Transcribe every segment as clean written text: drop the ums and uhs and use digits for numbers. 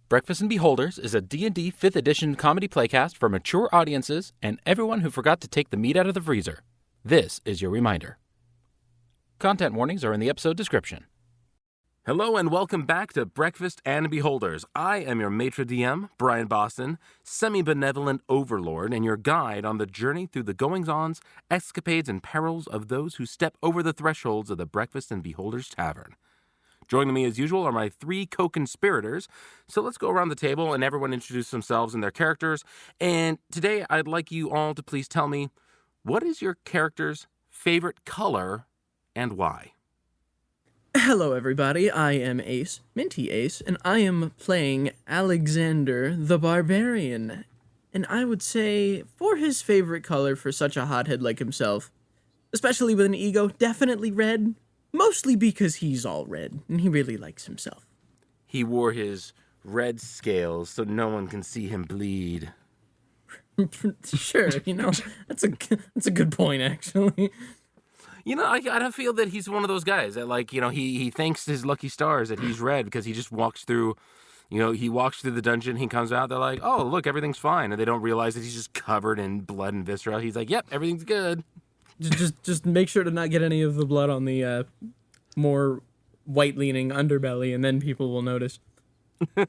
Breakfast and Beholders is a D&D 5th edition comedy playcast for mature audiences and everyone who forgot to take the meat out of the freezer. This is your reminder. Content warnings are in the episode description. Hello and welcome back to Breakfast and Beholders. I am your maitre DM, Brian Boston, semi-benevolent overlord, and your guide on the journey through the goings-ons, escapades, and perils of those who step over the thresholds of the Breakfast and Beholders Tavern. Joining me as usual are my three co-conspirators, so let's go around the table and everyone introduce themselves and their characters. And today I'd like you all to please tell me, what is your character's favorite color and why? Hello everybody, I am Ace, Minty Ace, and I am playing Alexander the Barbarian. And I would say, for his favorite color for such a hothead like himself, especially with an ego, definitely red. Mostly because he's all red, and he really likes himself. He wore his red scales so no one can see him bleed. Sure, that's a good point, actually. I don't feel that he's one of those guys that, he thanks his lucky stars that he's red because he just walks through, he walks through the dungeon, he comes out, they're like, oh, look, everything's fine. And they don't realize that he's just covered in blood and viscera. He's like, yep, everything's good. Just make sure to not get any of the blood on the more white-leaning underbelly, and then people will notice. Yeah.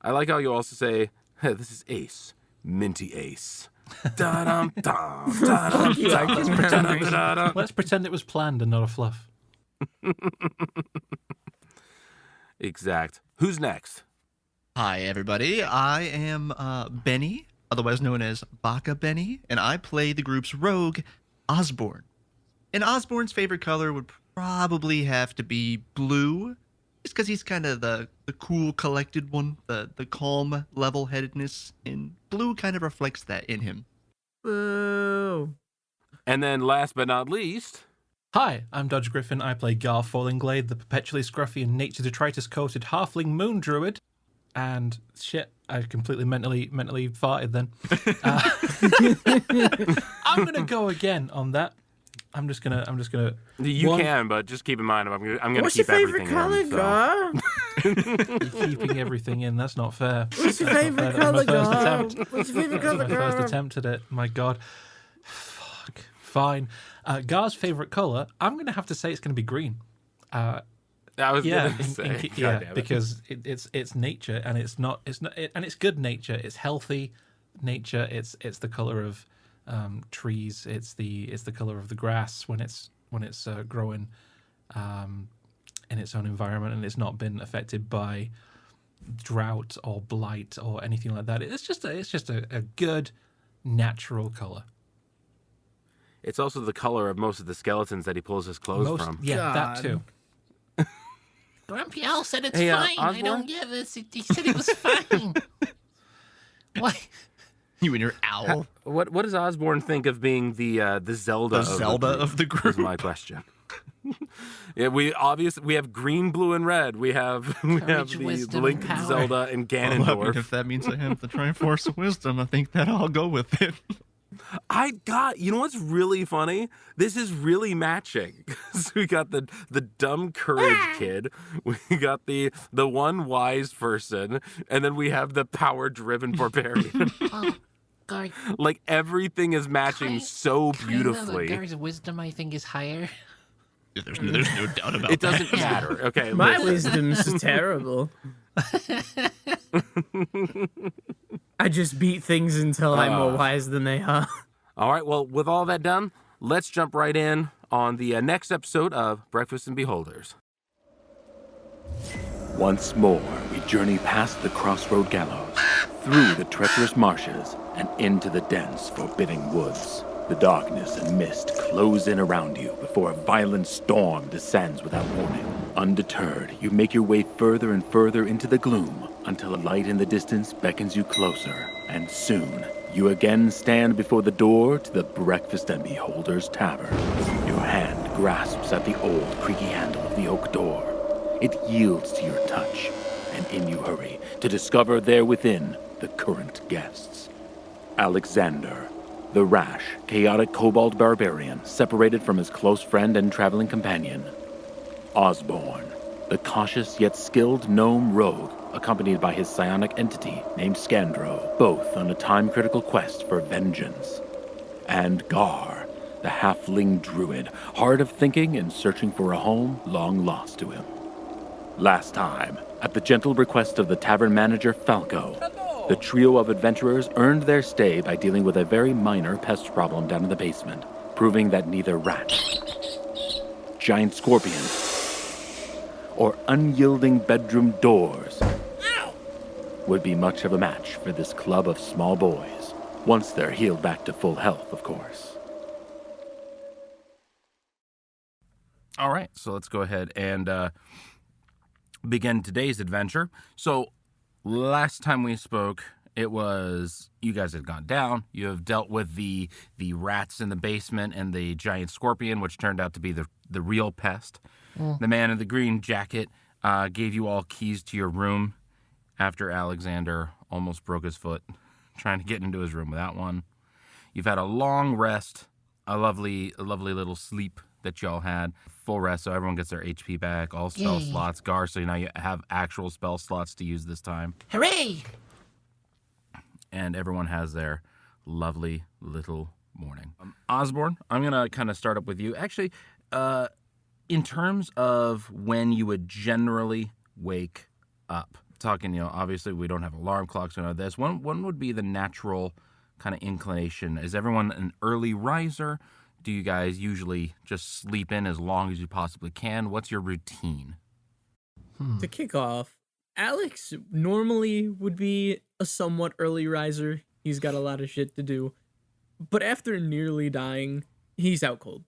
I like how you also say, hey, this is Ace, Minty Ace. Da-dum, dum, da-dum, Let's pretend it was planned and not a fluff. Exact. Who's next? Hi, everybody. I am Benny, otherwise known as Baka Benny, and I play the group's rogue, Osborne. And Osborne's favorite color would probably have to be blue, just because he's kind of the cool, collected one, the calm, level-headedness, and blue kind of reflects that in him. Boo. And then last but not least... Hi, I'm Dodge Griffin. I play Gar Fallingglade, the perpetually scruffy and nature detritus-coated halfling moon druid. And shit, I completely mentally farted then. I'm gonna go again on that. I'm just gonna. You can, but just keep in mind, I'm gonna What's keep your favorite everything color, in. Gar? You're keeping everything in. That's not fair. What's your favorite color, Gar? What's your favorite color, My first Gar? attempt at it. My God. Fuck. Fine. Gar's favorite color. I'm gonna have to say it's gonna be green. I was gonna say, because it's nature, and it's good nature. It's healthy nature. It's the color of trees. It's the color of the grass when it's growing in its own environment, and it's not been affected by drought or blight or anything like that. It's just a good natural color. It's also the color of most of the skeletons that he pulls his clothes from. Yeah, God. that too. Grumpy Owl said it's Hey, fine. I Osborne? don't get this. He said it was fine. What? You and your owl. What does Osborne think of being the Zelda? Of the Is group. my question. Yeah, we have green, blue, and red. We have Courage, the wisdom, Link, and power. Zelda, and Well, Ganondorf. if that means I have the Triforce of Wisdom, I think that I'll go with it. You know what's really funny? This is really matching. We got the dumb courage kid, we got the one wise person, and then we have the power-driven barbarian. Oh, Gar. Like everything is matching so beautifully. Gar's wisdom, I think, is higher. There's no doubt about It that. doesn't matter. Okay, My listen. wisdom's terrible. I just beat things until I'm more wise than they are. All right, well, with all that done, let's jump right in on the next episode of Breakfast and Beholders. Once more, we journey past the crossroad gallows, through the treacherous marshes, and into the dense, forbidding woods. The darkness and mist close in around you before a violent storm descends without warning. Undeterred, you make your way further and further into the gloom until a light in the distance beckons you closer, and soon you again stand before the door to the Breakfast and Beholders Tavern. Your hand grasps at the old, creaky handle of the oak door. It yields to your touch, and in you hurry to discover there within the current guests. Alexander, the rash, chaotic kobold barbarian separated from his close friend and traveling companion. Osborne, the cautious yet skilled gnome rogue, accompanied by his psionic entity named Scandro, both on a time-critical quest for vengeance. And Gar, the halfling druid, hard of thinking and searching for a home long lost to him. Last time, at the gentle request of the tavern manager Falco, the trio of adventurers earned their stay by dealing with a very minor pest problem down in the basement, proving that neither rats, giant scorpions, or unyielding bedroom doors would be much of a match for this club of small boys, once they're healed back to full health, of course. All right, so let's go ahead and begin today's adventure. So last time we spoke, it was you guys had gone down. You have dealt with the rats in the basement and the giant scorpion, which turned out to be the real pest. The man in the green jacket gave you all keys to your room after Alexander almost broke his foot trying to get into his room without one. You've had a long rest, a lovely little sleep that y'all had. Full rest, so everyone gets their HP back, all spell slots. Gar, so now you have actual spell slots to use this time. Hooray! And everyone has their lovely little morning. Osborne, I'm going to kind of start up with you. Actually, in terms of when you would generally wake up, talking, obviously we don't have alarm clocks and all this. One would be the natural kind of inclination. Is everyone an early riser? Do you guys usually just sleep in as long as you possibly can? What's your routine? To kick off, Alex normally would be a somewhat early riser. He's got a lot of shit to do. But after nearly dying, he's out cold.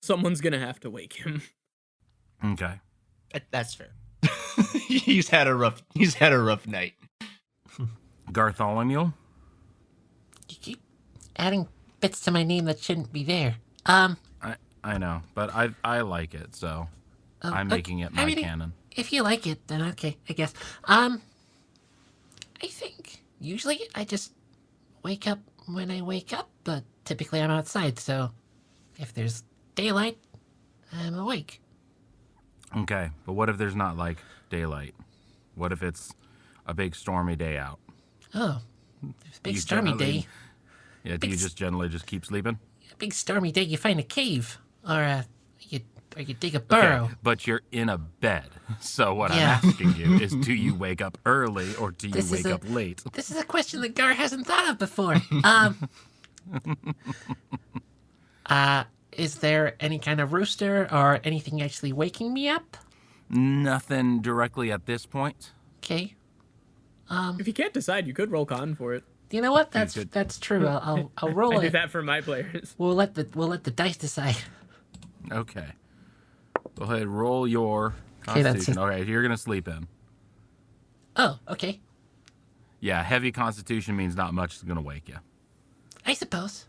Someone's gonna have to wake him. Okay. That's fair. He's had a rough night. Gartholomew? You keep adding bits to my name that shouldn't be there. I know, but I like it, so I'm making it my canon. If you like it, then okay, I guess. I think usually I just wake up when I wake up, but typically I'm outside, so if there's daylight, I'm awake. Okay, but what if there's not, daylight? What if it's a big stormy day out? Oh, there's a big stormy day. Yeah, do you just generally just keep sleeping? A big stormy day, you find a cave, or you dig a burrow. Okay, but you're in a bed. So what I'm asking you is, do you wake up early or do you wake up late? This is a question that Gar hasn't thought of before. Is there any kind of rooster or anything actually waking me up? Nothing directly at this point. Okay. If you can't decide, you could roll con for it. You know what? That's true. I'll roll I it. do that for my players. We'll let the dice decide. Okay. Go ahead, roll your Okay, constitution. Okay, you're gonna sleep in. Oh, okay. Yeah, heavy constitution means not much is gonna wake you. I suppose.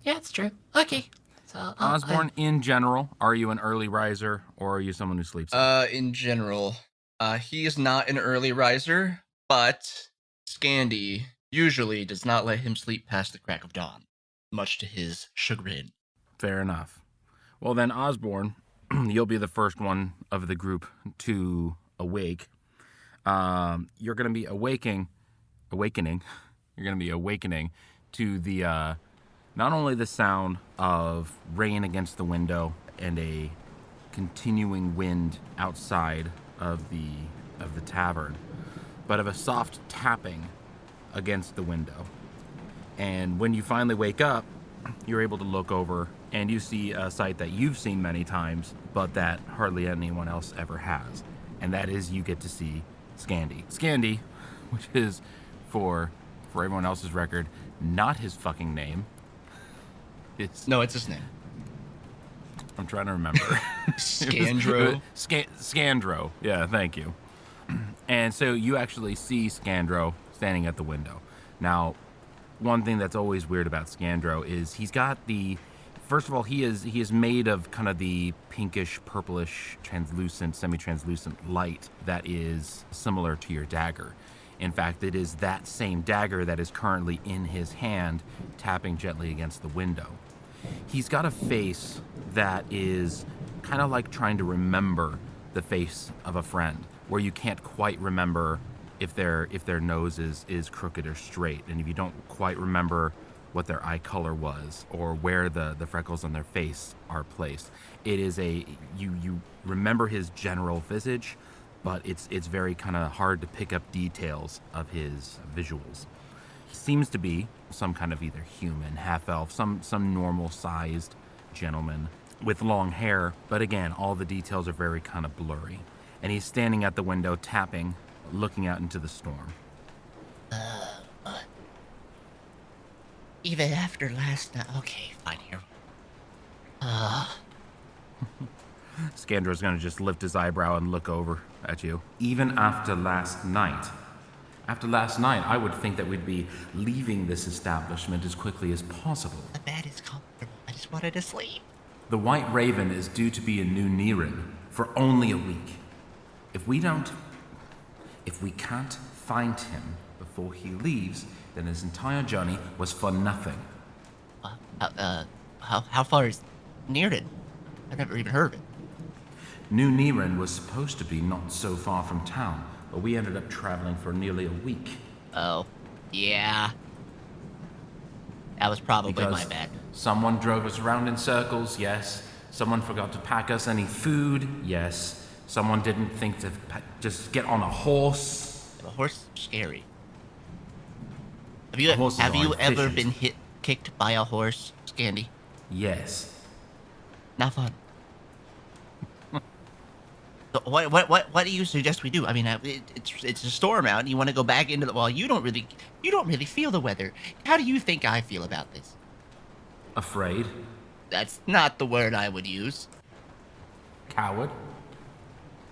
Yeah, it's true. Okay. So Osborne, in general, are you an early riser or are you someone who sleeps in? In general, he is not an early riser, but Scandy usually does not let him sleep past the crack of dawn, much to his chagrin. Fair enough. Well then, Osborne, you'll be the first one of the group to awake. You're going to be awakening. You're going to be awakening to the not only the sound of rain against the window and a continuing wind outside of the tavern, but of a soft tapping against the window. And when you finally wake up, you're able to look over and you see a sight that you've seen many times, but that hardly anyone else ever has. And that is you get to see Scandy. Scandy, which is, for everyone else's record, not his fucking name. No, it's his name. I'm trying to remember. Scandro. Scandro. Yeah, thank you. And so you actually see Scandro standing at the window. Now, one thing that's always weird about Scandro is he's got first of all, he is made of kind of the pinkish, purplish, translucent, semi-translucent light that is similar to your dagger. In fact, it is that same dagger that is currently in his hand, tapping gently against the window. He's got a face that is kind of like trying to remember the face of a friend, where you can't quite remember if their nose is crooked or straight, and if you don't quite remember what their eye color was or where the freckles on their face are placed. It is you remember his general visage, but it's very kind of hard to pick up details of his visuals. He seems to be some kind of either human, half-elf, some normal-sized gentleman with long hair, but again, all the details are very kind of blurry. And he's standing at the window, tapping, looking out into the storm. Even after last night. Okay, fine here. Scandra's gonna just lift his eyebrow and look over at you. Even after last night. After last night, I would think that we'd be leaving this establishment as quickly as possible. The bed is comfortable. I just wanted to sleep. The White Raven is due to be in New Niren for only a week. If we can't find him before he leaves, then his entire journey was for nothing. How far is Nearden? I've never even heard of it. New Niren was supposed to be not so far from town, but we ended up traveling for nearly a week. Oh, yeah. That was probably Because my bad. someone drove us around in circles, yes. Someone forgot to pack us any food, yes. Someone didn't think to just get on a horse. A horse is scary. Horses Have you aren't ever fishes. been kicked by a horse, Scandy? Yes. Not fun. So what do you suggest we do? I mean, it's a storm out, and you want to go back into the. Well, you don't really feel the weather. How do you think I feel about this? Afraid? That's not the word I would use. Coward?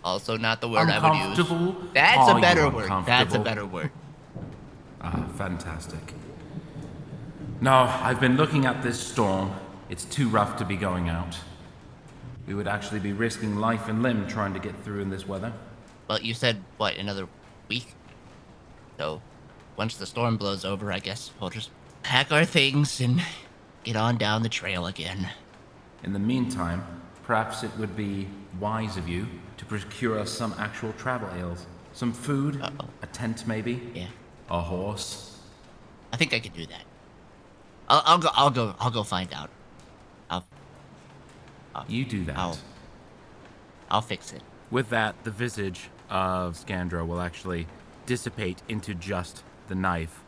Also, not the word I would use. Uncomfortable? That's Are a you better word. That's a uncomfortable? better word. Ah, fantastic. No, I've been looking at this storm. It's too rough to be going out. We would actually be risking life and limb trying to get through in this weather. Well, you said what, another week? So, once the storm blows over, I guess we'll just pack our things and get on down the trail again. In the meantime, perhaps it would be wise of you to procure us some actual travel ales. Some food, a tent maybe, Yeah, a horse. I think I could do that. I'll go find out. You do that. I'll fix it. With that, the visage of Scandra will actually dissipate into just the knife,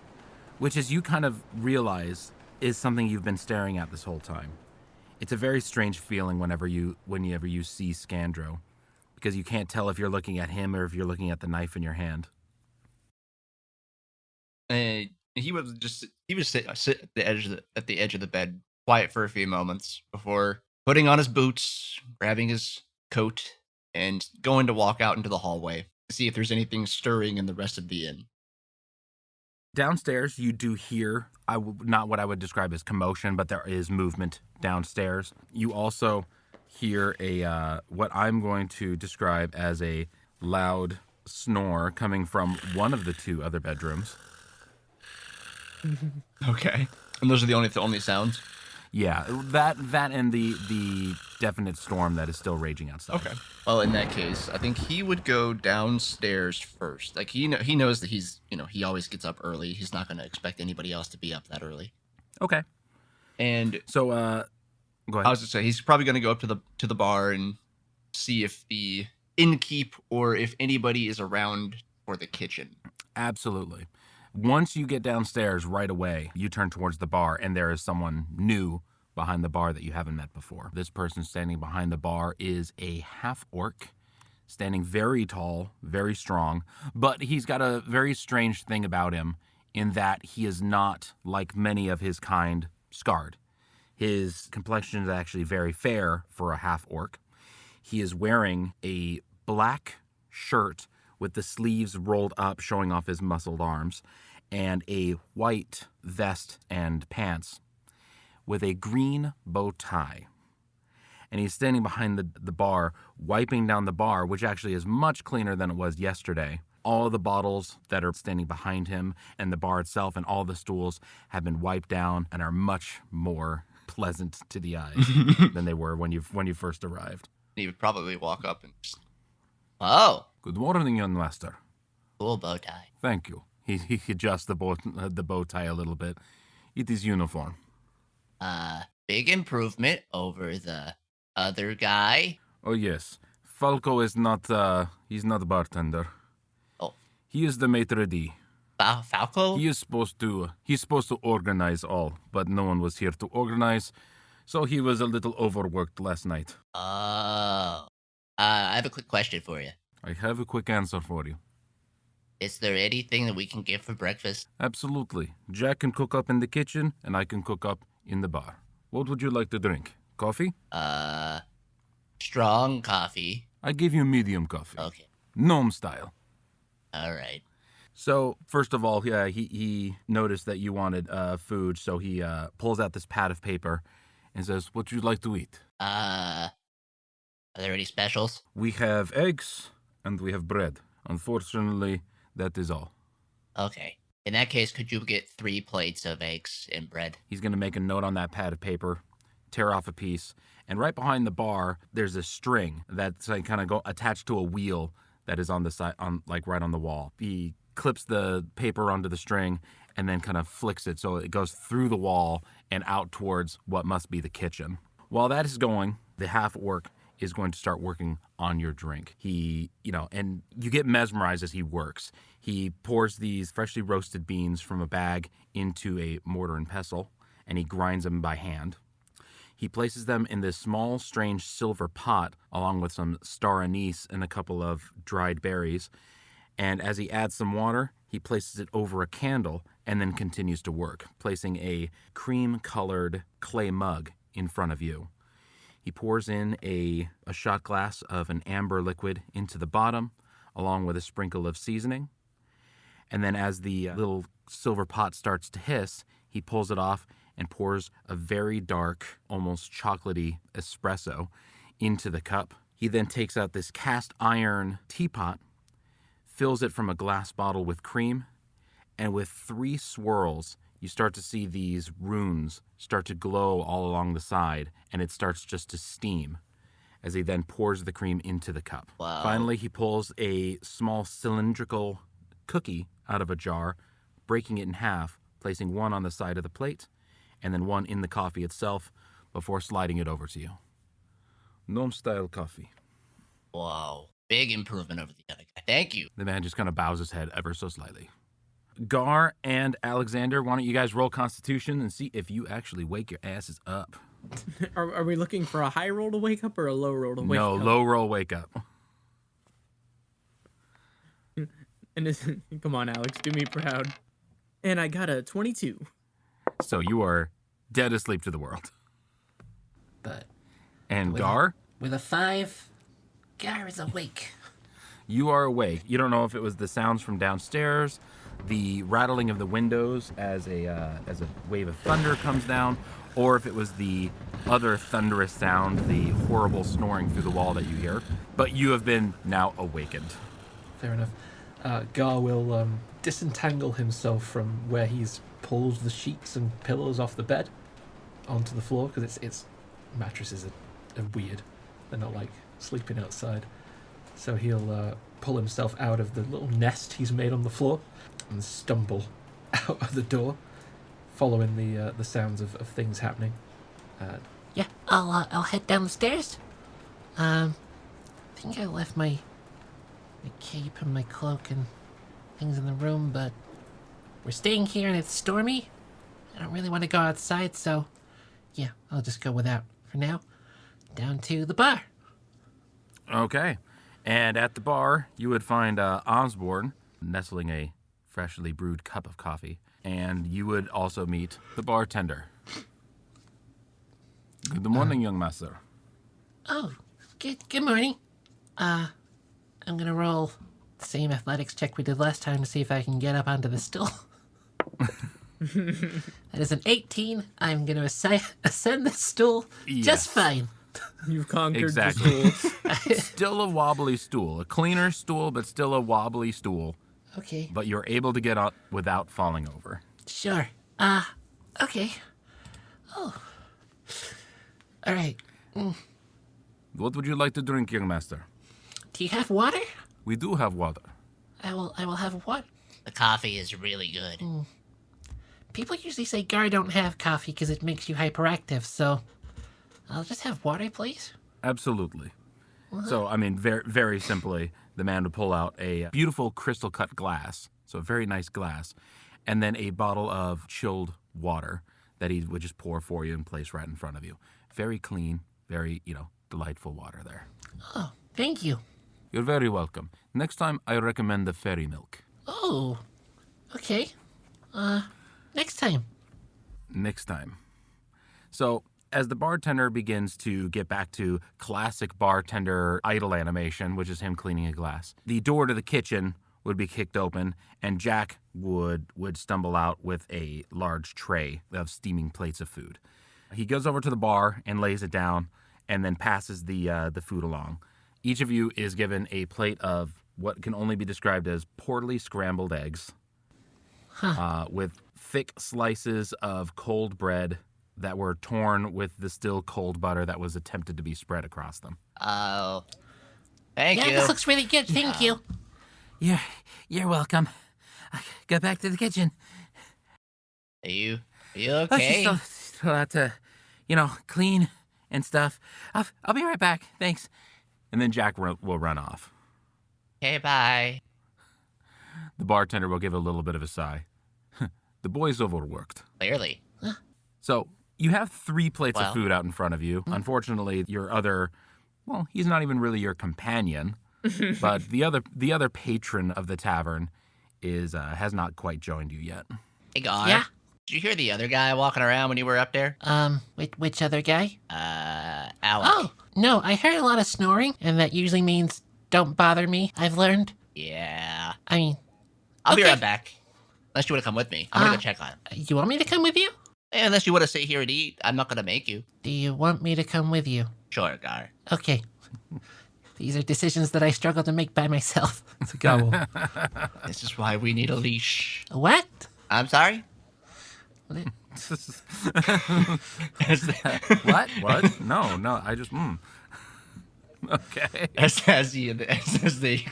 which, as you kind of realize, is something you've been staring at this whole time. It's a very strange feeling whenever you see Scandro, because you can't tell if you're looking at him or if you're looking at the knife in your hand. He would sit at the edge of the bed, quiet for a few moments before putting on his boots, grabbing his coat, and going to walk out into the hallway to see if there's anything stirring in the rest of the inn. Downstairs, you do hear, not what I would describe as commotion, but there is movement downstairs. You also hear what I'm going to describe as a loud snore coming from one of the two other bedrooms. Okay. And those are the only sounds? Yeah, that and the definite storm that is still raging outside. Okay. Well, in that case, I think he would go downstairs first. Like, he knows that he always gets up early. He's not going to expect anybody else to be up that early. Okay. And So, go ahead. I was going to say, he's probably going to go up to the bar and see if the innkeep or if anybody is around for the kitchen. Absolutely. Once you get downstairs right away, you turn towards the bar, and there is someone new behind the bar that you haven't met before. This person standing behind the bar is a half-orc, standing very tall, very strong, but he's got a very strange thing about him in that he is not, like many of his kind, scarred. His complexion is actually very fair for a half-orc. He is wearing a black shirt with the sleeves rolled up, showing off his muscled arms, and a white vest and pants with a green bow tie. And he's standing behind the bar, wiping down the bar, which actually is much cleaner than it was yesterday. All of the bottles that are standing behind him and the bar itself and all the stools have been wiped down and are much more pleasant to the eyes than they were when you first arrived. He would probably walk up and just Oh, Good morning, young master. cool bow tie. Thank you. He adjusts the bow tie a little bit. It is uniform. Big improvement over the other guy. Oh yes, Falco is not. He's not a bartender. Oh, He is the maitre d'. Falco? He is supposed to. He's supposed to organize all, but no one was here to organize, so he was a little overworked last night. Oh. I have a quick question for you. I have a quick answer for you. Is there anything that we can get for breakfast? Absolutely. Jack can cook up in the kitchen, and I can cook up in the bar. What would you like to drink? Coffee? Strong coffee. I give you medium coffee. Okay. Gnome style. All right. So, first of all, he noticed that you wanted food, so he pulls out this pad of paper and says, what would you like to eat? Are there any specials? We have eggs, and we have bread. Unfortunately, that is all. Okay. In that case, could you get 3 plates of eggs and bread? He's going to make a note on that pad of paper, tear off a piece, and right behind the bar, there's a string that's like kind of attached to a wheel that is on the side, right on the wall. He clips the paper onto the string and then kind of flicks it so it goes through the wall and out towards what must be the kitchen. While that is going, the half-orc is going to start working on your drink. He, and you get mesmerized as he works. He pours these freshly roasted beans from a bag into a mortar and pestle, and he grinds them by hand. He places them in this small, strange silver pot, along with some star anise and a couple of dried berries. And as he adds some water, he places it over a candle and then continues to work, placing a cream-colored clay mug in front of you. He pours in a shot glass of an amber liquid into the bottom, along with a sprinkle of seasoning. And then as the little silver pot starts to hiss, he pulls it off and pours a very dark, almost chocolatey espresso into the cup. He then takes out this cast iron teapot, fills it from a glass bottle with cream, and with 3 swirls, you start to see these runes start to glow all along the side, and it starts just to steam as he then pours the cream into the cup. Wow. Finally, he pulls a small cylindrical cookie out of a jar, breaking it in half, placing one on the side of the plate, and then one in the coffee itself before sliding it over to you. Gnome-style coffee. Wow. Big improvement over the other guy. Thank you. The man just kind of bows his head ever so slightly. Gar and Alexander, why don't you guys roll Constitution and see if you actually wake your asses up? Are we looking for a high roll to wake up or a low roll to wake up? No, low roll wake up. And come on, Alex, do me proud. And I got a 22. So you are dead asleep to the world. But And Gar, with a 5, Gar is awake. you are awake. You don't know if it was the sounds from downstairs, the rattling of the windows as a wave of thunder comes down, or if it was the other thunderous sound, the horrible snoring through the wall that you hear. But you have been now awakened. Fair enough. Gar will disentangle himself from where he's pulled the sheets and pillows off the bed onto the floor, because it's mattresses are weird. They're not like sleeping outside. So he'll pull himself out of the little nest he's made on the floor and stumble out of the door, following the sounds of things happening. Yeah, I'll head down the stairs. I think I left my cape and my cloak and things in the room, but we're staying here and it's stormy. I don't really want to go outside, so yeah, I'll just go without for now. Down to the bar. Okay. And at the bar, you would find Osborne nestling a freshly brewed cup of coffee. And you would also meet the bartender. Good morning, young master. Oh, good morning. I'm gonna roll the same athletics check we did last time to see if I can get up onto the stool. That is an 18. I'm gonna ascend the stool Yes. just fine. You've conquered Exactly. the stool. Still a wobbly stool. A cleaner stool, but still a wobbly stool. Okay, But you're able to get up without falling over. sure. Okay. Oh. All right. What would you like to drink, young master? Do you have water? We do have water. I will have water. The coffee is really good. People usually say Gar don't have coffee because it makes you hyperactive, so I'll just have water, please. Absolutely. So, I mean, very, very simply, the man would pull out a beautiful crystal cut glass, so a very nice glass, and then a bottle of chilled water that he would just pour for you and place right in front of you. Very clean, very, delightful water there. Oh, thank you. You're very welcome. Next time, I recommend the fairy milk. Oh, okay. Next time. Next time. So, as the bartender begins to get back to classic bartender idle animation, which is him cleaning a glass, the door to the kitchen would be kicked open, and Jack would stumble out with a large tray of steaming plates of food. He goes over to the bar and lays it down, and then passes the food along. Each of you is given a plate of what can only be described as poorly scrambled eggs, with thick slices of cold bread that were torn with the still cold butter that was attempted to be spread across them. Oh. Thank Yeah, you. this looks really good. Thank you. You're welcome. Go back to the kitchen. Are you Oh, okay? she's still out to, clean and stuff. I'll be right back. Thanks. And then Jack will run off. Okay, bye. The bartender will give a little bit of a sigh. The boy's overworked. Clearly. So, you have 3 plates Well. of food out in front of you. Unfortunately, your other, he's not even really your companion, but the other patron of the tavern has not quite joined you yet. Hey, Gar. Yeah? Did you hear the other guy walking around when you were up there? Which other guy? Alec. Oh, no, I heard a lot of snoring, and that usually means don't bother me, I've learned. Yeah. I mean, I'll be Okay. right back. Unless you want to come with me. I'm gonna go check on him. you want me to come with you? Unless you want to sit here and eat, I'm not gonna make you. Do you want me to come with you? Sure, Gar. Okay. These are decisions that I struggle to make by myself. It's a gobble. This is why we need a leash. What? I'm sorry? What? What? No, I just, Okay. As they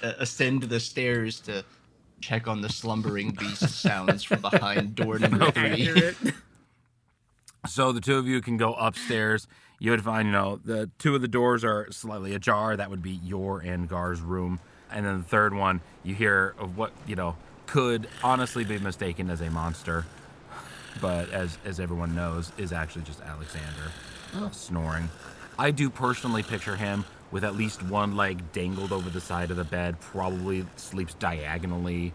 ascend the stairs to check on the slumbering beast sounds from behind door number 3. Accurate. So the two of you can go upstairs. You would find, the 2 of the doors are slightly ajar. That would be your and Gar's room. And then the third one, you hear of what, could honestly be mistaken as a monster. But as everyone knows, is actually just Alexander snoring. I do personally picture him with at least one leg dangled over the side of the bed, probably sleeps diagonally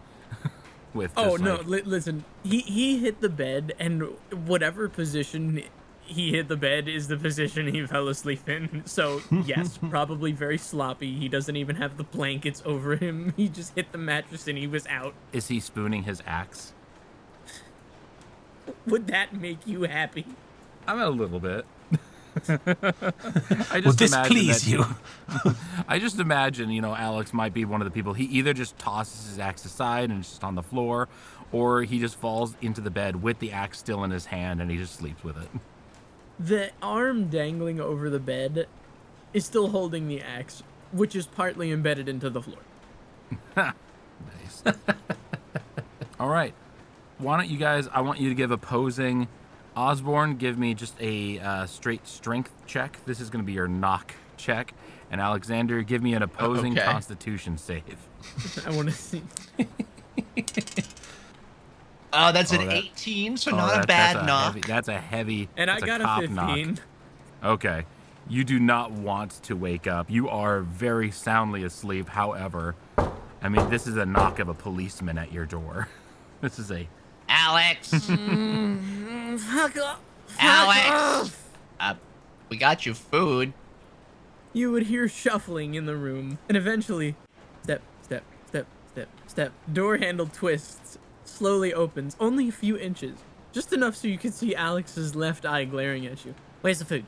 with just Listen, he hit the bed, and whatever position he hit the bed is the position he fell asleep in. So, yes, probably very sloppy. He doesn't even have the blankets over him. He just hit the mattress and he was out. Is he spooning his axe? Would that make you happy? I'm a little bit. I Will just this imagine please that- you? I just imagine, Alex might be one of the people. He either just tosses his axe aside and it's just on the floor, or he just falls into the bed with the axe still in his hand and he just sleeps with it. The arm dangling over the bed is still holding the axe, which is partly embedded into the floor. Nice. All right. Why don't you guys, I want you to give opposing. Osborne, give me just a straight strength check. This is going to be your knock check. And Alexander, give me an opposing Okay. constitution save. I want to see. That's Oh, an that- 18, so Oh, not a that's bad knock. That's a heavy. And I that's got a cop 15. knock. Okay. You do not want to wake up. You are very soundly asleep. However, this is a knock of a policeman at your door. This is a. Alex! Fuck off! Alex! We got you food. You would hear shuffling in the room, and eventually, step, step, step, step, step. Door handle twists, slowly opens, only a few inches, just enough so you can see Alex's left eye glaring at you. Where's the food?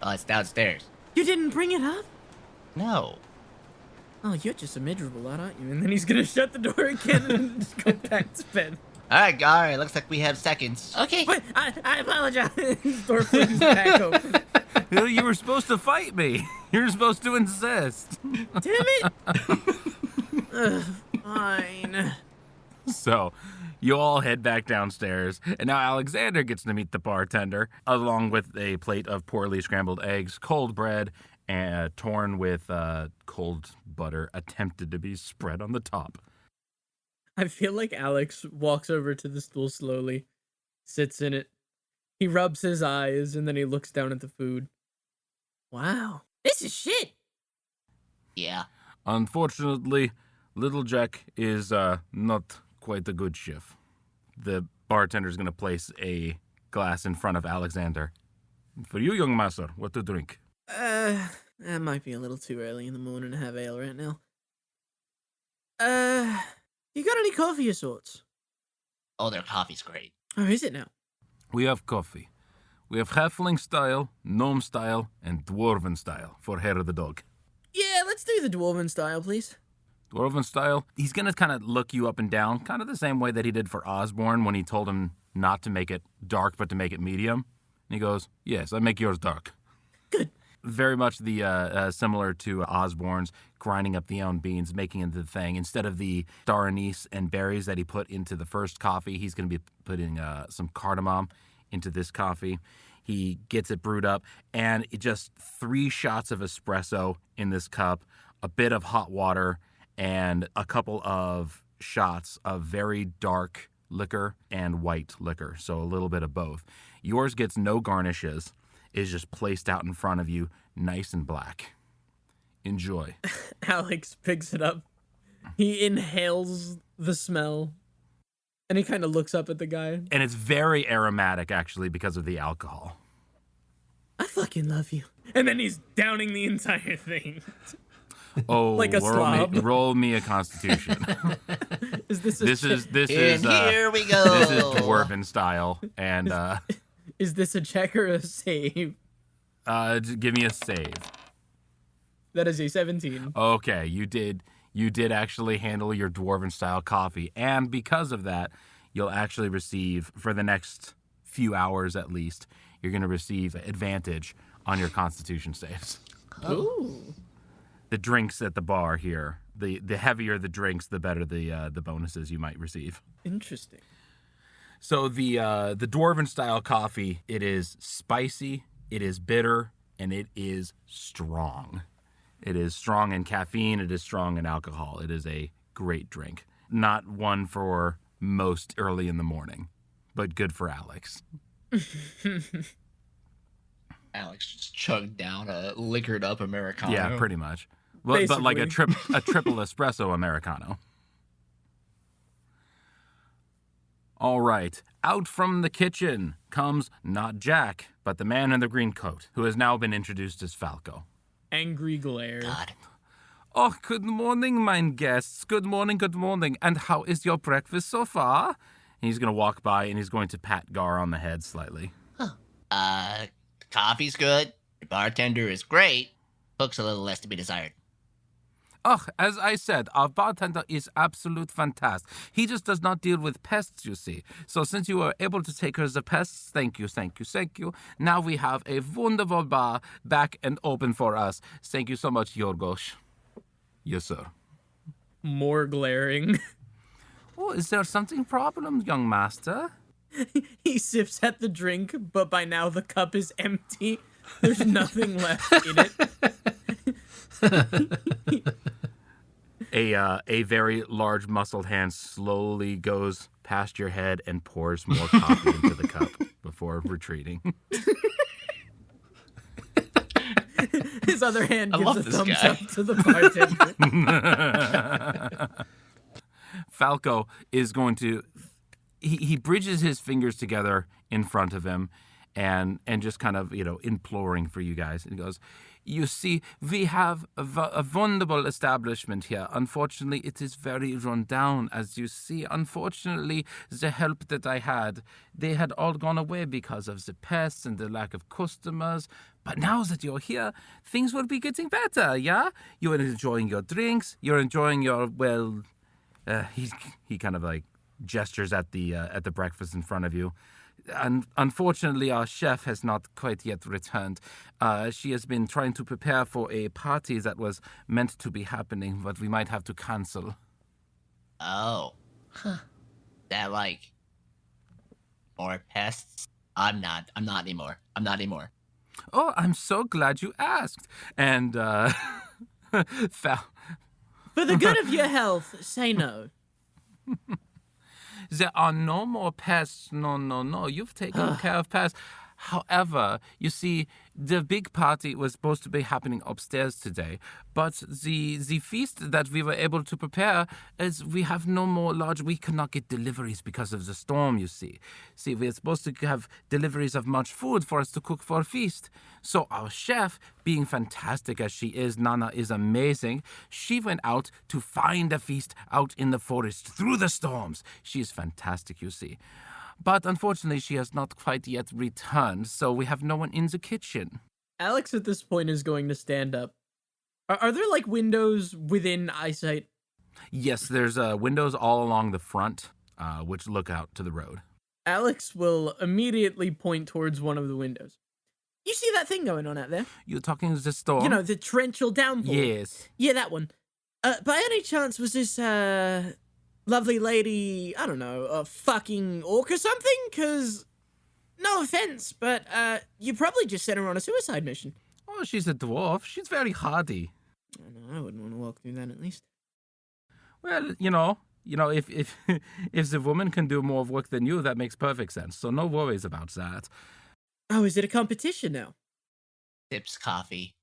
Oh, it's downstairs. You didn't bring it up? No. Oh, you're just a miserable lot, aren't you? And then he's gonna shut the door again and just go back to bed. All right, Gar, it looks like we have seconds. Okay. Wait, I apologize. Door flings back open. You were supposed to fight me. You were supposed to insist. Damn it! Ugh, fine. So, you all head back downstairs, and now Alexander gets to meet the bartender, along with a plate of poorly scrambled eggs, cold bread, and torn with cold butter attempted to be spread on the top. I feel like Alex walks over to the stool slowly, sits in it. He rubs his eyes, and then he looks down at the food. Wow, this is shit. Yeah. Unfortunately, Little Jack is not quite a good chef. The bartender's going to place a glass in front of Alexander. For you, young master, what to drink? That might be a little too early in the morning to have ale right now. You got any coffee of sorts? Oh, their coffee's great. Or is it now? We have coffee. We have halfling style, gnome style, and dwarven style for hair of the dog. Yeah, let's do the dwarven style, please. Dwarven style, he's going to kind of look you up and down, kind of the same way that he did for Osborne when he told him not to make it dark, but to make it medium. And he goes, yes, I make yours dark. Good. Very much the similar to Osborne's, grinding up the own beans, making it the thing. Instead of the star anise and berries that he put into the first coffee, he's going to be putting some cardamom into this coffee. He gets it brewed up, and it just 3 shots of espresso in this cup, a bit of hot water, and a couple of shots of very dark liquor and white liquor, so a little bit of both. Yours gets no garnishes, is just placed out in front of you, nice and black. Enjoy. Alex picks it up. He inhales the smell, and he kind of looks up at the guy. And it's very aromatic, actually, because of the alcohol. I fucking love you. And then he's downing the entire thing. Oh, Like a slob. roll me a constitution. Is this a This is Here we go. this is dwarven style, and Is this a check or a save? give me a save. That is a 17. Okay, you did actually handle your dwarven style coffee, and because of that, you'll actually receive, for the next few hours at least, you're going to receive advantage on your constitution saves. Ooh. The drinks at the bar here, the heavier the drinks, the better the bonuses you might receive. Interesting. So the dwarven style coffee, it is spicy, it is bitter, and it is strong. It is strong in caffeine, it is strong in alcohol. It is a great drink. Not one for most early in the morning, but good for Alex. Alex just chugged down a liquored up Americano. Yeah, pretty much. But like a triple espresso Americano. All right. Out from the kitchen comes not Jack, but the man in the green coat, who has now been introduced as Falco. Angry glare. God. Oh, good morning, mine guests. Good morning, good morning. And how is your breakfast so far? And he's going to walk by and he's going to pat Gar on the head slightly. Coffee's good. The bartender is great. Cook's a little less to be desired. Oh, as I said, our bartender is absolute fantastic. He just does not deal with pests, you see. So since you were able to take care of the pests, thank you, thank you, thank you. Now we have a wonderful bar back and open for us. Thank you so much, Yorgos. Yes, sir. More glaring. Oh, is there something problem, young master? He sips at the drink, but by now the cup is empty. There's nothing left in it. A very large muscled hand slowly goes past your head and pours more coffee into the cup before retreating. His other hand I gives love a this thumbs guy. up to the bartender. Falco is going to he bridges his fingers together in front of him and just kind of, imploring for you guys. And he goes, you see, we have a wonderful establishment here. Unfortunately, it is very run down, as you see. Unfortunately, the help that I had, they had all gone away because of the pests and the lack of customers. But now that you're here, things will be getting better, yeah? You're enjoying your drinks. You're enjoying your, he kind of like gestures at the breakfast in front of you. Unfortunately, our chef has not quite yet returned. She has been trying to prepare for a party that was meant to be happening, but we might have to cancel. Oh. Huh. That, like, more pests? I'm not anymore. Oh, I'm so glad you asked. And, For the good of your health, say no. there are no more pests. No. You've taken care of pests. However, you see, the big party was supposed to be happening upstairs today, but the feast that we were able to prepare is we have no more large. We could not get deliveries because of the storm, you see. See, we're supposed to have deliveries of much food for us to cook for a feast. So our chef, being fantastic as she is, Nana is amazing, she went out to find a feast out in the forest through the storms. She is fantastic, you see. But unfortunately, she has not quite yet returned, so we have no one in the kitchen. Alex at this point is going to stand up. Are there, like, windows within eyesight? Yes, there's windows all along the front, which look out to the road. Alex will immediately point towards one of the windows. You see that thing going on out there? You're talking to the storm? You know, the torrential downpour. Yes. Yeah, that one. By any chance, was this, lovely lady, I don't know, a fucking orc or something? 'Cause, no offense, but, you probably just sent her on a suicide mission. Oh, she's a dwarf. She's very hardy. I know, I wouldn't want to walk through that at least. Well, if if the woman can do more work than you, that makes perfect sense. So no worries about that. Oh, is it a competition now? Sips coffee.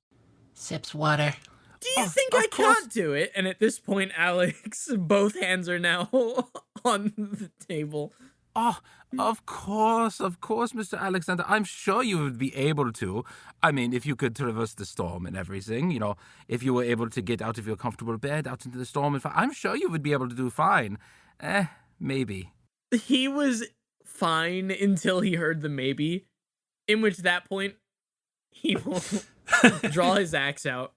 Sips water. Do you think I can't do it? And at this point, Alex, both hands are now on the table. Oh, of course, Mr. Alexander. I'm sure you would be able to. I mean, if you could traverse the storm and everything, if you were able to get out of your comfortable bed, out into the storm, I'm sure you would be able to do fine. Maybe. He was fine until he heard the maybe, in which that point, he will draw his axe out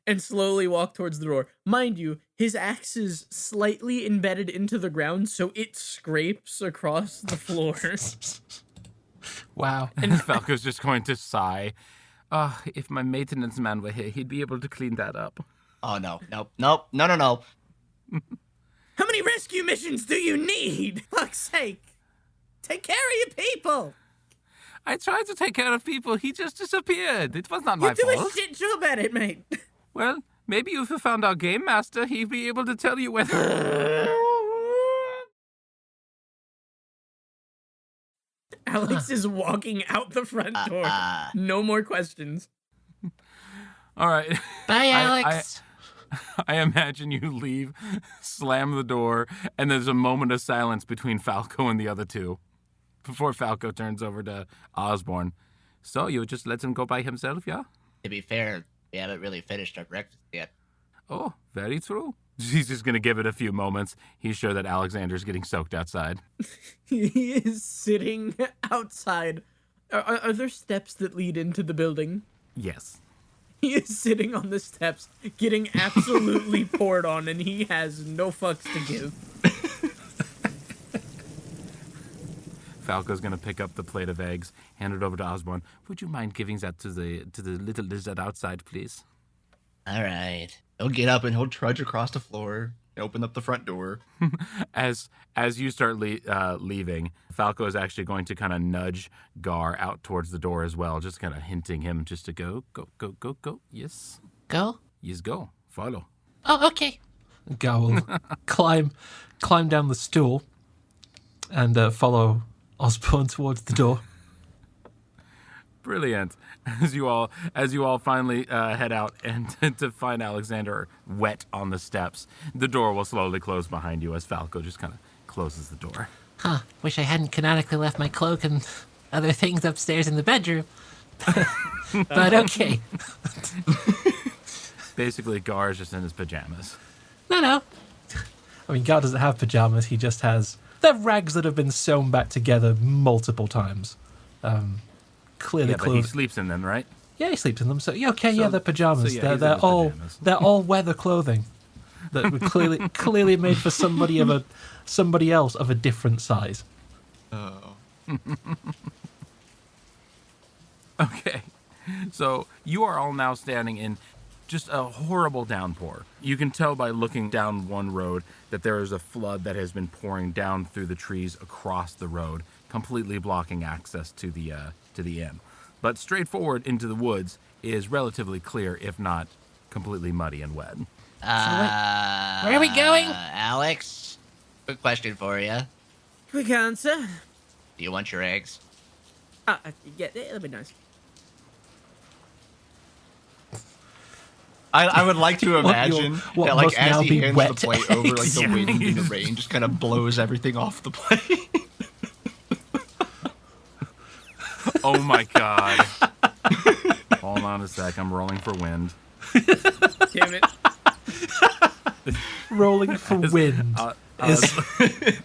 and slowly walk towards the door. Mind you, his axe is slightly embedded into the ground, so it scrapes across the floor. Wow. And Falco's just going to sigh. If my maintenance man were here, he'd be able to clean that up. Oh, no. How many rescue missions do you need? Fuck's sake. Take care of your people. I tried to take care of people. He just disappeared. It was not my You do fault. a shit job at it, mate. Well, maybe if you found our game master, he'd be able to tell you whether... Alex is walking out the front door. No more questions. All right. Bye, Alex. I imagine you leave, slam the door, and there's a moment of silence between Falco and the other two before Falco turns over to Osborne. So you just let him go by himself, yeah? To be fair, we haven't really finished our breakfast yet. Oh, very true. He's just going to give it a few moments. He's sure that Alexander's getting soaked outside. He is sitting outside. Are there steps that lead into the building? Yes. He is sitting on the steps, getting absolutely poured on, and he has no fucks to give. Falco's going to pick up the plate of eggs, hand it over to Osborne. Would you mind giving that to the little lizard outside, please? All right. He'll get up and he'll trudge across the floor and open up the front door. As you start leaving, Falco is actually going to kind of nudge Gar out towards the door as well, just kind of hinting him just to go. Yes. Go? Yes, go. Follow. Oh, okay. Gar will climb down the stool and follow Osborne towards the door. Brilliant. As you all finally head out and to find Alexander wet on the steps, the door will slowly close behind you as Falco just kind of closes the door. Huh. Wish I hadn't canonically left my cloak and other things upstairs in the bedroom. But okay. Basically, Gar is just in his pajamas. No. I mean, Gar doesn't have pajamas. He just has... They're rags that have been sewn back together multiple times. Clearly Yeah, but clothed. he sleeps in them, right? Yeah, he sleeps in them. So yeah, okay, yeah, they're pajamas. So yeah, they're he's in his all pajamas. they're all weather clothing. that were clearly made for somebody else of a different size. Oh. Okay, so you are all now standing in just a horrible downpour. You can tell by looking down one road that there is a flood that has been pouring down through the trees across the road, completely blocking access to the inn. But straight forward into the woods is relatively clear, if not completely muddy and wet. Where are we going? Alex, quick question for you. Quick answer. Do you want your eggs? Yeah, that'll be nice. I would like to imagine what that, like, must as now he be hands wet the plate over, like, the eggs. wind and the rain just kind of blows everything off the plate. Oh my god. Hold on a sec, I'm rolling for wind. Damn it. Rolling for wind.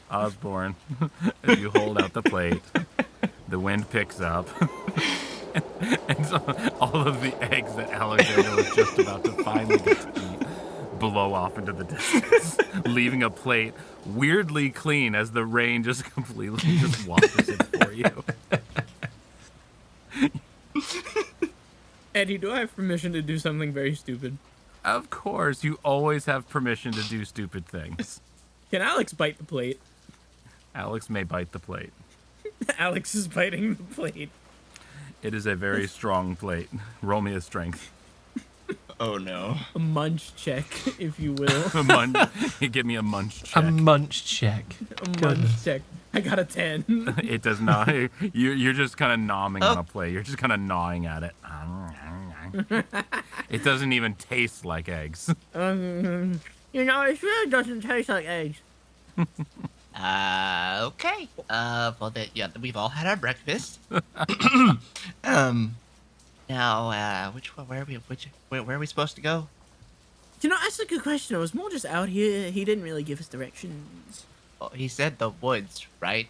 Osborne, as you hold out the plate, the wind picks up. And so all of the eggs that Alexander was just about to finally get to eat blow off into the distance, leaving a plate weirdly clean as the rain just completely just washes it for you. Eddie, do I have permission to do something very stupid? Of course, you always have permission to do stupid things. Can Alex bite the plate? Alex may bite the plate. Alex is biting the plate. It is a very strong plate. Roll me a strength. Oh no. A munch check, if you will. Give me a munch check. A munch check. A munch check. I got a 10. It does not. You're just kind of nomming on a plate. You're just kind of gnawing at it. It doesn't even taste like eggs. It really doesn't taste like eggs. Okay. Well, we've all had our breakfast. Now, where are we supposed to go? You know, that's a good question. I was more just out here. He didn't really give us directions. Oh, he said the woods, right?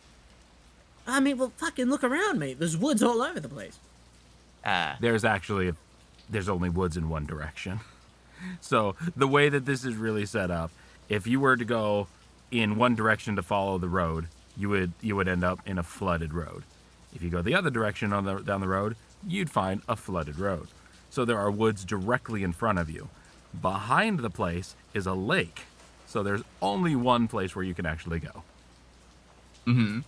I mean, well, fucking look around, mate. There's woods all over the place. There's only woods in one direction. So the way that this is really set up, if you were to go in one direction to follow the road, you would end up in a flooded road. If you go the other direction down the road, you'd find a flooded road. So there are woods directly in front of you. Behind the place is a lake. So there's only one place where you can actually go. Mm-hmm.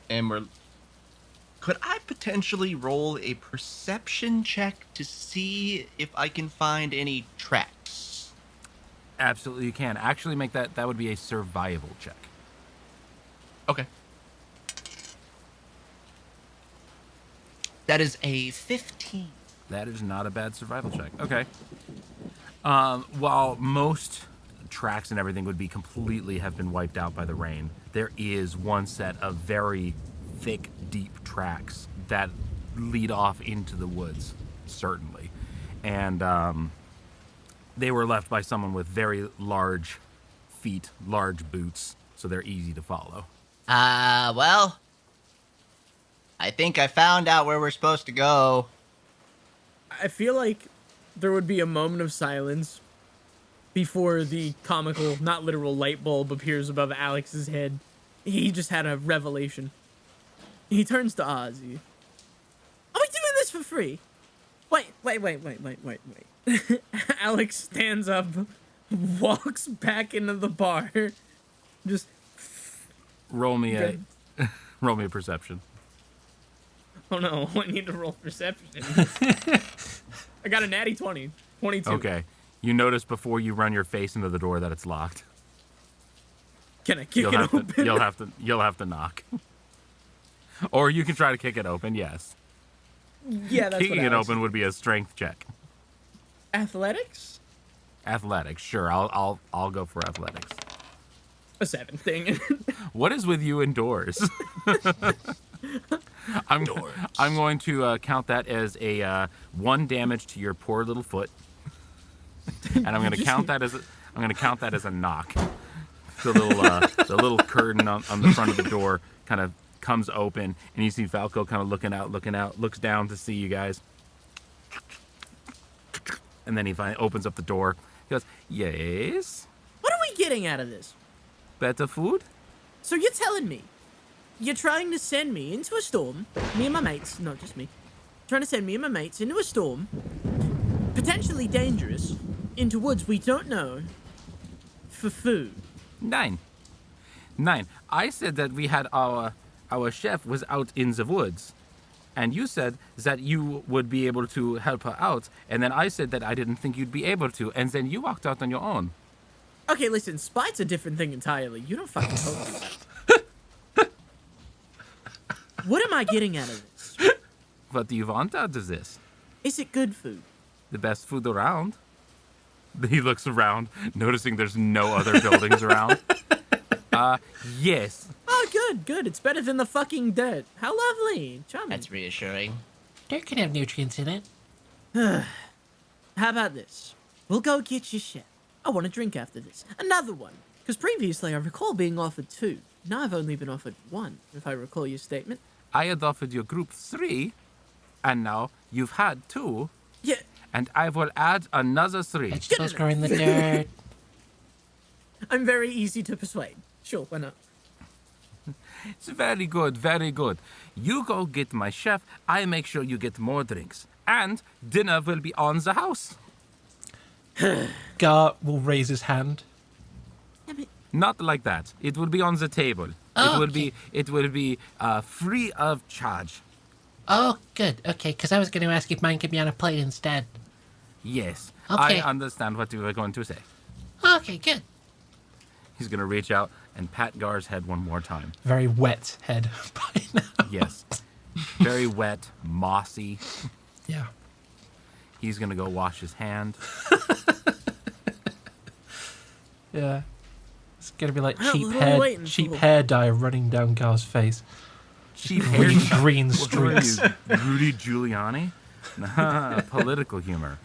And could I potentially roll a perception check to see if I can find any tracks? Absolutely, you can. Actually, make that would be a survival check. Okay. That is a 15. That is not a bad survival check. Okay. While most tracks and everything would be completely have been wiped out by the rain, there is one set of very thick, deep tracks that lead off into the woods, certainly. And they were left by someone with very large feet, large boots, so they're easy to follow. Well, I think I found out where we're supposed to go. I feel like there would be a moment of silence before the comical, not literal light bulb appears above Alex's head. He just had a revelation. He turns to Ozzy. Are we doing this for free? Wait. Alex stands up, walks back into the bar. Just Roll me a perception. oh no, I need to roll perception. I got a natty 20. 22. Okay. You notice before you run your face into the door that it's locked. Can I kick it open? You'll have to knock. Or you can try to kick it open, yes. Yeah, that's Kicking what it Alex open would be a strength check. Athletics? Athletics, sure. I'll go for athletics. A 7 thing. What is with you indoors? I'm going to count that as a 1 damage to your poor little foot, and I'm going to count that as a knock. The little curtain on the front of the door kind of comes open, and you see Falco kind of looking out, looks down to see you guys, and then he finally opens up the door, He goes, yes? What are we getting out of this? Better food? So you're telling me you're trying to send me into a storm, me and my mates, not just me, trying to send me and my mates into a storm, potentially dangerous, into woods we don't know, for food. Nine. I said that we had our chef was out in the woods. And you said that you would be able to help her out. And then I said that I didn't think you'd be able to. And then you walked out on your own. Okay, listen, spite's a different thing entirely. You don't fucking talk to What am I getting out of this? What do you want out of this? Is it good food? The best food around. He looks around, noticing there's no other buildings around. Yes. Oh, good. It's better than the fucking dirt. How lovely. Charming. That's reassuring. Dirt can have nutrients in it. How about this? We'll go get your chef. I want a drink after this. Another one. Because previously I recall being offered 2. Now I've only been offered 1, if I recall your statement. I had offered your group 3, and now you've had 2, Yeah. and I will add another 3. Vegetables grow in the dirt. I'm very easy to persuade. Sure, why not? It's very good, very good. You go get my chef. I make sure you get more drinks. And dinner will be on the house. Gar will raise his hand. Not like that. It will be on the table. Oh, It will be free of charge. Oh, good. Okay, because I was going to ask if mine could be on a plate instead. Yes. Okay. I understand what you were going to say. Okay, good. He's going to reach out and pat Gar's head one more time. Very wet head by now. Yes. Very wet, mossy. Yeah. He's going to go wash his hand. Yeah. It's going to be like Well, cheap what are we waiting cheap for? hair dye running down Gar's face. Cheap Green, hair. green What are streaks. you, Rudy Giuliani? Nah, political humor.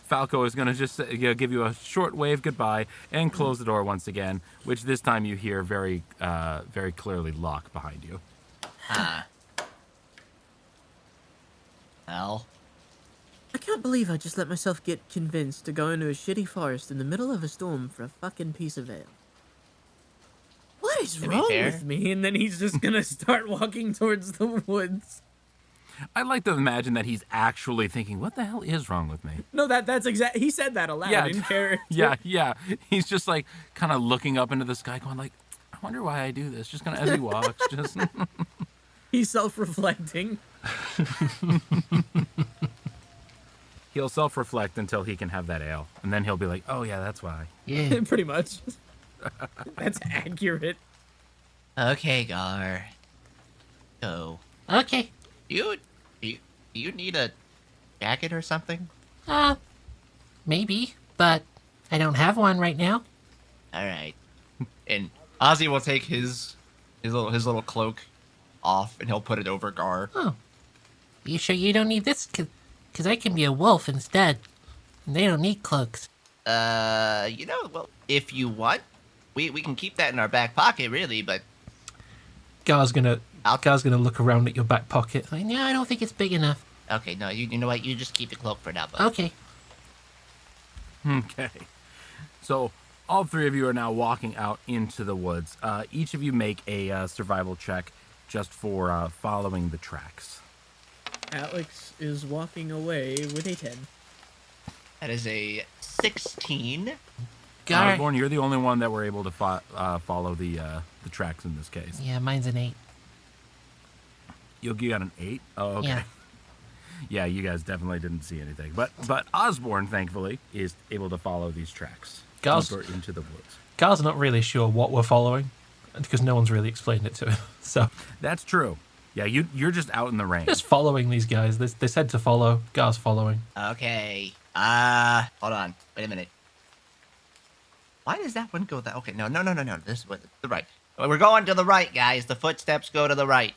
Falco is going to just give you a short wave goodbye and close the door once again, which this time you hear very, very clearly lock behind you. Well, I can't believe I just let myself get convinced to go into a shitty forest in the middle of a storm for a fucking piece of ale. What is To be wrong fair- with me? And then he's just gonna start walking towards the woods. I like to imagine that he's actually thinking, what the hell is wrong with me? No, that's exact. He said that aloud Yeah. in character. Yeah. He's just like kind of looking up into the sky going like, I wonder why I do this. Just kind of as he walks, just... He's self-reflecting. He'll self-reflect until he can have that ale. And then he'll be like, oh yeah, that's why. Yeah. Pretty much. That's accurate. okay, Gar. Go. Okay. Do you need a jacket or something? Maybe, but I don't have one right now. All right. And Ozzy will take his little cloak off, and he'll put it over Gar. Oh. You sure you don't need this? Because I can be a wolf instead. And they don't need cloaks. Well, if you want, we can keep that in our back pocket, really. But Gar's gonna look around at your back pocket. Like, no, I don't think it's big enough. okay, no, you know what? You just keep the cloak for now. But Okay. Okay. So all 3 of you are now walking out into the woods. Each of you make a survival check just for following the tracks. Alex is walking away with a 10. that is a 16. Gar. Osborne, you're the only one that were able to follow the tracks in this case. Yeah, mine's an 8. You got an 8? Oh, okay. Yeah. Yeah, you guys definitely didn't see anything. But Osborne, thankfully, is able to follow these tracks Gals- deeper into the woods. Gar's not really sure what we're following because no one's really explained it to him. So That's true. Yeah, you're just out in the rain. just following these guys. They said to follow. Gar's following. Okay. Hold on. Wait a minute. Why does that one go that? Okay, no. This is the right. We're going to the right, guys. The footsteps go to the right.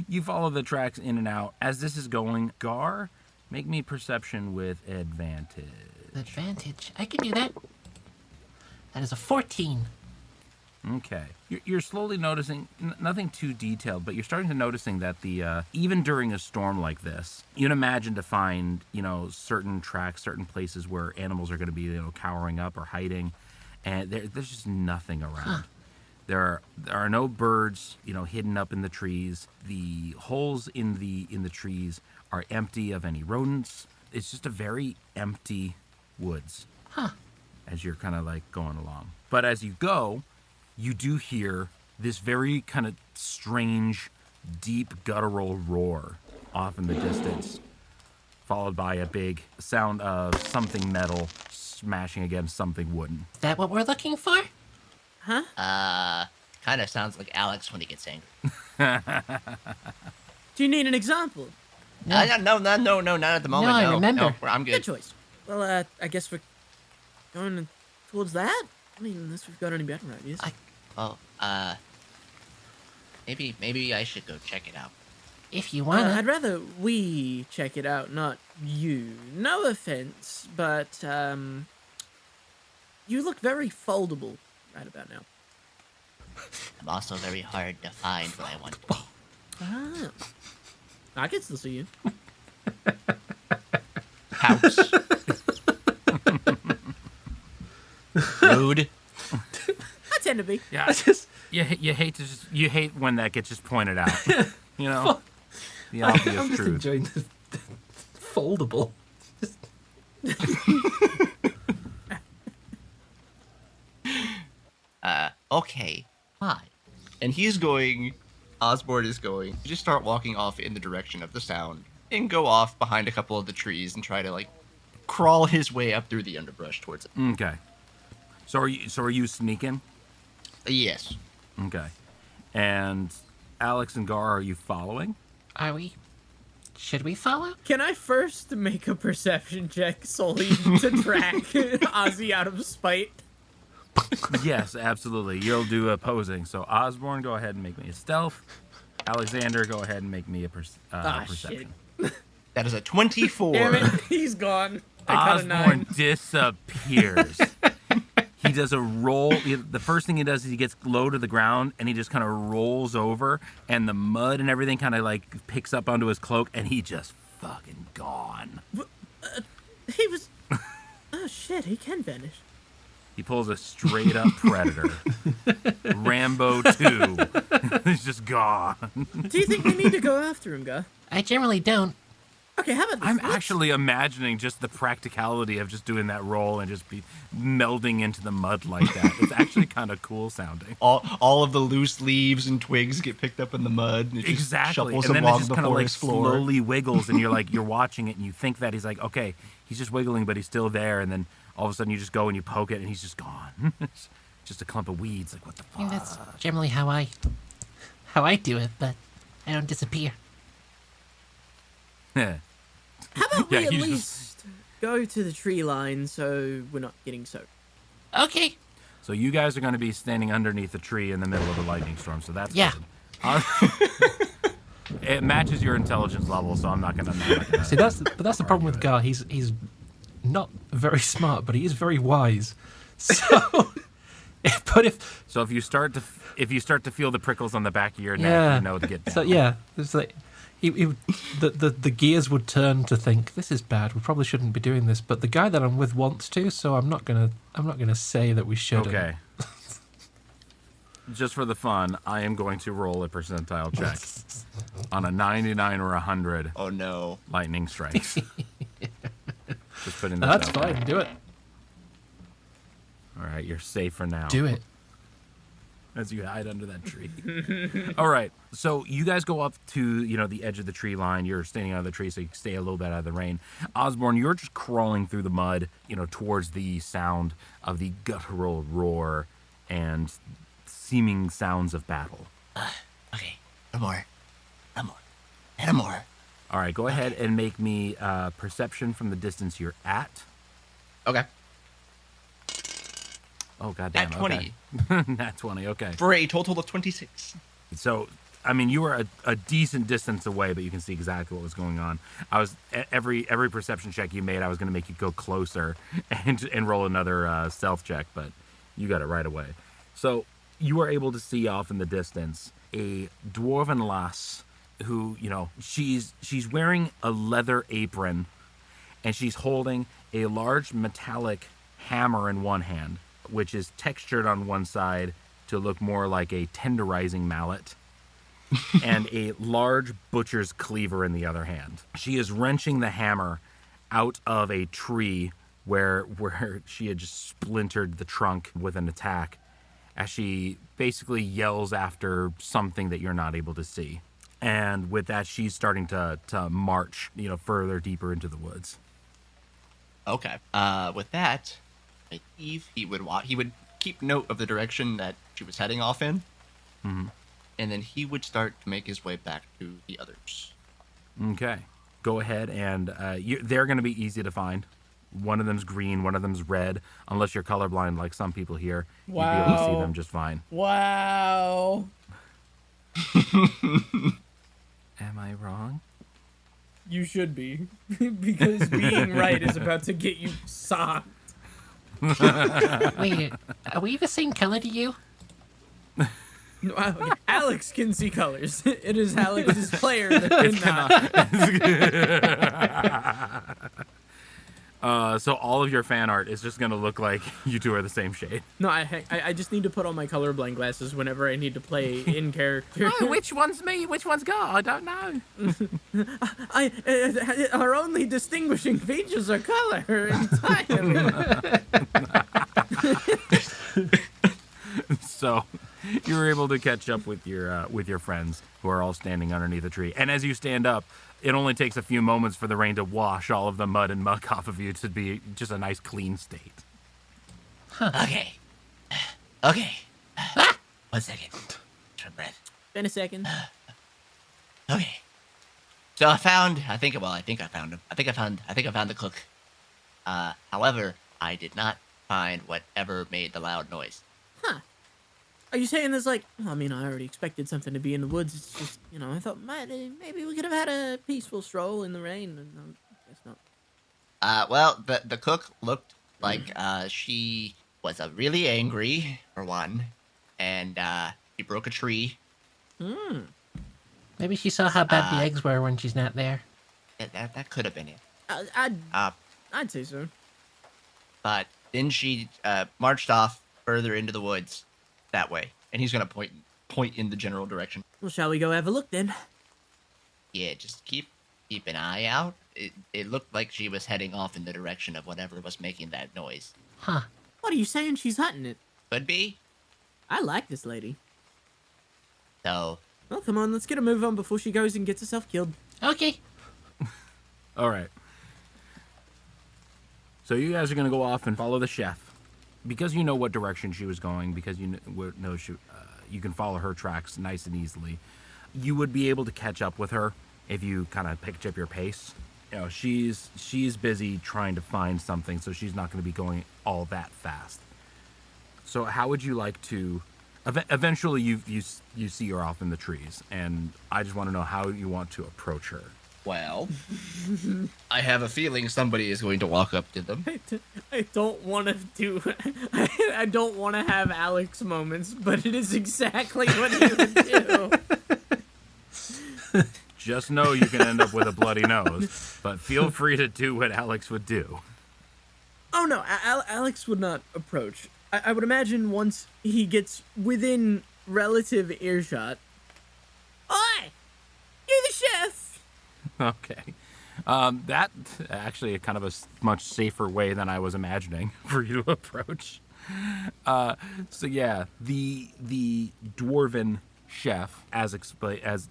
You follow the tracks in and out. As this is going, Gar, make me perception with advantage. Advantage. I can do that. That is a 14. Okay. You're slowly noticing, nothing too detailed, but you're starting to noticing that even during a storm like this, you'd imagine to find, certain tracks, certain places where animals are going to be, cowering up or hiding, and there's just nothing around. Huh. There are no birds, hidden up in the trees. The holes in the trees are empty of any rodents. It's just a very empty woods. Huh. As you're kind of like going along. But as you go, you do hear this very kind of strange, deep guttural roar off in the distance, followed by a big sound of something metal smashing against something wooden. Is that what we're looking for? Kind of sounds like Alex when he gets angry. Do you need an example? No, not at the moment. No, I remember. No, I'm Good good. choice. Well, I guess we're going towards that. I mean, unless we've got any better ideas. Well, maybe I should go check it out. If you want I'd rather we check it out, not you. No offense, but you look very foldable right about now. I'm also very hard to find when I want to. Ah, I can still see you. House. Rude. I tend to be. Yeah, I just, you hate when that gets just pointed out. The I'm obvious just truth. enjoying the foldable. Okay, fine. And Osborne is going to just start walking off in the direction of the sound and go off behind a couple of the trees and try to, crawl his way up through the underbrush towards it. Okay. So are you sneaking? Yes. Okay. And Alex and Gar, are you following? Are we? Should we follow? Can I first make a perception check solely to track Ozzy out of spite? Yes, absolutely. You'll do opposing. So Osborne, go ahead and make me a stealth. Alexander, go ahead and make me a perception. That is a 24. Damn it, he's gone. I got a 9. Osborne disappears. He does a roll. The first thing he does is he gets low to the ground and he just kind of rolls over, and the mud and everything kind of picks up onto his cloak, and he just fucking gone. He was. Oh shit, he can vanish. He pulls a straight up Predator. Rambo 2. He's just gone. Do you think we need to go after him, Guy? I generally don't. Okay, how about this? I'm Let's- actually imagining just the practicality of just doing that roll and just be melding into the mud like that. It's actually kind of cool sounding. All of the loose leaves and twigs get picked up in the mud. And it just Exactly. shuffles And then it along just the kind of forest floor. slowly wiggles, and you're watching it, and you think that he's like, okay, he's just wiggling, but he's still there, and then all of a sudden you just go and you poke it, and he's just gone. It's just a clump of weeds. Like, what the I mean, fuck? that's generally how I do it, but I don't disappear. Yeah. How about we Yeah, at you just- least go to the tree line so we're not getting soaked? Okay. So you guys are going to be standing underneath a tree in the middle of a lightning storm. So that's Yeah. good. It matches your intelligence level, so I'm not going to. See, that's the problem with Gar. He's not very smart, but he is very wise. So, So if you start to feel the prickles on the back of your neck, yeah, you know to get down. so yeah, it's like the gears would turn to think this is bad. We probably shouldn't be doing this. But the guy that I'm with wants to, so I'm not gonna say that we shouldn't. Okay. Just for the fun, I am going to roll a percentile check on a 99 or 100 Oh no. lightning strikes. Just putting this That's out there. fine. Do it. All right, you're safe for now. Do it. As you hide under that tree. All right, so you guys go up to the edge of the tree line. You're standing under the tree, so you can stay a little bit out of the rain. Osborne, you're just crawling through the mud, towards the sound of the guttural roar and seeming sounds of battle. Okay, no more. No more. All right, go ahead and make me perception from the distance you're at. Okay. Oh, goddamn. At 20. Okay. Nat 20, okay. For a total of 26. So, I mean, you were a decent distance away, but you can see exactly what was going on. I was every perception check you made, I was going to make you go closer and roll another stealth check, but you got it right away. So, you are able to see off in the distance a dwarven lass who, she's wearing a leather apron and she's holding a large metallic hammer in one hand, which is textured on one side to look more like a tenderizing mallet, and a large butcher's cleaver in the other hand. She is wrenching the hammer out of a tree where she had just splintered the trunk with an attack, as she basically yells after something that you're not able to see. And with that, she's starting to march, further deeper into the woods. Okay. With that, I believe he would keep note of the direction that she was heading off in, and then he would start to make his way back to the others. Okay. Go ahead, and they're going to be easy to find. One of them's green, one of them's red. Unless you're colorblind like some people here, you'd be able to see them just fine. Wow. Am I wrong? You should be. Because being right is about to get you socked. Wait, are we the same color to you? Alex can see colors. It is Alex's player that cannot. So all of your fan art is just going to look like you two are the same shade. No, I just need to put on my colorblind glasses whenever I need to play in character. Oh, which one's me? Which one's God? I don't know. Our only distinguishing features are color entirely. So you were able to catch up with your friends who are all standing underneath a tree. And as you stand up, it only takes a few moments for the rain to wash all of the mud and muck off of you to be just a nice clean state. Huh. Okay. 1 second. Short breath. In a second. Okay. So I think I found him. I think I found the cook. However, I did not find whatever made the loud noise. Huh. Are you saying there's I already expected something to be in the woods. It's just, I thought maybe we could have had a peaceful stroll in the rain. And I guess not. Well, the cook looked like she was really angry, for one, and she broke a tree. Maybe she saw how bad the eggs were when she's not there. That could have been it. I'd say so. But then she marched off further into the woods that way, And he's going to point in the general direction. Well, shall we go have a look then? Yeah, just keep an eye out. It looked like she was heading off in the direction of whatever was making that noise. Huh. What are you saying? She's hunting it. Could be. I like this lady. So. Well, come on, let's get a move on before she goes and gets herself killed. Okay. All right. So you guys are going to go off and follow the chef. Because you know what direction she was going, because you know you can follow her tracks nice and easily, you would be able to catch up with her if you kind of picked up your pace. You know, she's busy trying to find something, so she's not going to be going all that fast. So how would you like to... Eventually you see her off in the trees, and I just want to know how you want to approach her. Well, I have a feeling somebody is going to walk up to them. I don't want to do... I don't want to have Alex moments, but it is exactly what he would do. Just know you can end up with a bloody nose, but feel free to do what Alex would do. Oh, no, Alex would not approach. I would imagine once he gets within relative earshot... Oi! You're the chef! Okay. That actually kind of a much safer way than I was imagining for you to approach. So yeah, the dwarven chef, as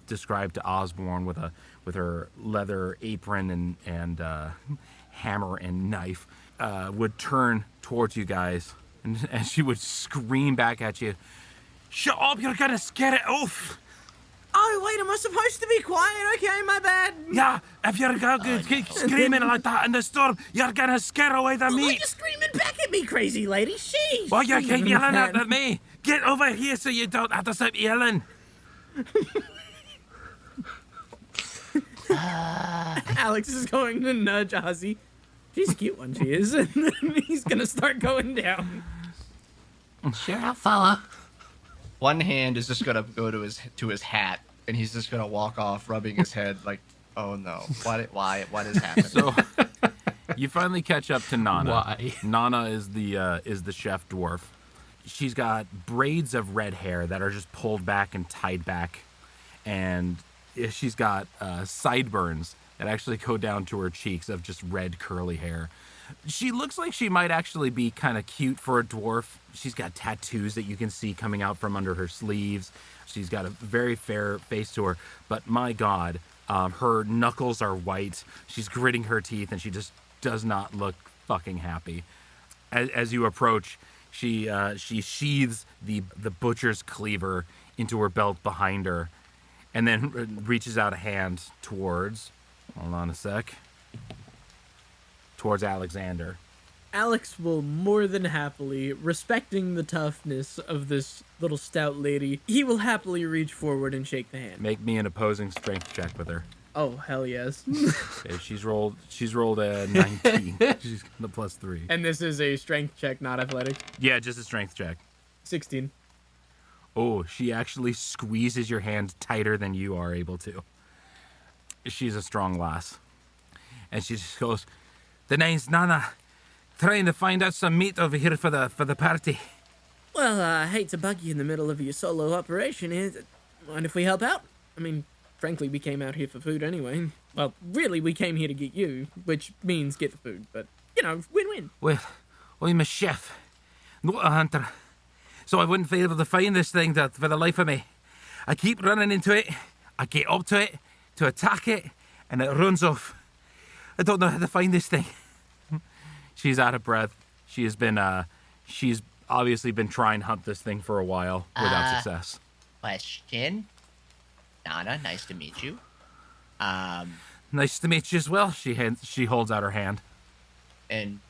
described to Osborne, with her leather apron and hammer and knife, would turn towards you guys, and she would scream back at you, "Shut up! You're gonna scare it off!" Oh, wait, am I supposed to be quiet? Okay, my bad. Yeah, if you're going to keep screaming like that in the storm, you're going to scare away the Why are meat. you screaming back at me, crazy lady? Sheesh. Well, you keep yelling at me. Get over here so you don't have to stop yelling. Alex is going to nudge Ozzy. She's a cute one, she is. And then he's going to start going down. Sure, I'll follow. One hand is just gonna go to his hat, and he's just gonna walk off, rubbing his head like, "Oh no, why, what has happened?" So you finally catch up to Nana. Why? Nana is the chef dwarf. She's got braids of red hair that are just pulled back and tied back, and she's got sideburns that actually go down to her cheeks of just red curly hair. She looks like she might actually be kind of cute for a dwarf. She's got tattoos that you can see coming out from under her sleeves. She's got a very fair face to her, but my God, her knuckles are white. She's gritting her teeth, and she just does not look fucking happy. As you approach, she sheathes the butcher's cleaver into her belt behind her, and then reaches out a hand towards, hold on a sec, towards Alexander. Alex will more than happily, respecting the toughness of this little stout lady, he will happily reach forward and shake the hand. Make me an opposing strength check with her. Oh, hell yes. Okay, she's rolled a 19. She's got the +3. And this is a strength check, not athletics. Yeah, just a strength check. 16. Oh, she actually squeezes your hand tighter than you are able to. She's a strong lass. And she just goes, "The name's Nana. Trying to find out some meat over here for the party." Well, I hate to bug you in the middle of your solo operation. Mind if we help out? I mean, frankly, we came out here for food anyway. Well, really, we came here to get you, which means get the food. But, win-win. Well, I'm a chef, not a hunter. So I wouldn't be able to find this thing for the life of me. I keep running into it. I get up to it to attack it, and it runs off. I don't know how to find this thing. She's out of breath. She's obviously been trying to hunt this thing for a while without success. Question. Nana, nice to meet you. Nice to meet you as well. She holds out her hand. And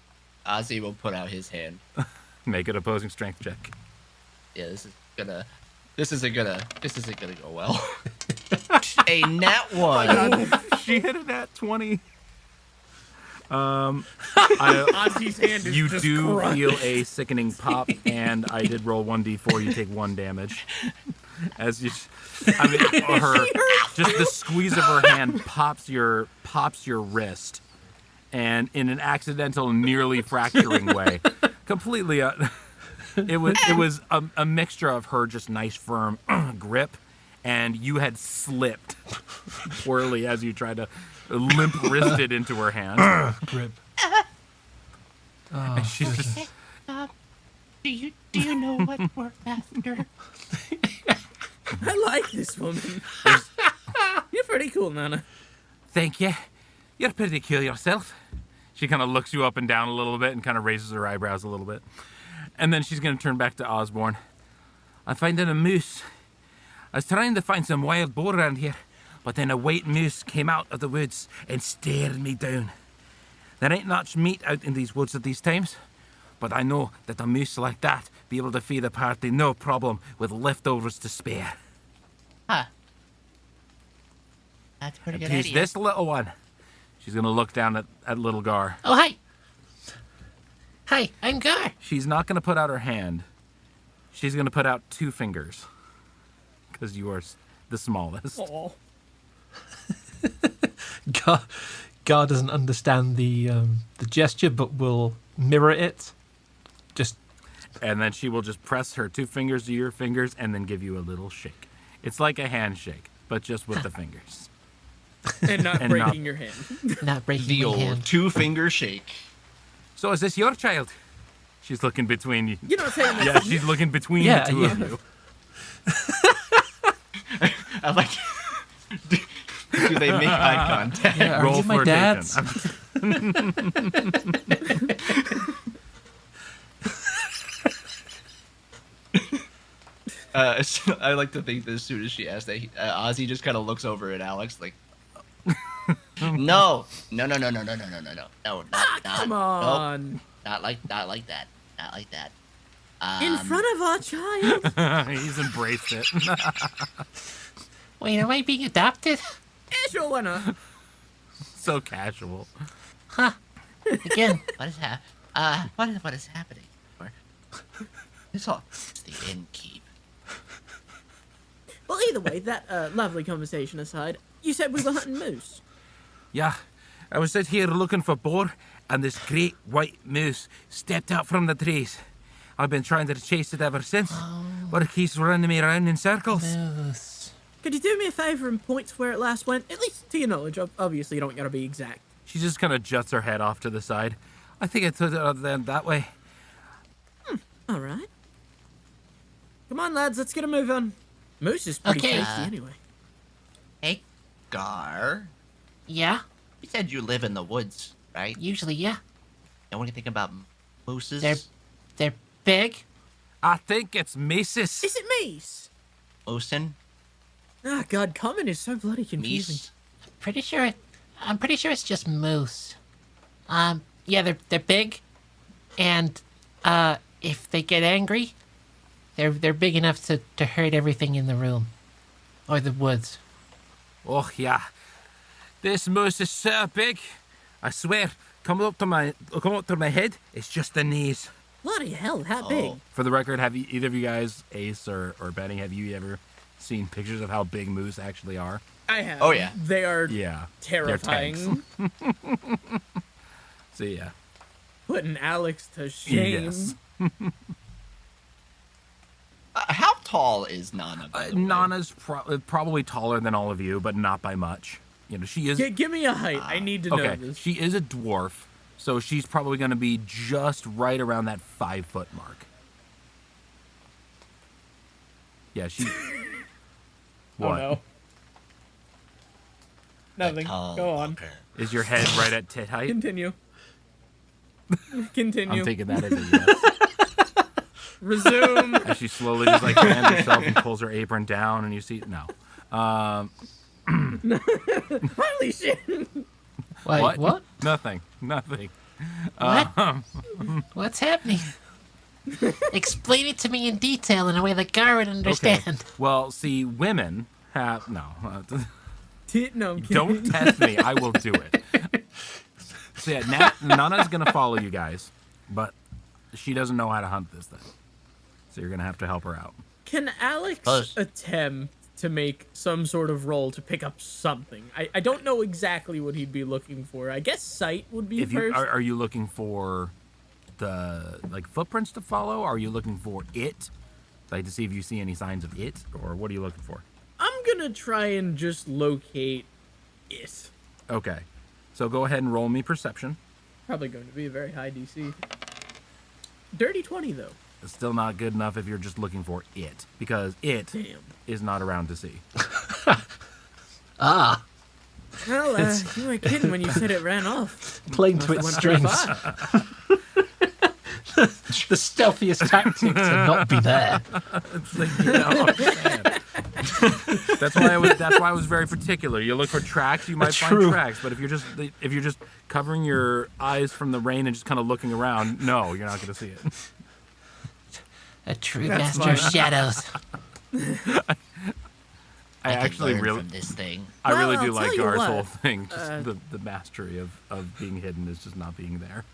Ozzy will put out his hand. Make an opposing strength check. Yeah, this isn't gonna go well. A nat 1. She hit it at 20. Ozzy's hand is You just do crushed. feel a sickening pop, and I did roll 1d4. You take 1 damage. As you, just the squeeze of her hand pops your wrist, and in an accidental, nearly fracturing way, completely. It was a mixture of her just nice firm grip, and you had slipped poorly as you tried to limp wrist it into her hand. Grip. And she's just, Do you know what we're after? I like this woman. You're pretty cool, Nana. "Thank you. You're pretty cool yourself." She kind of looks you up and down a little bit and kind of raises her eyebrows a little bit. And then she's going to turn back to Osborne. "I found a moose. I was trying to find some wild boar around here, but then a white moose came out of the woods and stared me down. There ain't much meat out in these woods at these times, but I know that a moose like that be able to feed a party no problem with leftovers to spare. Huh. That's a pretty good He's idea. this little one." She's going to look down at little Gar. Oh, hi. Hi, I'm Gar. She's not going to put out her hand. She's going to put out 2 fingers. Because you are the smallest. Aw. Gar doesn't understand the gesture, but will mirror it. And then she will just press her 2 fingers to your fingers and then give you a little shake. It's like a handshake, but just with the fingers. And not And breaking your hand. Not breaking The my old hand. 2-finger shake. "So is this your child?" She's looking between you. You know what I'm saying? Yeah, she's looking between Yeah, the 2 of you. I like. Do they make eye contact? Yeah, Roll are you my flirtation. dad's? So I like to think that as soon as she asked that, Ozzy just kind of looks over at Alex like, No, not Come on. Nope. Not like that. Not like that. In front of our child. He's embraced it. Wait, am I being adopted? Yes, you're winner. So casual. Again. What is what is happening? It's the innkeep. Well, either way, that lovely conversation aside, you said we were hunting moose. Yeah, I was sitting here looking for boar, and this great white moose stepped out from the trees. I've been trying to chase it ever since, but it keeps running me around in circles. Moose. Could you do me a favor and point to where it last went? At least to your knowledge. Obviously, you don't gotta be exact. She just kind of juts her head off to the side. I think it took it that way. All right. Come on, lads, let's get a move on. Moose is pretty Okay. tasty anyway. Hey, Gar. Yeah, You said you live in the woods, right? usually, yeah. Know anything about mooses? They're big. I think it's Maces. Is it meese? Moosin? Ah, God, common is so bloody confusing. Meese? I'm pretty sure it's just moose. Yeah, they're big, and if they get angry, they're big enough to hurt everything in the room, or the woods. Oh, yeah. This moose is so big. I swear, come up to my head, it's just the knees. Bloody hell, how big? For the record, have you, either of you guys, Ace or Benny, have you ever seen pictures of how big moose actually are? I have. Oh, yeah. They are Yeah. terrifying. They're tanks. So, yeah. Putting Alex to shame. Yes. How tall is Nana? By the way? Nana's probably taller than all of you, but not by much. You know, she is... Give me a height. I need to know Okay, this. she is a dwarf, so she's probably going to be just right around that 5-foot mark. Yeah, she... Oh, What? no. Nothing. Tall Go on. walker. Is your head right at tit height? Continue. Continue. I'm taking that as a yes. Resume. As she slowly just like hands herself and pulls her apron down, and you see... No. Holy shit. Wait, what? Nothing. What? What's happening? Explain it to me in detail in a way that Gar would understand. Okay. Well, see, women have... No. No, I'm kidding. Don't test me. I will do it. So yeah, Nana's going to follow you guys, but she doesn't know how to hunt this thing. So you're going to have to help her out. Can Alex Close. attempt to make some sort of roll to pick up something? I don't know exactly what he'd be looking for. I guess sight would be If you first. are you looking for the footprints to follow? Are you looking for it? Like to see if you see any signs of it, or what are you looking for? I'm gonna try and just locate it. Okay. So go ahead and roll me perception. Probably going to be a very high DC. Dirty 20 though. It's still not good enough if you're just looking for it, because it Damn. is not around to see. Ah, Well, you weren't kidding when you said it ran off. playing to its Went pretty strengths. far. The stealthiest tactic to not be there. It's like, you know what I'm saying? That's why I was very particular. You look for tracks, you might find True. tracks, but if you're just covering your eyes from the rain and just kind of looking around, no, you're not going to see it. A true That's master of fine. shadows. I can actually learn really from this thing. I really Well, do I'll like tell you Gar's what, whole thing. Just the mastery of being hidden is just not being there.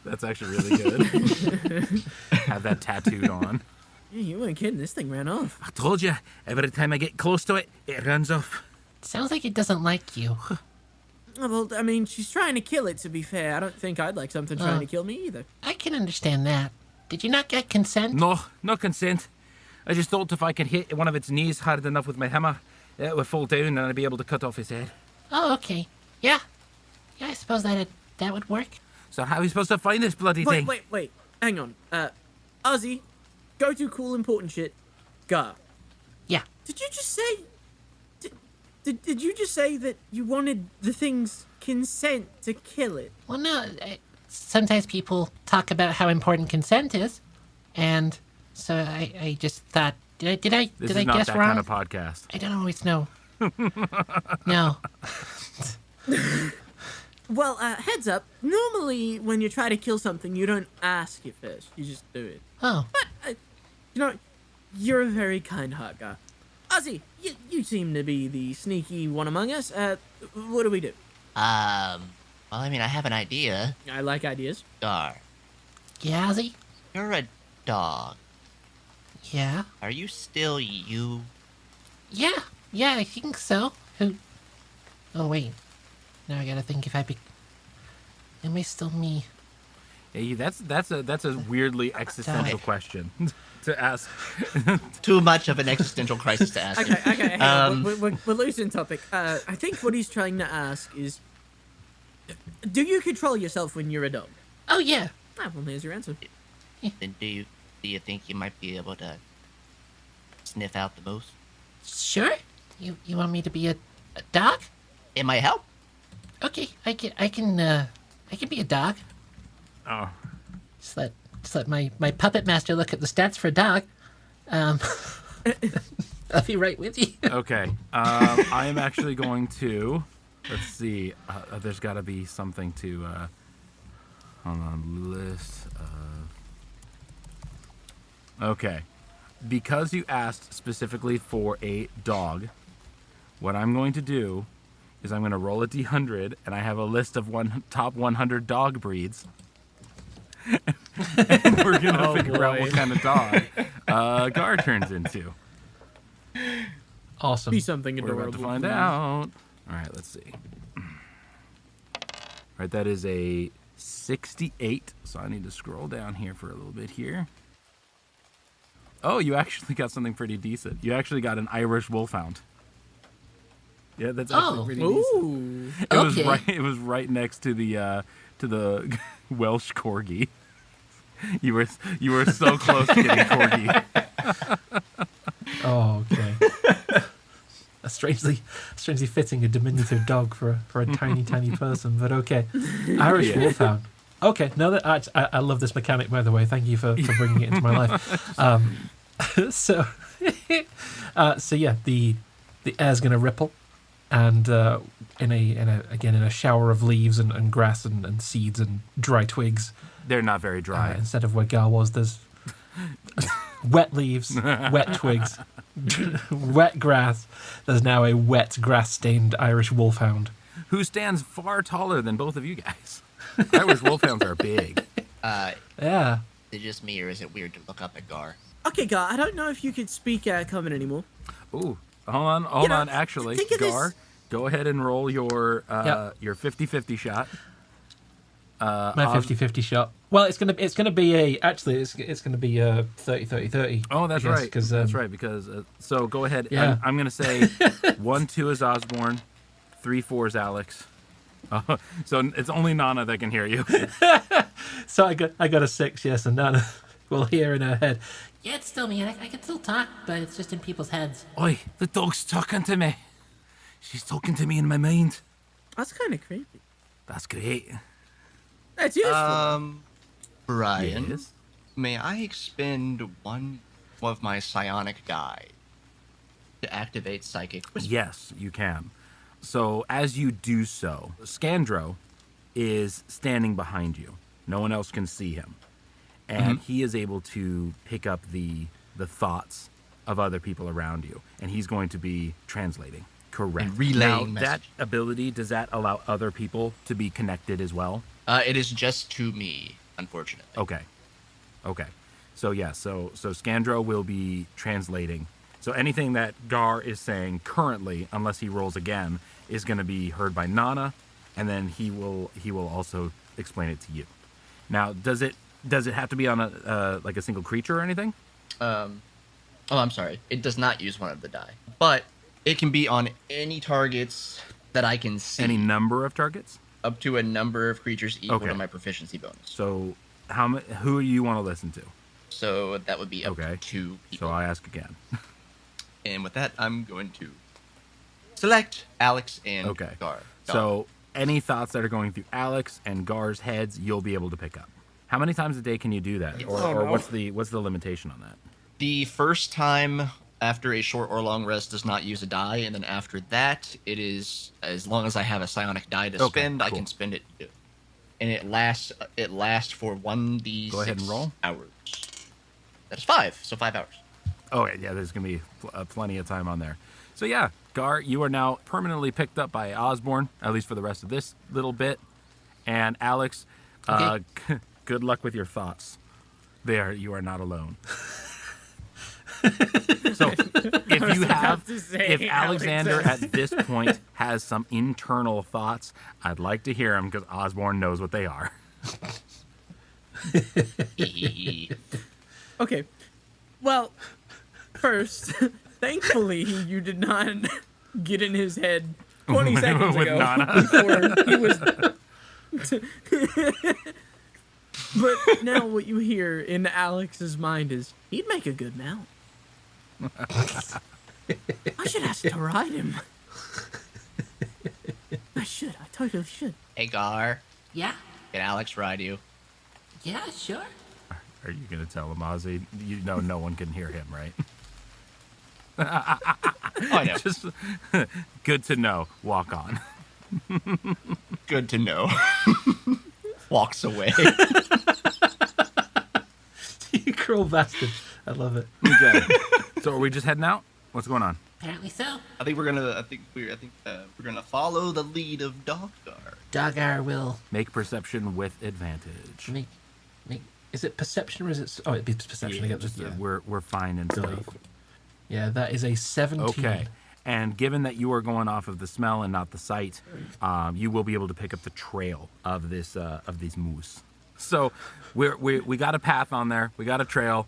That's actually really good. Have that tattooed on. Yeah, you weren't kidding. This thing ran off. I told you, every time I get close to it, it runs off. Sounds like it doesn't like you. Oh, well, I mean, she's trying to kill it, to be fair. I don't think I'd like something trying Oh. to kill me either. I can understand that. Did you not get consent? No consent. I just thought if I could hit one of its knees hard enough with my hammer, it would fall down and I'd be able to cut off his head. Oh, okay. Yeah. Yeah, I suppose that would work. So how are we supposed to find this bloody thing? Wait. Hang on. Ozzy, go do cool, important shit. Gar. Yeah. Did you just say... Did you just say that you wanted the thing's consent to kill it? Well, no. Sometimes people talk about how important consent is, and so I just thought, did I This is not guess that wrong? kind of podcast. I don't always know. No. Well, heads up. Normally, when you try to kill something, you don't ask it first. You just do it. Oh. You know, you're a very kind heart, Gar. Ozzy, you seem to be the sneaky one among us. What do we do? Well, I mean, I have an idea. I like ideas. Gar, Yeah, Ozzy? you're a dog. Yeah. Are you still you? Yeah, I think so. Who? Oh wait, now I gotta think if am I still me? Yeah, that's a weirdly existential question to ask. Too much of an existential crisis to ask. Okay, hang on. We're losing topic. I think what he's trying to ask is, do you control yourself when you're a dog? Oh yeah. Ah, well, there's your answer. Then do you think you might be able to sniff out the moose? Sure. You want me to be a dog? It might help. Okay, I can be a dog. Oh, Just let my puppet master look at the stats for a dog. I'll be right with you. okay. I am actually going to. Let's see. There's got to be something to. Hold on. List of. Okay. Because you asked specifically for a dog, what I'm going to do is I'm going to roll a d100, and I have a list of top 100 dog breeds. And we're going to figure out what kind of dog Gar turns into. Awesome. Be something We're adorable. about to find please. out. All right, let's see. All right, that is a 68. So I need to scroll down here for a little bit here. Oh, you actually got something pretty decent. You actually got an Irish Wolfhound. Yeah, that's actually pretty decent. Ooh. It was right next to the Welsh Corgi. You were so close to getting Corgi. Oh, okay. A strangely fitting a diminutive dog for a tiny person, but okay. Irish Wolfhound. Okay, no, that I love this mechanic, by the way. Thank you for bringing it into my life. So yeah, the air's gonna ripple, and in a shower of leaves and grass and seeds and dry twigs. They're not very dry. Instead of where Gar was, there's wet leaves, wet twigs, wet grass. There's now a wet, grass-stained Irish Wolfhound. Who stands far taller than both of you guys. Irish Wolfhounds are big. Yeah. Is it just me, or is it weird to look up at Gar? Okay, Gar, I don't know if you could speak common anymore. Ooh, hold on. Actually, think of Gar, this- go ahead and roll your Yep. your 50-50 shot. My 50-50 shot. Well, it's gonna be a 30-30-30. Oh, that's right. Because That's right. Because so go ahead. Yeah. I'm gonna say 1-2 is Osborne, 3-4 is Alex. So it's only Nana that can hear you. So I got a 6, yes, and Nana will hear in her head. Yeah, it's still me. I can still talk, but it's just in people's heads. Oi, the dog's talking to me. She's talking to me in my mind. That's kind of creepy. That's great. That's useful. Brian, Yes. may I expend one of my psionic die to activate psychic whisper? Yes, you can. So as you do so, Scandro is standing behind you. No one else can see him. And he is able to pick up the thoughts of other people around you. And he's going to be translating. Correct. And relaying now, that messages. ability, does that allow other people to be connected as well? It is just to me, unfortunately. Okay. So yeah, so Scandro will be translating. So anything that Gar is saying currently, unless he rolls again, is going to be heard by Nana, and then he will also explain it to you. Now, does it have to be on a like a single creature or anything? Oh, I'm sorry. It does not use one of the die, but it can be on any targets that I can see. Any number of targets? Up to a number of creatures equal Okay. to my proficiency bonus. So who do you want to listen to? So that would be up Okay. to 2 people. So I ask again. And with that, I'm going to select Alex and Okay. Gar. So any thoughts that are going through Alex and Gar's heads, you'll be able to pick up. How many times a day can you do that? Or what's the limitation on that? The first time after a short or long rest does not use a die, and then after that, it is as long as I have a psionic die to Okay, spend, I cool. can spend it. And it lasts for 1d6 Go ahead and roll. hours. That is 5, so 5 hours. Oh, yeah, there's going to be plenty of time on there. So, yeah, Gar, you are now permanently picked up by Osborne, at least for the rest of this little bit. And Alex, good luck with your thoughts. You are not alone. So if say, Alexander at this point has some internal thoughts, I'd like to hear them because Osborne knows what they are. Okay. Well, first, thankfully, you did not get in his head 20 seconds With ago. Nana. Before he was. But now what you hear in Alex's mind is, he'd make a good mount. I should ask to ride him. I should. I totally should. Hey, Gar, Yeah? can Alex ride you? Yeah, sure. Are you going to tell him, Ozzy? You know no one can hear him, right? Oh, no. Just good to know. Walk on. Good to know. Walks away. You cruel bastard. I love it. Okay. So are we just heading out? What's going on? Apparently so. I think we're gonna follow the lead of Doggar. Doggar will Make perception with advantage. Make. Is it perception or is it? Oh, it'd be perception again. Just, Yeah. we're fine and Duh. stuff. Yeah, that is a 17. Okay. And given that you are going off of the smell and not the sight, you will be able to pick up the trail of this of these moose. So we got a path on there. We got a trail.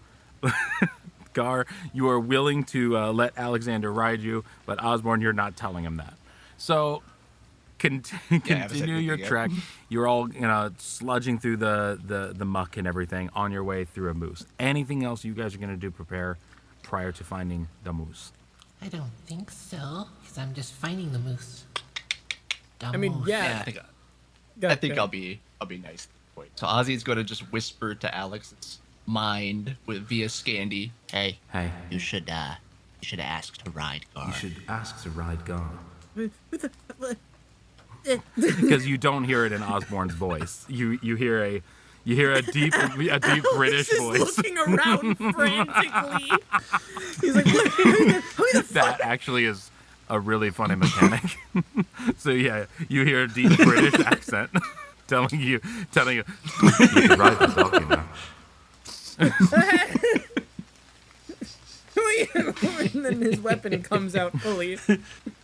Gar, you are willing to let Alexander ride you, but Osborne, you're not telling him that. So continue your trek. You're all sludging through the muck and everything on your way through a moose. Anything else you guys are going to do prior to finding the moose? I don't think so, because I'm just finding the moose. Dumb I mean, moose. yeah. I think I'll be nice at this point. So Ozzy's gonna just whisper to Alex's mind via Scandy. Hey, Hey, you should ask to ride Gar. you should ask to ride Gar. With the- Because you don't hear it in Osborne's voice. You hear a deep British He's voice. looking around frantically. He's like, look, who the That actually is a really funny mechanic. So yeah, you hear a deep British accent telling you you can ride the dog, you know. and then his weapon comes out fully.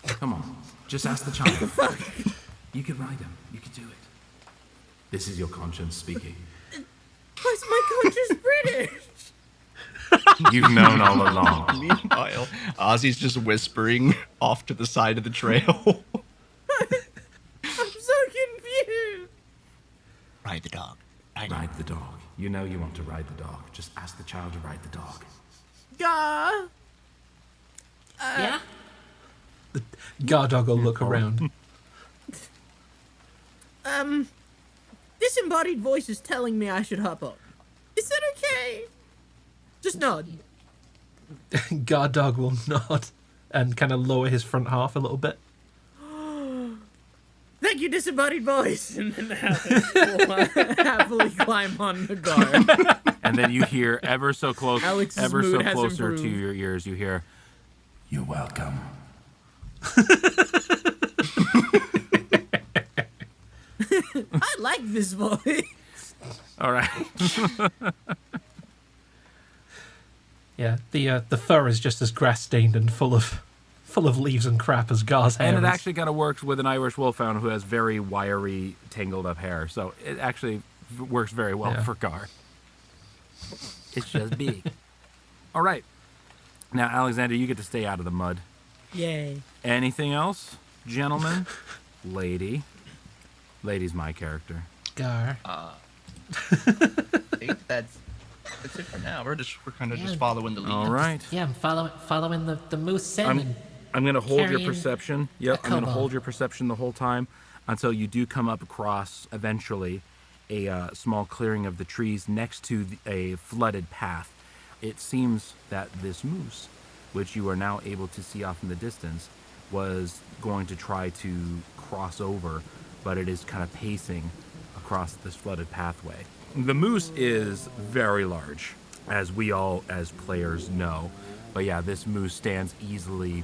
Come on, just ask the child. You can ride him. You can do it. This is your conscience speaking. Why's my conscience British? You've known all along. Meanwhile, Ozzy's just whispering off to the side of the trail. I'm so confused. Ride the dog. Ride the dog. You know you want to ride the dog. Just ask the child to ride the dog. Gah. Yeah? Gardog will look around. Disembodied voice is telling me I should hop up. Is that okay? Just nod. Gardog will nod and kind of lower his front half a little bit. Thank you, disembodied voice. And then Alex will happily climb on the guard. And then you hear ever so Alex's mood has closer to improved. your ears, you hear, "You're welcome." I like this voice. All right. Yeah, the fur is just as grass stained and full of leaves and crap as Gar's hair. And it is. actually kind of works with an Irish wolfhound who has very wiry, tangled up hair. So it actually works very well Yeah. for Gar. It's just big. All right. Now, Alexander, you get to stay out of the mud. Yay. Anything else, gentlemen? Lady. Lady's my character. Gar. I think that's it for now. We're kind of just following the lead. All right. Yeah, I'm following the moose salmon. I'm going to hold your Carrying perception. Yep, a I'm going to kobold. hold your perception the whole time until you do come up across, eventually, a small clearing of the trees next to a flooded path. It seems that this moose, which you are now able to see off in the distance, was going to try to cross over, but it is kind of pacing across this flooded pathway. The moose is very large, as we all as players know. But yeah, this moose stands easily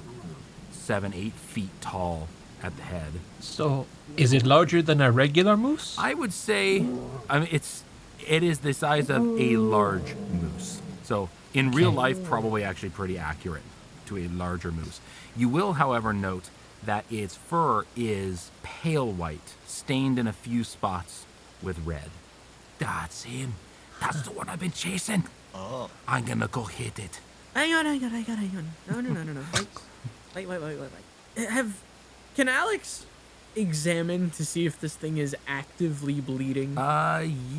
7-8 feet tall at the head. So, is it larger than a regular moose? I would say, it is the size of a large moose. So In real life, probably actually pretty accurate to a larger moose. You will, however, note that its fur is pale white, stained in a few spots with red. That's him. That's the one I've been chasing. Oh. I'm gonna go hit it. Hang on. No. Wait. Can Alex examine to see if this thing is actively bleeding?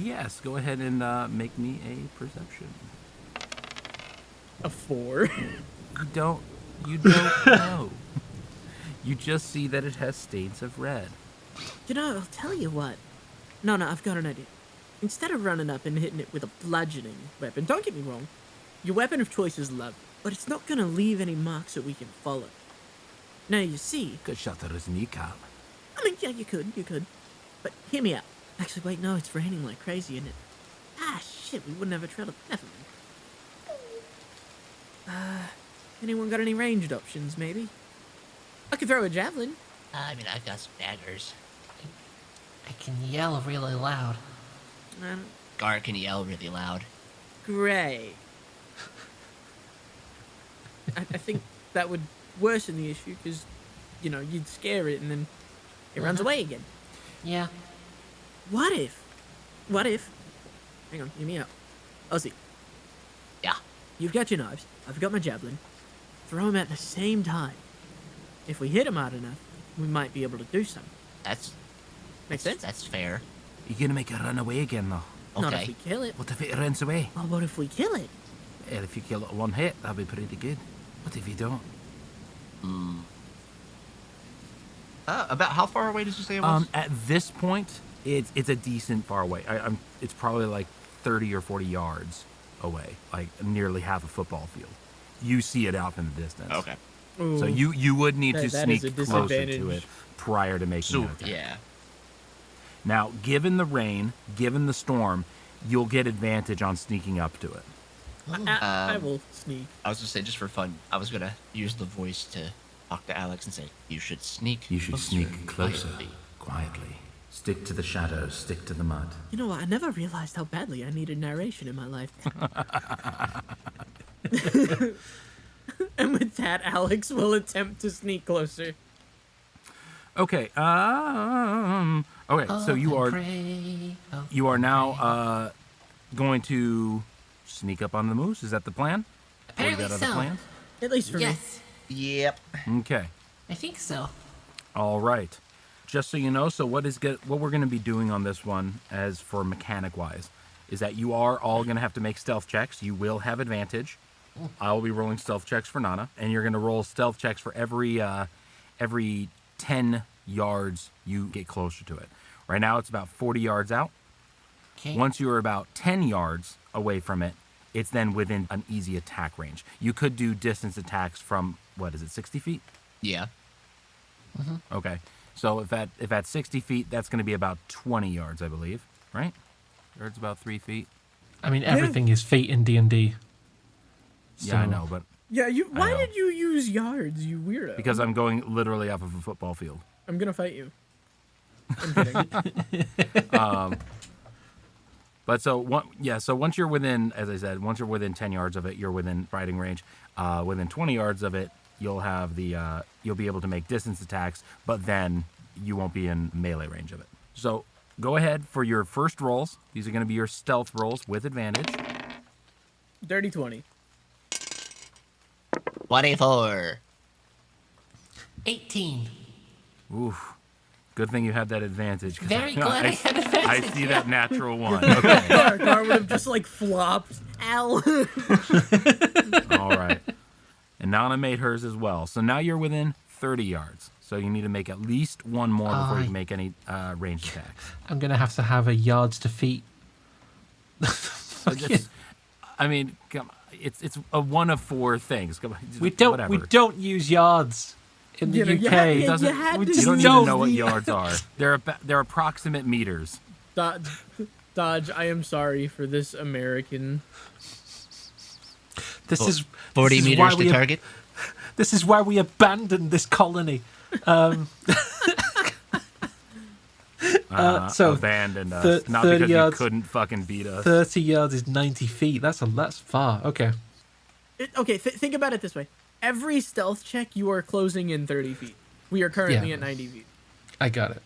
Yes. Go ahead and make me a perception. A 4. You don't know. You just see that it has stains of red. You know, I'll tell you what. No, I've got an idea. Instead of running up and hitting it with a bludgeoning weapon, don't get me wrong, your weapon of choice is love, but it's not gonna leave any marks that we can follow. Now, you see... Could shut his kneecap. I mean, yeah, you could. But hear me out. Actually, wait, no, it's raining like crazy, isn't it? Ah, shit, we wouldn't have a trail of... Never mind. Anyone got any ranged options, maybe? I could throw a javelin. I mean, I've got some daggers. I can yell really loud. Gar can yell really loud. Great. I think that would worsen the issue, because, you know, you'd scare it and then it runs away again. Yeah. What if... Hang on, hear me out. Ozzy, Yeah. you've got your knives, I've got my javelin. Throw them at the same time. If we hit them hard enough, we might be able to do something. Make sense? That's fair. You're gonna make it run away again, though. Not if Okay. we kill it. What if it runs away? Well, what if we kill it? Well, if you kill it in one hit, that'd be pretty good. What if you don't? About how far away did you say it was? At this point, it's a decent far away. It's probably like 30 or 40 yards away, like nearly half a football field. You see it out in the distance. Okay. So you would need to That is sneak a closer to disadvantage. it prior to making an attack. Yeah. Now, given the rain, given the storm, you'll get advantage on sneaking up to it. I will sneak. I was gonna say, just for fun, I was gonna use the voice to talk to Alex and say, "You should sneak. You should sneak closer, quietly." quietly. Stick to the shadows, stick to the mud. You know what? I never realized how badly I needed narration in my life. And with that, Alex will attempt to sneak closer. Okay, so you are now going to sneak up on the moose. Is that the plan? Or you Apparently got other so. plans? At least for me. Yes. Yep. Okay. I think so. All right. Just so you know, so what we're going to be doing on this one, as for mechanic wise, is that you are all going to have to make stealth checks. You will have advantage. I will be rolling stealth checks for Nana, and you're going to roll stealth checks for every 10 yards you get closer to it. Right now, it's about 40 yards out. Okay. Once you're about 10 yards away from it, it's then within an easy attack range. You could do distance attacks from, 60 feet? Yeah. Okay. So if at 60 feet, that's going to be about 20 yards, I believe, right? Yards about 3 feet. I mean, everything is feet in D&D. Yeah, I know, but Yeah, why know. did you use yards, you weirdo? because I'm going literally off of a football field. I'm gonna fight you. I'm kidding. But so once you're within, as I said, once you're within 10 yards of it, you're within fighting range. Within 20 yards of it, you'll have you'll be able to make distance attacks, but then you won't be in melee range of it. So go ahead for your first rolls. These are going to be your stealth rolls with advantage. Dirty 20. 24. 18. Oof. Good thing you had that advantage. 'cause Very glad I had advantage. I see that natural one. Okay. Car would have just like flopped. Ow. All right. And Nana made hers as well. So now you're within 30 yards. So you need to make at least one more before you can make any ranged attacks. I'm going to have a yards to feet. So just, I mean, come on, it's a one of four things. Come on, We whatever. don't use yards in the You know, UK. you had- you Doesn't- had we to just You don't use even know what the- yards are. They're approximate meters. Dodge, I am sorry for this American. This is 40 this is meters why to we target. This is why we abandoned this colony. So Abandoned us. Not 30 because yards- you couldn't fucking beat us. 30 yards is 90 feet. That's far. Okay. Okay, think about it this way. Every stealth check, you are closing in 30 feet. We are currently at 90 feet. I got it.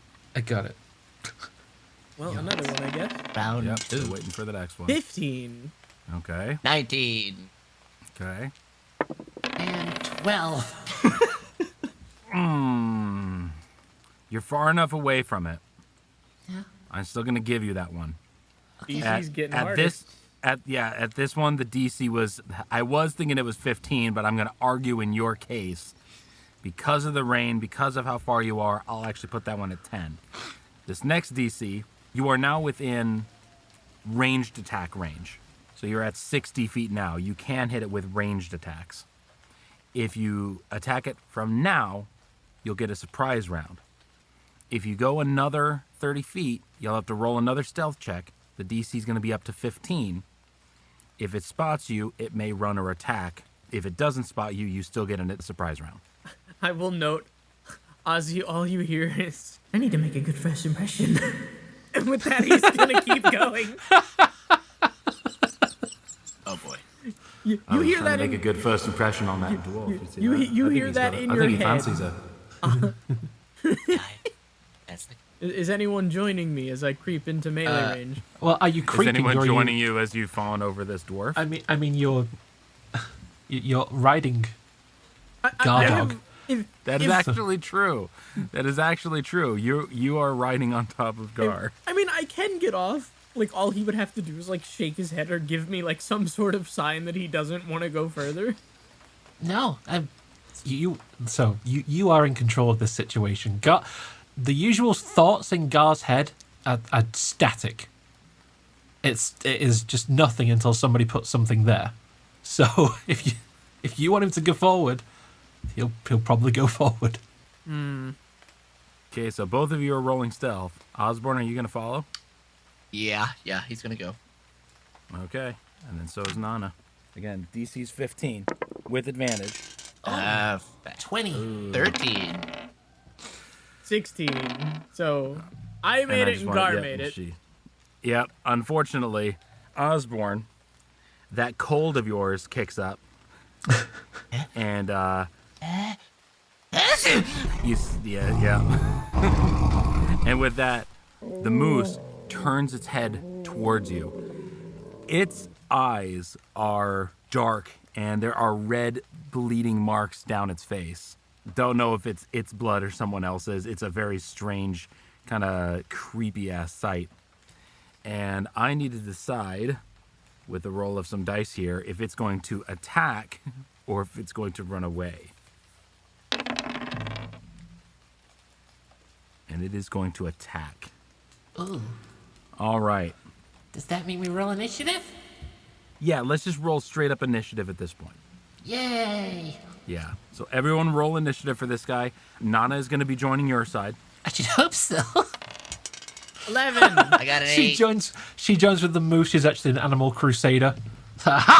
Well, another one, I guess. Round Yep. 2. Still waiting for the next one. 15. Okay. 19. Okay. And 12. You're far enough away from it. Yeah. I'm still gonna give you that one. DC's getting harder. At this one, the DC was. I was thinking it was 15, but I'm gonna argue in your case, because of the rain, because of how far you are, I'll actually put that one at 10. This next DC, you are now within ranged attack range. So you're at 60 feet now. You can hit it with ranged attacks. If you attack it from now, you'll get a surprise round. If you go another 30 feet, you'll have to roll another stealth check. The DC is going to be up to 15. If it spots you, it may run or attack. If it doesn't spot you, you still get a surprise round. I will note, Ozzy, all you hear is, I need to make a good first impression. And with that, he's going to keep going. Oh boy. You I was hear trying that to make a good first impression on that dwarf. you hear that in your I think he head. fancies it. That's the Is anyone joining me as I creep into melee range? Well, are you Is creeping? anyone or are joining you as you've fallen over this dwarf? I mean, you're riding guard dog. That is actually true. That is actually true. You are riding on top of Gar. I mean, I can get off. Like, all he would have to do is, like, shake his head or give me, like, some sort of sign that he doesn't want to go further. No, You are in control of this situation. The usual thoughts in Gar's head are static. It is just nothing until somebody puts something there. So if you want him to go forward, he'll probably go forward. Okay, so both of you are rolling stealth. Osborne, are you going to follow? Yeah, he's gonna go. Okay, and then so is Nana. Again, DC's 15 with advantage. 20. 13. 16. So, I made it and Gar made it. Yep, unfortunately, Osborne, that cold of yours kicks up. And, and with that, the moose turns its head towards you. Its eyes are dark, and there are red bleeding marks down its face. Don't know if it's its blood or someone else's. It's a very strange, kind of creepy-ass sight. And I need to decide, with the roll of some dice here, if it's going to attack or if it's going to run away. And it is going to attack. Ooh. All right. Does that mean we roll initiative? Yeah, let's just roll straight up initiative at this point. Yay! Yeah. So everyone roll initiative for this guy. Nana is going to be joining your side. I should hope so. 11. I got an 8. She joins with the moose. She's actually an animal crusader.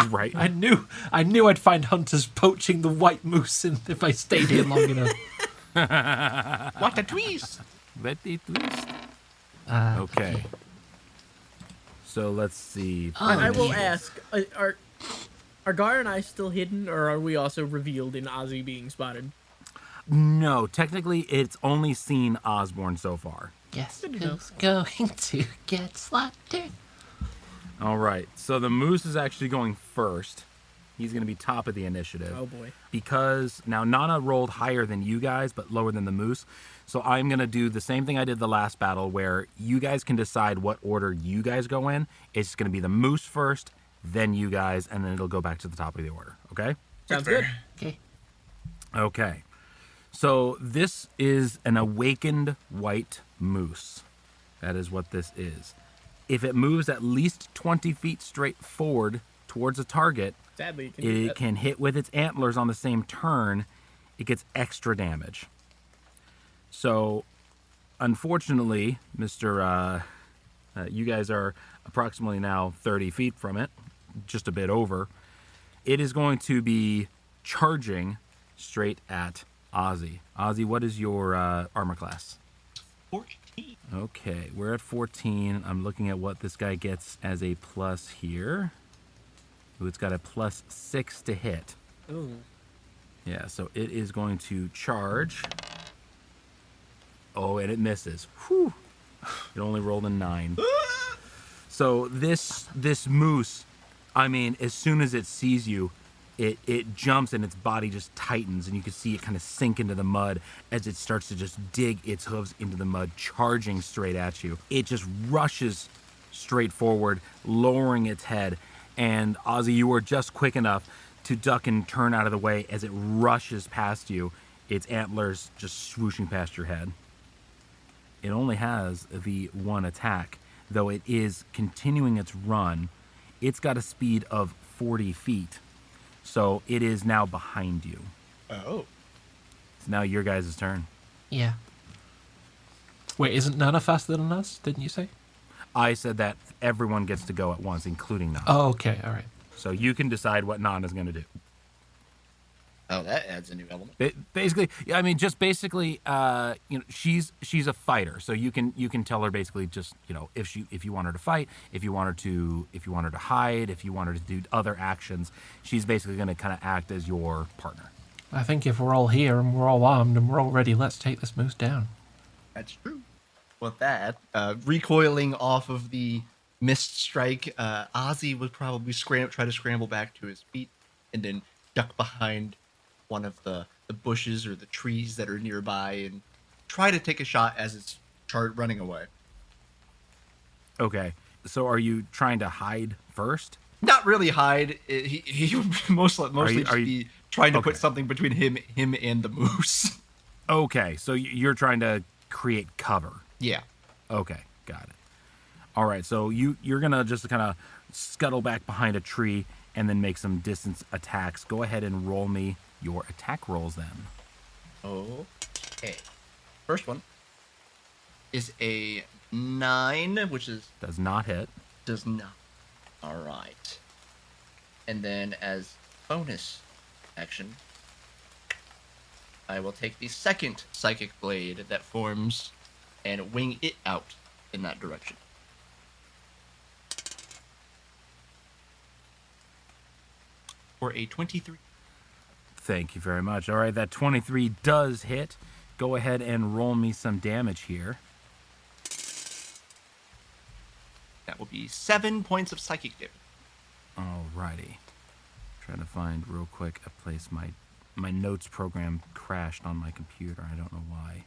Right. I knew I'd find hunters poaching the white moose if I stayed here long enough. What a twist! Very twist. Okay. So let's see. I will ask, are Gar and I still hidden, or are we also revealed in Ozzy being spotted? No, technically it's only seen Osborne so far. Guess who's going to get slaughtered? All right. So the moose is actually going first. He's going to be top of the initiative. Oh, boy. Because now Nana rolled higher than you guys, but lower than the moose. So I'm going to do the same thing I did the last battle, where you guys can decide what order you guys go in. It's going to be the moose first, then you guys, and then it'll go back to the top of the order. Okay? Sounds good. Okay. Okay. So this is an awakened white moose. That is what this is. If it moves at least 20 feet straight forward towards a target, Sadly, it can hit with its antlers on the same turn. It gets extra damage. So, unfortunately, you guys are approximately now 30 feet from it, just a bit over. It is going to be charging straight at Ozzy. Ozzy, what is your armor class? 14. Okay, we're at 14. I'm looking at what this guy gets as a plus here. Ooh, it's got a +6 to hit. Ooh. Yeah, so it is going to charge. Oh, and it misses. Whew. It only rolled a 9. So this moose, I mean, as soon as it sees you, it jumps and its body just tightens, and you can see it kind of sink into the mud as it starts to just dig its hooves into the mud, charging straight at you. It just rushes straight forward, lowering its head, and Ozzy, you are just quick enough to duck and turn out of the way as it rushes past you, its antlers just swooshing past your head. It only has the one attack, though it is continuing its run. It's got a speed of 40 feet. So it is now behind you. Oh. It's now your guys' turn. Yeah. Wait, isn't Nana faster than us? Didn't you say? I said that everyone gets to go at once, including Nana. Oh, okay. All right. So you can decide what Nana's going to do. Oh, that adds a new element. Basically, yeah, I mean, just basically, she's a fighter, so you can tell her basically just, if you want her to fight, if you want her to hide, if you want her to do other actions, she's basically going to kind of act as your partner. I think if we're all here and we're all armed and we're all ready, let's take this moose down. That's true. With that, recoiling off of the mist strike, Ozzy would probably try to scramble back to his feet and then duck behind one of the bushes or the trees that are nearby and try to take a shot as it's running away. Okay, so are you trying to hide first? Not really hide. He would mostly just be trying to put Okay. something between him and the moose. Okay, so you're trying to create cover. Yeah. Okay, got it. All right, so you're gonna just kind of scuttle back behind a tree and then make some distance attacks. Go ahead and roll me your attack rolls then. Okay. First one is a 9, which Does not hit. does not. All right. And then as bonus action, I will take the second psychic blade that forms and wing it out in that direction. For a 23. Thank you very much. All right, that 23 does hit. Go ahead and roll me some damage here. That will be 7 points of psychic damage. All righty. Trying to find real quick a place my notes program crashed on my computer. I don't know why.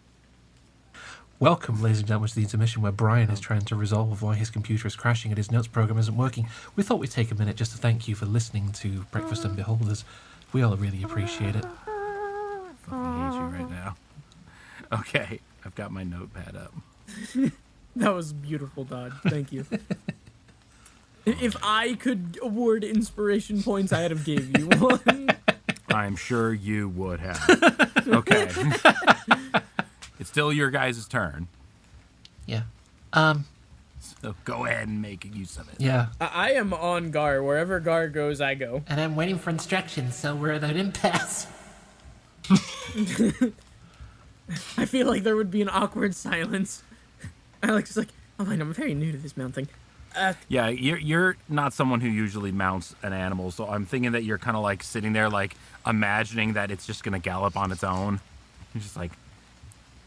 Welcome, ladies and gentlemen, to the intermission where Brian is trying to resolve why his computer is crashing and his notes program isn't working. We thought we'd take a minute just to thank you for listening to Breakfast and Beholders. We all really appreciate it. Fucking hate you right now. Okay, I've got my notepad up. That was beautiful, Dodd. Thank you. If I could award inspiration points, I'd have gave you one. I'm sure you would have. Okay. It's still your guys' turn. Yeah. So go ahead and make use of it. Yeah. I am on Gar. Wherever Gar goes, I go. And I'm waiting for instructions, so we're at an impasse. I feel like there would be an awkward silence. Alex is like, oh, fine, I'm very new to this mount thing. Yeah, you're not someone who usually mounts an animal, so I'm thinking that you're kind of like sitting there, like imagining that it's just gonna gallop on its own. You're just like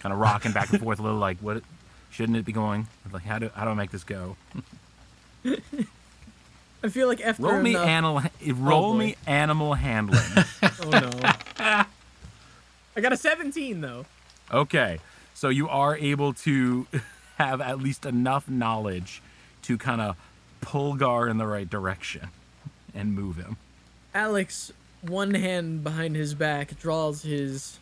kind of rocking back and forth a little, like, what shouldn't it be going? Like, how do I make this go? I feel like after Roll me enough... animal handling. Oh no. I got a 17 though. Okay, so you are able to have at least enough knowledge to kind of pull Gar in the right direction and move him. Alex, one hand behind his back, draws his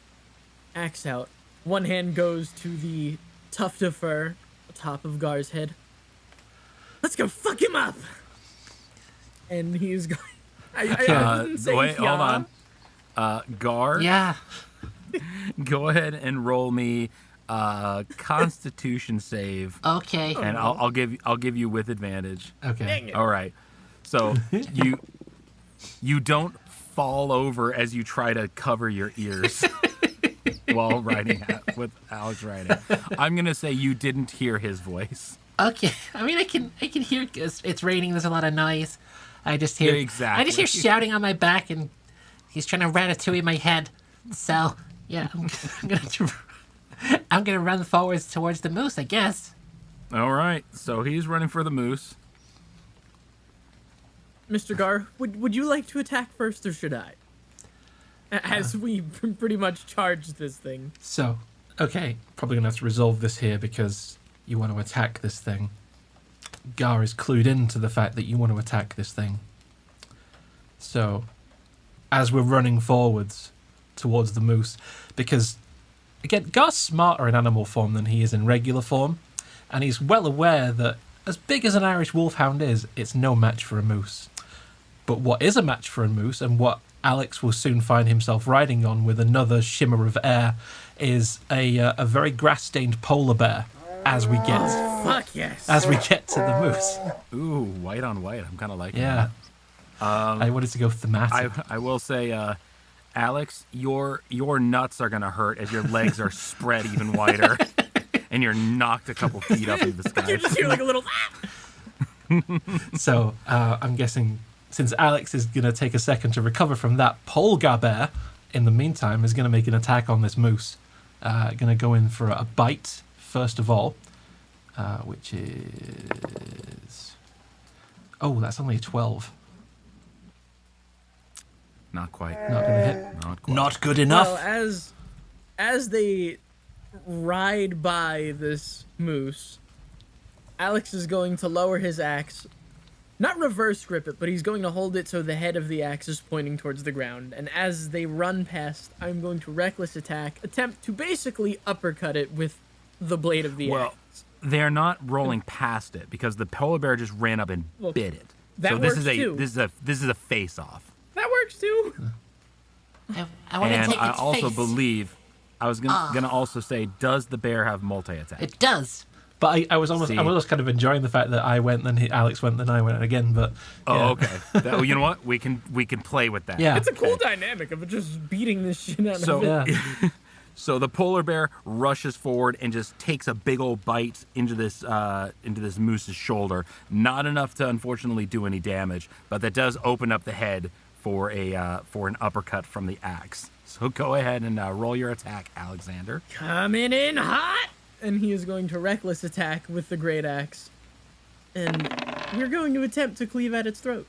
axe out. One hand goes to the tuft of fur atop of Gar's head. Let's go fuck him up! And he's going... I didn't say Wait, yeah. hold on. Gar, Yeah. go ahead and roll me Constitution save, Okay. and I'll give you with advantage. Okay. Dang it. All right. So you don't fall over as you try to cover your ears while riding with Alex riding. I'm gonna say you didn't hear his voice. Okay. I mean, I can hear it's raining. There's a lot of noise. I just hear Yeah, exactly. I just hear shouting on my back, and he's trying to ratatouille my head. So yeah, I'm gonna run forwards towards the moose, I guess. All right, so he's running for the moose. Mr. Gar, would you like to attack first, or should I? As we pretty much charge this thing. So, okay, probably gonna have to resolve this here because you want to attack this thing. Gar is clued into the fact that you want to attack this thing. So, as we're running forwards towards the moose, because, again, Gar's smarter in animal form than he is in regular form, and he's well aware that as big as an Irish wolfhound is, it's no match for a moose. But what is a match for a moose, and what Alex will soon find himself riding on with another shimmer of air, is a very grass-stained polar bear as we get Fuck yes. as we get to the moose. Ooh, white on white. I'm kind of liking Yeah. I wanted to go thematic. I will say, Alex, your nuts are gonna hurt as your legs are spread even wider, and you're knocked a couple feet up into the sky. You just hear like a little. So I'm guessing since Alex is going to take a second to recover from that, Polgar bear, in the meantime, is going to make an attack on this moose. Going to go in for a bite, first of all, which is... Oh, that's only a 12. Not quite. Not going to hit. Not quite. Not good enough. Well, as they ride by this moose, Alex is going to lower his axe. Not reverse grip it, but he's going to hold it so the head of the axe is pointing towards the ground. And as they run past, I'm going to reckless attack, attempt to basically uppercut it with the blade of the axe. They're not rolling past it because the polar bear just ran up and bit it. That so this works is too. this is a face off. That works too. I want to And take I its also face. believe I was gonna also say, does the bear have multi attack? It does. But I was almost kind of enjoying the fact that I went, then Alex went, then I went again. But yeah. Okay. You know what? We can play with that. Yeah. It's a cool dynamic of it just beating this shit out So of it. Yeah. So the polar bear rushes forward and just takes a big old bite into this moose's shoulder. Not enough to unfortunately do any damage, but that does open up the head for an uppercut from the axe. So go ahead and roll your attack, Alexander. Coming in hot! And he is going to reckless attack with the great axe. And we're going to attempt to cleave at its throat.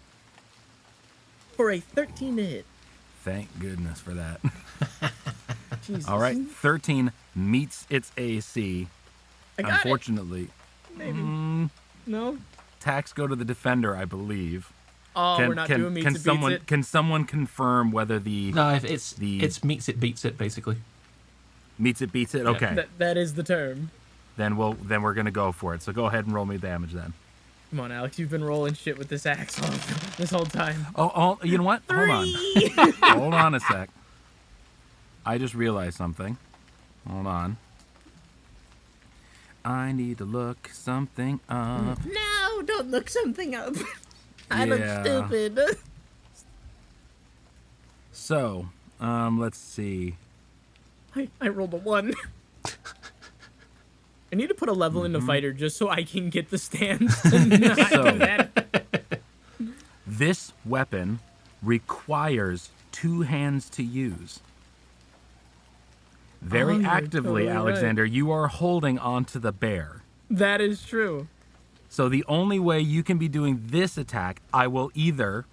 For a 13 to hit. Thank goodness for that. Jesus. All right, 13 meets its AC. I got Unfortunately, it. Maybe. No? attacks go to the defender, I believe. Oh, we're not doing meets it, beats it. Can someone confirm whether the No, if it's meets it, beats it, basically. meets it, beats it? Okay, That is the term. then we're gonna go for it. So go ahead and roll me damage then. Come on, Alex. You've been rolling shit with this axe this whole time. Oh, you know what? Hold on. 3! Hold on a sec. I just realized something. Hold on. I need to look something up. No, don't look something up. I look Yeah. stupid. So, let's see. I rolled a 1. I need to put a level into fighter just so I can get the stance. And not So- do that. This weapon requires 2 hands to use. Very you're actively, totally right. Alexander, you are holding onto the bear. That is true. So the only way you can be doing this attack, I will either,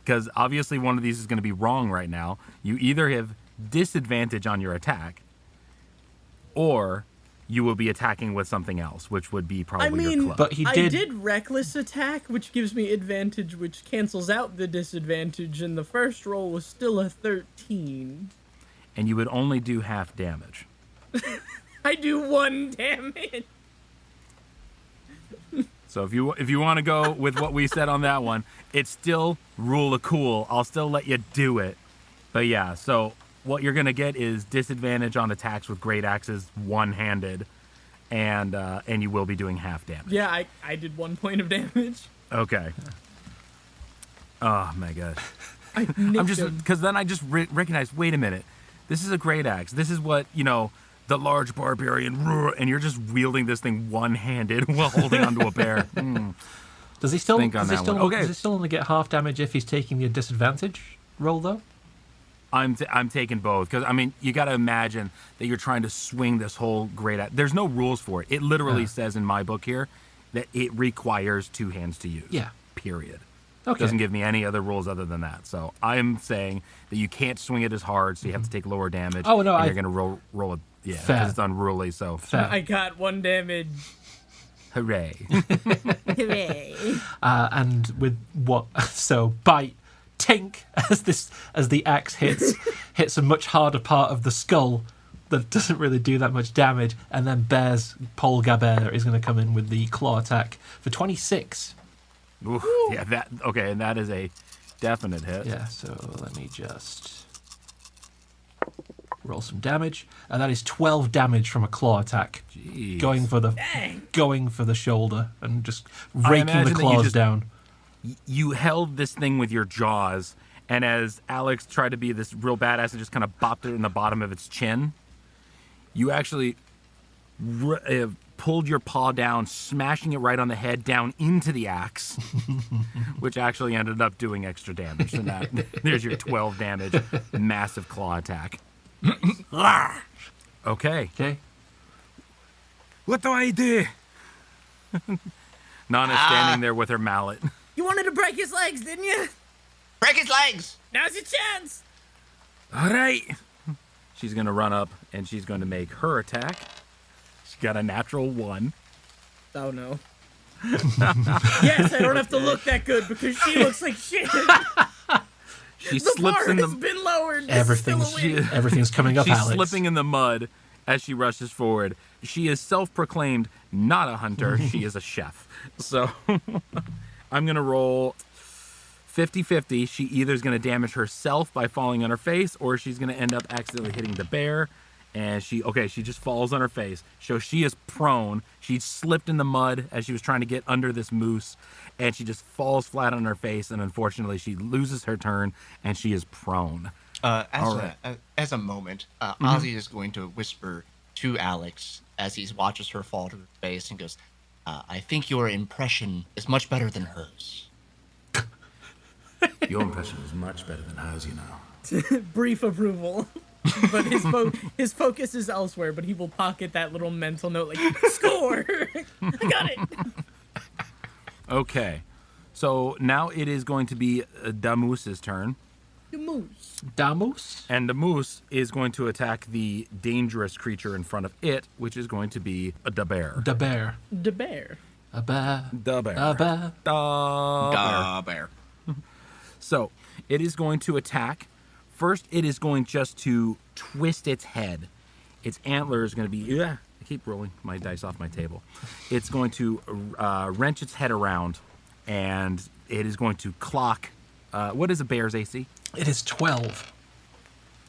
because obviously one of these is going to be wrong right now, you either have disadvantage on your attack, or you will be attacking with something else, which would be probably your club. But he I did. did reckless attack, which gives me advantage, which cancels out the disadvantage, and the first roll was still a 13. And you would only do half damage. I do 1 damage. So if you want to go with what we said on that one, it's still rule of cool. I'll still let you do it. But yeah, so what you're gonna get is disadvantage on attacks with great axes, one-handed, and you will be doing half damage. Yeah, I did 1 point of damage. Okay. Oh my god. I'm I'm just because then I just recognize. Wait a minute. This is a great axe. This is what the large barbarian, and you're just wielding this thing one-handed while holding onto a bear. Does he still? think on that one. Okay. Does he still only get half damage if he's taking the disadvantage roll though? I'm taking both because I mean you got to imagine that you're trying to swing this whole great. There's no rules for it. It literally says in my book here that it requires 2 hands to use. Yeah. Period. Okay. Doesn't give me any other rules other than that. So I'm saying that you can't swing it as hard, so you have to take lower damage. Oh, no, and you're gonna roll it. Yeah, Fair. because it's unruly. So Fair. I got 1 damage. hooray! Hooray. And with what? So bite, tink as the axe hits a much harder part of the skull that doesn't really do that much damage, and then Paul Gabert is going to come in with the claw attack for 26. Oof, yeah, that okay, and that is a definite hit. Yeah, so let me just roll some damage, and that is 12 damage from a claw attack, Jeez. going for the shoulder and just raking the imagine that you claws just- down. You held this thing with your jaws, and as Alex tried to be this real badass and just kind of bopped it in the bottom of its chin, you actually pulled your paw down, smashing it right on the head down into the axe, which actually ended up doing extra damage than that. There's your 12 damage, massive claw attack. Okay. Okay. What do I do? Nana's standing there with her mallet. You wanted to break his legs, didn't you? Break his legs! Now's your chance. All right. She's going to run up, and she's going to make her attack. She got a natural 1. Oh, no. Yes, I don't have to look that good because she looks like shit. She The slips bar in has the... been lowered. This is still a win. Everything's coming up, She's Alex. slipping in the mud as she rushes forward. She is self-proclaimed not a hunter. She is a chef. So I'm going to roll 50-50. She either is going to damage herself by falling on her face, or she's going to end up accidentally hitting the bear. And she just falls on her face. So she is prone. She slipped in the mud as she was trying to get under this moose, and she just falls flat on her face. And unfortunately, she loses her turn, and she is prone. As a moment, Ozzy is going to whisper to Alex as he watches her fall to her face and goes, I think your impression is much better than hers. Your impression is much better than hers, you know. Brief approval. But his focus is elsewhere, but he will pocket that little mental note like, score! I got it! Okay. So now it is going to be Damoose's turn. The moose. Damus? And the moose is going to attack the dangerous creature in front of it, which is going to be a bear. The bear. The bear. A bear. The bear. A bear. Da Bear. So it is going to attack. First, it is going just to twist its head. Its antler is going to be... I keep rolling my dice off my table. It's going to wrench its head around, and it is going to clock... what is a bear's AC? It is 12.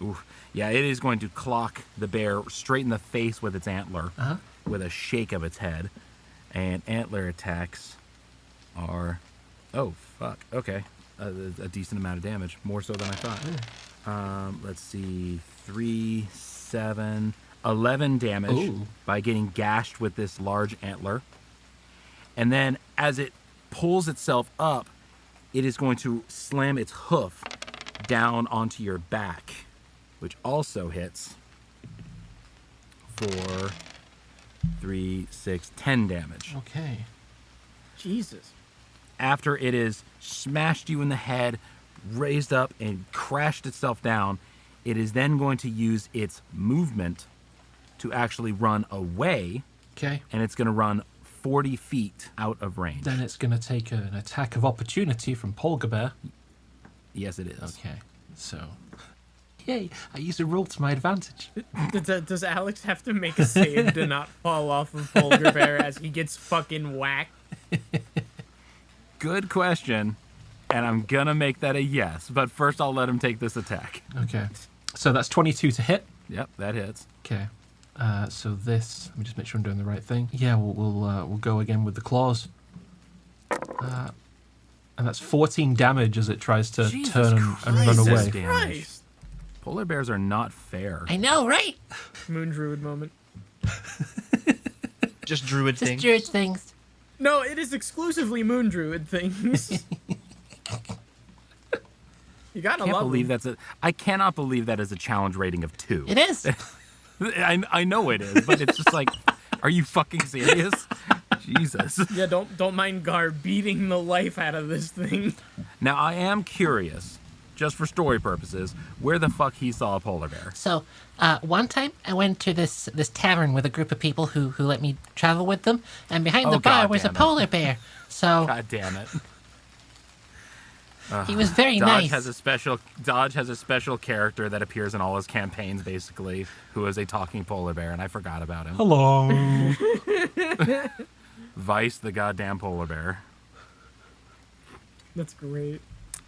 Oof. Yeah, it is going to clock the bear straight in the face with its antler, with a shake of its head. And antler attacks are... Oh, fuck. Okay. A decent amount of damage. More so than I thought. Let's see. 3, 7, 11 damage by getting gashed with this large antler. And then as it pulls itself up, it is going to slam its hoof down onto your back, which also hits for 3, 6, 10 damage. Okay. Jesus. After it is smashed you in the head, raised up, and crashed itself down, it is then going to use its movement to actually run away, Okay. and it's going to run 40 feet out of range. Then it's going to take an attack of opportunity from Paul Gabert. Yes, it is. Okay. So. Yay, I used a rule to my advantage. Does Alex have to make a save to not fall off of Polgar Bear as he gets fucking whacked? Good question, and I'm going to make that a yes, but first I'll let him take this attack. Okay. So that's 22 to hit. Yep, that hits. Okay. So this, let me just make sure I'm doing the right thing. Yeah, we'll go again with the claws. And that's 14 damage as it tries to Jesus turn and run Christ, away. damage. Christ. Polar bears are not fair. I know, right? Moon Druid moment. Just druid Just things. Druid things. No, it is exclusively Moon Druid things. You gotta Can't love believe them. I cannot believe that is a challenge rating of 2. It is. I know it is, but it's just like, are you fucking serious? Jesus. Yeah, don't mind Gar beating the life out of this thing. Now I am curious, just for story purposes, where the fuck he saw a polar bear. So, one time I went to this tavern with a group of people who let me travel with them, and behind the Oh, bar God was a damn it. polar bear. So God damn it. he was very Dodge nice. has a special character that appears in all his campaigns, basically, who is a talking polar bear, and I forgot about him. Hello. Vice, the goddamn polar bear. That's great.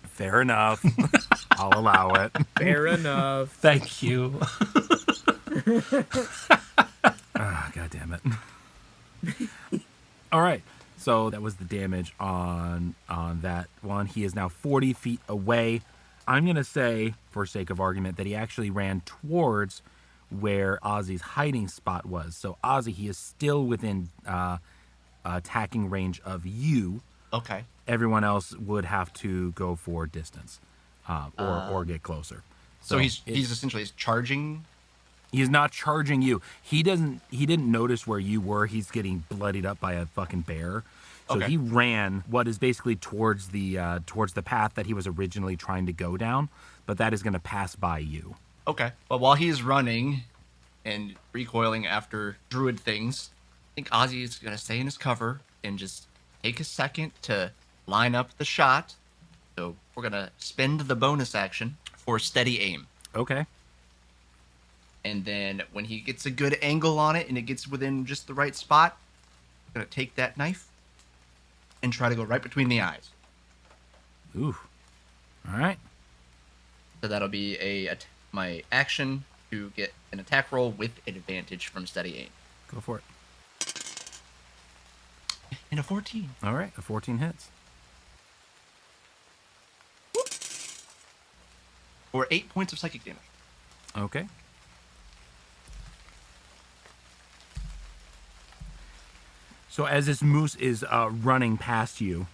Fair enough. I'll allow it. Fair enough. Thank you. God damn it. All right. So that was the damage on that one. He is now 40 feet away. I'm going to say, for sake of argument, that he actually ran towards where Ozzy's hiding spot was. So, Ozzy, he is still within attacking range of you. Okay. Everyone else would have to go for distance or get closer. So he's essentially charging. He's not charging you. He didn't notice where you were. He's getting bloodied up by a fucking bear. So Okay. he ran what is basically towards the path that he was originally trying to go down, but that is going to pass by you. Okay. But while he's running and recoiling after druid things, I think Ozzy is going to stay in his cover and just take a second to line up the shot. So we're going to spend the bonus action for steady aim. Okay. And then when he gets a good angle on it and it gets within just the right spot, I'm going to take that knife and try to go right between the eyes. Ooh. All right. So that'll be my action to get an attack roll with advantage from steady aim. Go for it. And a 14. All right. A 14 hits. Or 8 points of psychic damage. Okay. So as this moose is running past you,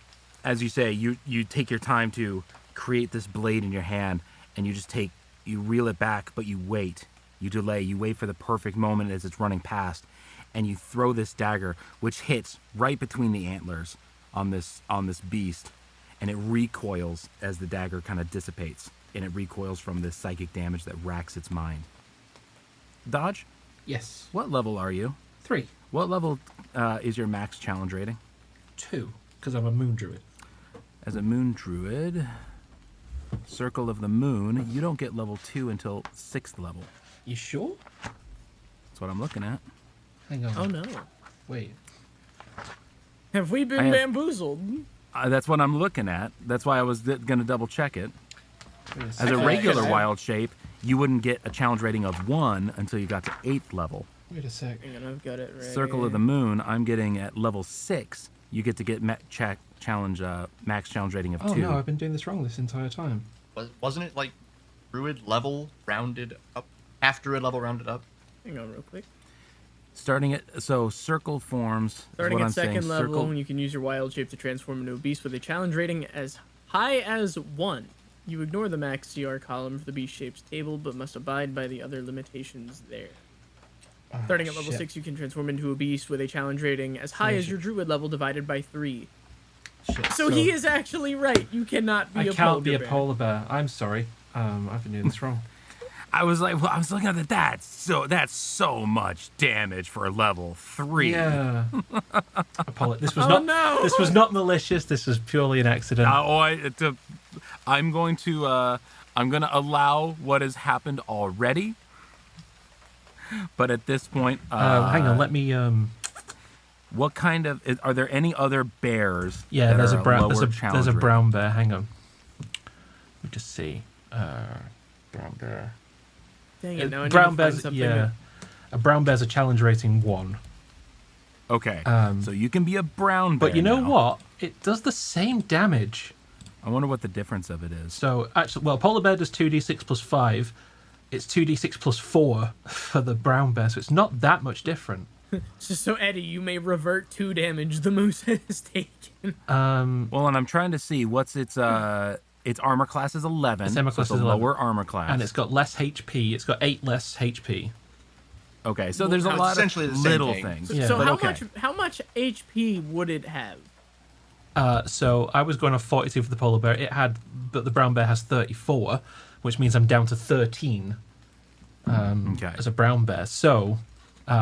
as you say, you take your time to create this blade in your hand, and you reel it back, but you wait. You delay. You wait for the perfect moment as it's running past, and you throw this dagger, which hits right between the antlers on this beast, and it recoils as the dagger kind of dissipates, and it recoils from this psychic damage that racks its mind. Dodge, Yes. what level are you? 3. What level is your max challenge rating? 2. Because I'm a moon druid. As a moon druid, Circle of the Moon, you don't get level 2 until 6th level. You sure? That's what I'm looking at. Hang on. Oh no. Wait. Have we been I have- bamboozled? That's what I'm looking at. That's why I was going to double check it. Wait a As second. a regular I- wild shape, you wouldn't get a challenge rating of 1 until you got to 8th level. Wait a sec. Hang on, I've got it right. Circle of the Moon, I'm getting at level 6. You get to get max challenge rating of 2. Oh no, I've been doing this wrong this entire time. Wasn't it like druid level rounded up? Half druid level rounded up? Hang on, real quick. Starting at circle forms. is Starting what at I'm second saying. level, Circle, you can use your wild shape to transform into a beast with a challenge rating as high as 1. You ignore the max CR column for the beast shape's table, but must abide by the other limitations there. Starting at level shit. 6, you can transform into a beast with a challenge rating as high as your druid level divided by 3. Shit. So he is actually right. You cannot be I a can't be a bear. polar bear. I'm sorry. I've been doing this wrong. I was looking at that. That's so much damage for level 3. Yeah. This was Oh, not. no! This was not malicious. This was purely an accident. I'm going to allow what has happened already. But at this point, Hang on. Let me. what kind of are there any other bears? Yeah. that There's a are brown. lower There's a challenge rating? brown bear. Hang on. Let me just see. Brown bear. Dang it, now I need brown to find bears. something Yeah. that- A brown bear's a challenge rating 1. Okay, Um, so you can be a brown bear. But you know now. what? It does the same damage. I wonder what the difference of it is. So actually, well, polar bear does 2d6 plus 5. It's 2d6 plus 4 for the brown bear, so it's not that much different. So Eddie, you may revert 2 damage the moose has taken. Well, and I'm trying to see what's its armor class is 11. Its armor class so is it's a 11. lower armor class. And it's got less HP. It's got 8 less HP. Okay, so there's a it's lot essentially of the same little thing. things. Yeah. So but how okay. much HP would it have? So I was going off 42 for the polar bear. But the brown bear has 34, which means I'm down to 13 Okay. as a brown bear. So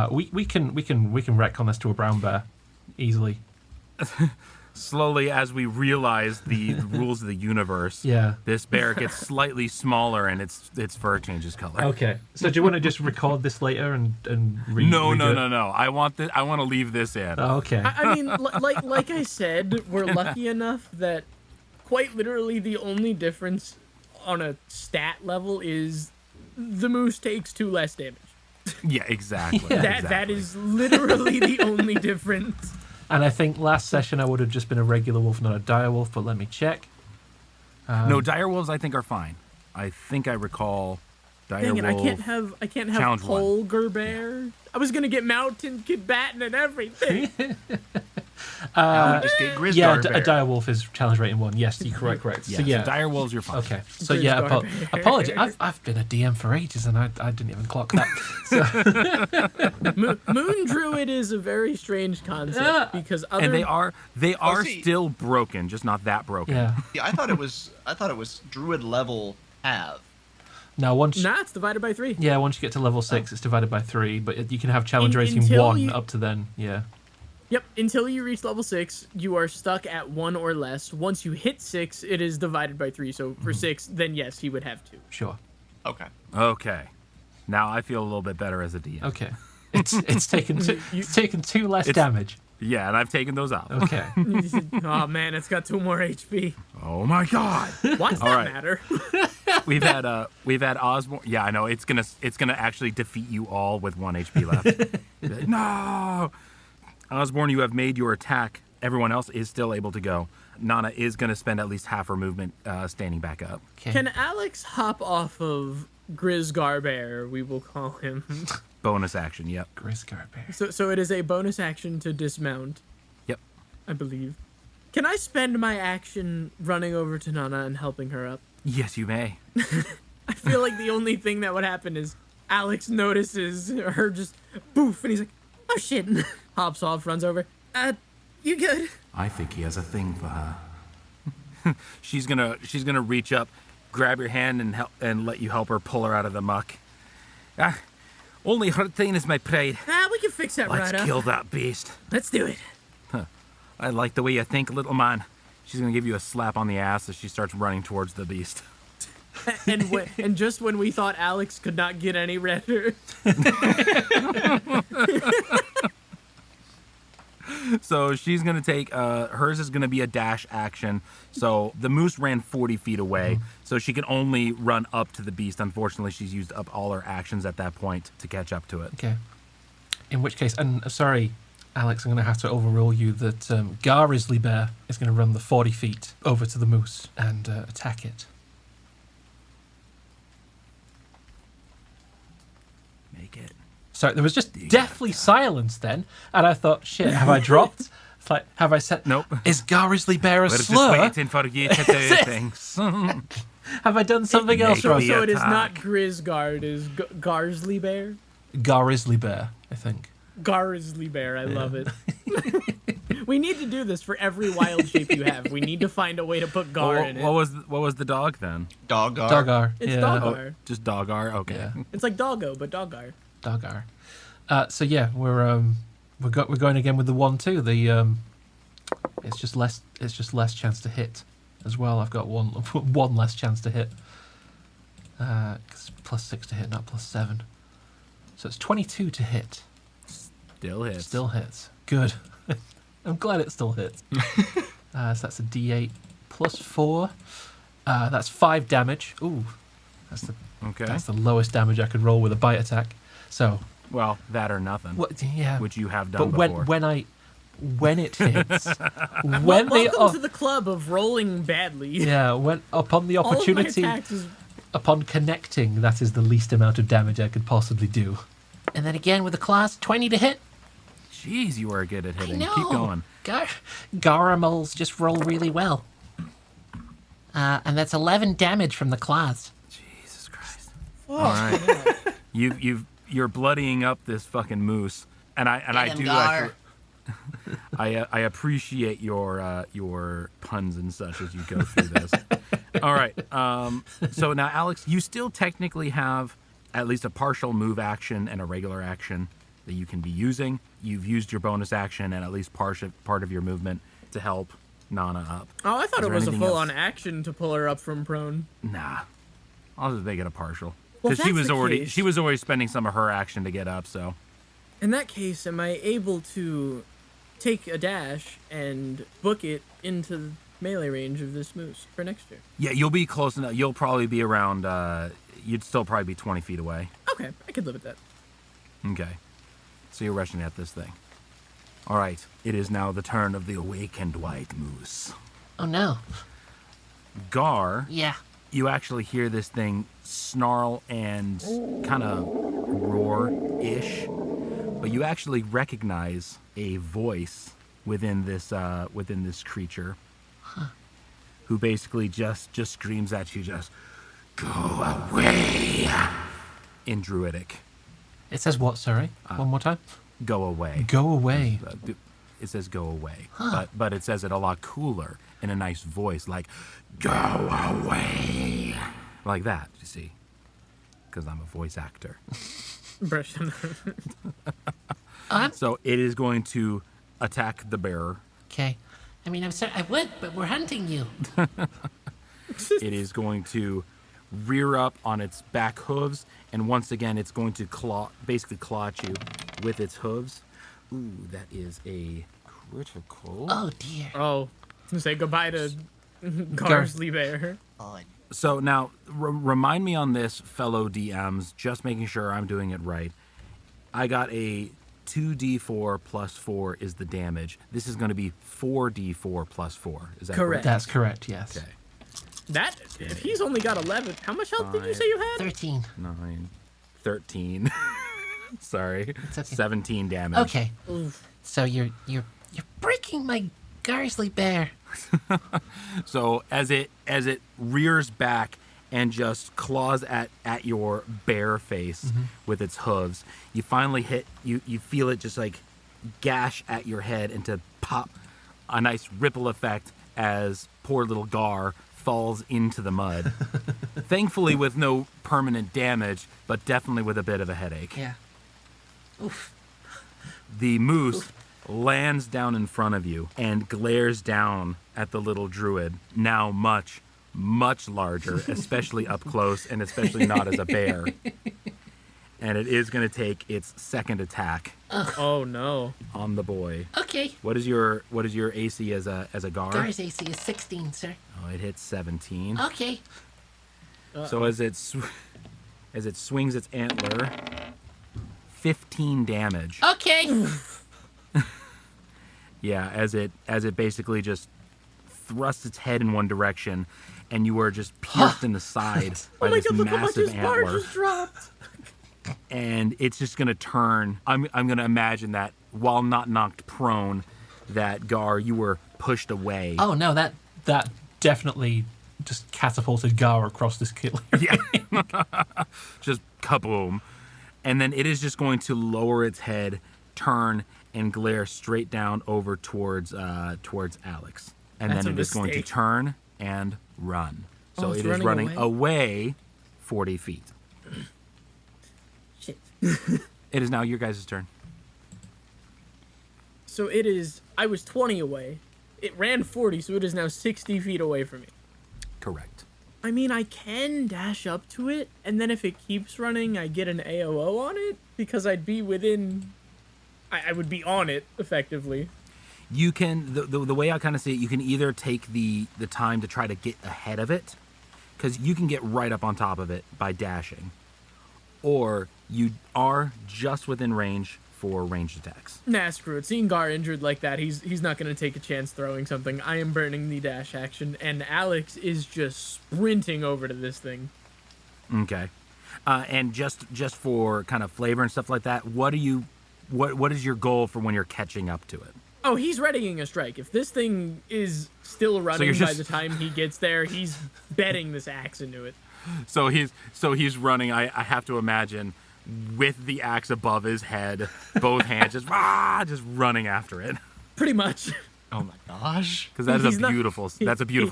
we can retcon this to a brown bear easily. Slowly, as we realize the rules of the universe, Yeah. this bear gets slightly smaller and its fur changes color. Okay. So do you want to just record this later and No. redo it? I want to leave this in. Okay. I mean, like I said, we're lucky enough that quite literally the only difference on a stat level is the moose takes 2 less damage. Yeah, exactly. That is literally the only difference. And I think last session I would have just been a regular wolf, not a dire wolf. But let me check. No, dire wolves I think are fine. I think I recall dire Dang it! wolf. I can't have Challenge one. Polgar bear. I was gonna get mountain combatant and everything. Now we just get Grizzguard Yeah, bear. a dire wolf is challenge rating 1. Yes, you're correct. Yeah, So yeah. dire wolves you're fine. Okay. So yeah, Grizzguard bear. apology. I've been a DM for ages and I didn't even clock that. So, Moon Druid is a very strange concept because other And they are see. still broken, just not that broken. yeah. Yeah, I thought it was druid level have. Now once nah, it's divided by 3. yeah, once you get to level 6, it's divided by 3, but you can have challenge rating until 1 you- up to then. Yeah. Yep, until you reach level 6, you are stuck at 1 or less. Once you hit 6, it is divided by 3. So for 6, then yes, he would have 2. Sure. Okay. Okay. Now I feel a little bit better as a DM. Okay. It's taken 2 less damage. Yeah, and I've taken those out. Okay. Oh man, it's got 2 more HP. Oh my god. Why does All that right. matter? We've had Osborne. Yeah, I know it's gonna actually defeat you all with 1 HP left. No, Osborne, you have made your attack. Everyone else is still able to go. Nana is gonna spend at least half her movement standing back up. Okay. Can Alex hop off of Grizzguard bear? We will call him. Bonus action. Yep. Grizzguard bear. So it is a bonus action to dismount, Yep. I believe. Can I spend my action running over to Nana and helping her up? Yes, you may. I feel like the only thing that would happen is Alex notices her just boof, and he's like, "Oh shit!" and hops off, runs over. You good? I think he has a thing for her. she's gonna reach up, grab your hand, and let you help her pull her out of the muck. Only her thing is my pride. We can fix that Let's right up. kill that beast. Let's do it. I like the way you think, little man. She's gonna give you a slap on the ass as she starts running towards the beast. And just when we thought Alex could not get any redder, So she's gonna take hers is gonna be a dash action. So the moose ran 40 feet away, so she can only run up to the beast. Unfortunately, she's used up all her actions at that point to catch up to it. Okay. In which case, and sorry, Alex, I'm going to have to overrule you that Grizzly Bear is going to run the 40 feet over to the moose and attack it. Make it. Sorry, there was just deathly silence then, and I thought, shit, have I dropped? It's like, have I said... Nope. Is Grizzly Bear a We're just slur? waiting for you to do things. Have I done something else Make wrong? me so it is not attack. Grizzguard, it is Garsley Bear. Grizzly Bear, I think. Garsley Bear, I love it. We need to do this for every wild shape you have. We need to find a way to put Gar in it. What was the dog then? Doggar. Doggar. It's yeah. Doggar. Just Dogar. Okay. Yeah. It's like Doggo, but Doggar. Doggar. So yeah, we're going again with the 1-2. The it's just less chance to hit as well. I've got one less chance to hit. 'Cause it's +6 to hit, not +7. So it's 22 to hit. Still hits. Still hits. Good. I'm glad it still hits. So that's a D8 +4. That's 5 damage. Ooh, Okay. that's the lowest damage I could roll with a bite attack. So, Well, that or nothing. yeah. Which you have done But before. when it hits, when Welcome to the club of rolling badly. yeah, when upon the All of my opportunity, attacks is upon connecting, that is the least amount of damage I could possibly do. And then again with the claws, 20 to hit. Jeez, you are good at I hitting. know. Keep going. Garamoles just roll really well. And that's 11 damage from the claws. Jesus Christ. Oh, All right. You're bloodying up this fucking moose, and I him, do Gar. actually, I appreciate your puns and such as you go through this. All right. So now, Alex, you still technically have at least a partial move action and a regular action that you can be using. You've used your bonus action and at least part of your movement to help Nana up. Oh, I thought Is it there was a anything full-on else? action to pull her up from prone. Nah, I'll just make it a partial Well, because if that's the case- she was already spending some of her action to get up. So In that case, am I able to take a dash and book it into the melee range of this moose for next year? yeah, you'll be close enough. You'll probably be around. You'd still probably be 20 feet away. Okay, I could live with that. Okay. So you're rushing at this thing. All right. It is now the turn of the awakened white moose. Oh no. Gar, Yeah. you actually hear this thing snarl and kind of roar-ish, but you actually recognize a voice within this creature, who basically just screams at you, just go away, in Druidic. It says what? Sorry. One more time. Go away. Go away. It says go away, but it says it a lot cooler in a nice voice, like go away, like that. You see, because I'm a voice actor. Brush them. So it is going to attack the bearer. Okay. I mean, I'm sorry. I would, but we're hunting you. It is going to rear up on its back hooves, and once again, it's going to basically claw at you with its hooves. Ooh, that is a critical. Oh dear. Oh, say goodbye to Garsley Bear. So now, remind me on this, fellow DMs, just making sure I'm doing it right. I got a 2d4 plus 4 is the damage. This is going to be 4d4 plus 4. Is that correct? That's correct. Yes. Okay. That, if he's only got 11, how much health did you say you had? 13. 9, 13. Sorry. It's okay. 17 damage. Okay. So you're breaking my Garsley bear. So as it rears back and just claws at your bare face with its hooves, you finally you feel it just like gash at your head and to pop a nice ripple effect as poor little Gar falls into the mud. Thankfully with no permanent damage, but definitely with a bit of a headache. Yeah. Oof. The moose lands down in front of you and glares down at the little druid, now much, much larger, especially up close and especially not as a bear. And it is going to take its second attack Oh no. on the boy. Okay. What is your AC as a Gar? Gar's AC is 16, sir. Oh, it hits 17. Okay. So as it swings its antler, 15 damage. Okay. Yeah, as it basically just thrusts its head in one direction, and you are just pierced in the side by Oh my this god, look how much massive his bar antler. just dropped. And it's just gonna turn. I'm gonna imagine that while not knocked prone, that Gar, you were pushed away. Oh no, that definitely just catapulted Gar across this kill. Yeah. Just kaboom. And then it is just going to lower its head, turn, and glare straight down over towards Alex. And That's then a it is going to mistake. turn and run. So it's it is running running away 40 feet. Shit. It is now your guys' turn. So it is, I was 20 away. It ran 40, so it is now 60 feet away from me. Correct. I mean, I can dash up to it, and then if it keeps running, I get an AOO on it, because I'd be within... I would be on it, effectively. You can, the way I kind of see it, you can either take the time to try to get ahead of it, because you can get right up on top of it by dashing, or you are just within range for ranged attacks. Nah, screw it. Seeing Gar injured like that, he's not going to take a chance throwing something. I am burning the dash action, and Alex is just sprinting over to this thing. Okay. And just for kind of flavor and stuff like that, what are you what is your goal for when you're catching up to it? Oh, he's readying a strike. If this thing is still running you're by just- the time he gets there, he's betting this axe into it. So he's running. I have to imagine with the axe above his head, both hands just running after it. Pretty much. Oh my gosh. Because that is He's a not- beautiful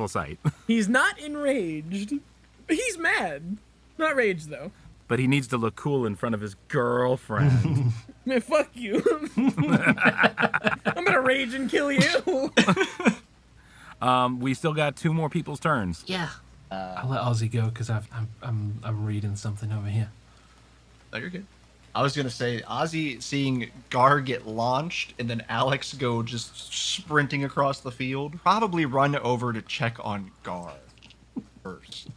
sight. He's not enraged. He's mad. Not raged, though. But he needs to look cool in front of his girlfriend. Man, fuck you. I'm gonna rage and kill you. We still got 2 more people's turns. Yeah. I'll let Ozzy go because I'm reading something over here. Oh, you're good. I was gonna say, Ozzy seeing Gar get launched and then Alex go just sprinting across the field, probably run over to check on Gar first,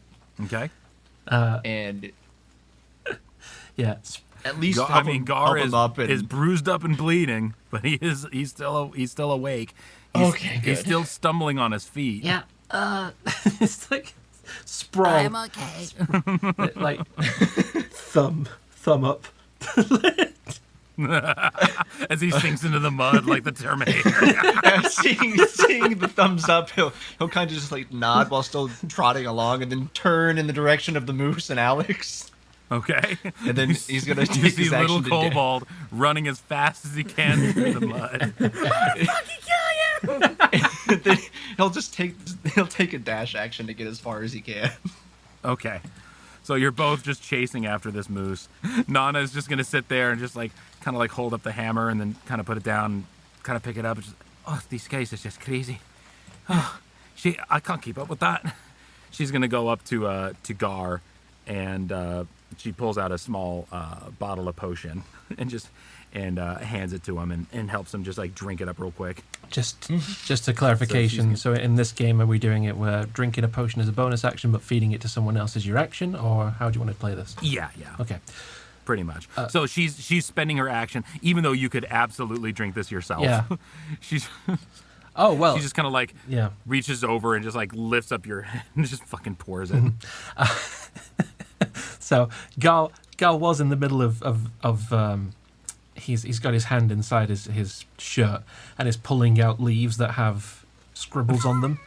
Okay. and Yeah. at least Gar, help Gar him up and is bruised up and bleeding, but he's still awake. Okay, He's good. still stumbling on his feet. Yeah. It's like sprawl, I'm okay. like thumb up. As he sinks into the mud like the Terminator. seeing the thumbs up, he'll kind of just like nod while still trotting along, and then turn in the direction of the moose and Alex. Okay. And then he's gonna You use see his little action to kobold running as fast as he can through the mud. then he'll take a dash action to get as far as he can. Okay. So you're both just chasing after this moose. Nana is just gonna sit there and just like kind of like hold up the hammer and then kind of put it down and kind of pick it up. And just, oh, these guys are just crazy. Oh, I can't keep up with that. She's gonna go up to Gar, and she pulls out a small bottle of potion and hands it to him and helps him just like drink it up real quick. Just a clarification. So in this game, are we doing it where drinking a potion is a bonus action, but feeding it to someone else is your action, or how do you want to play this? Yeah. Okay. Pretty much. So she's spending her action, even though you could absolutely drink this yourself. Yeah. she's Oh well. she just kind of like Yeah. reaches over and just like lifts up your head and just fucking pours it. So Gal was in the middle of he's got his hand inside his shirt and is pulling out leaves that have scribbles on them.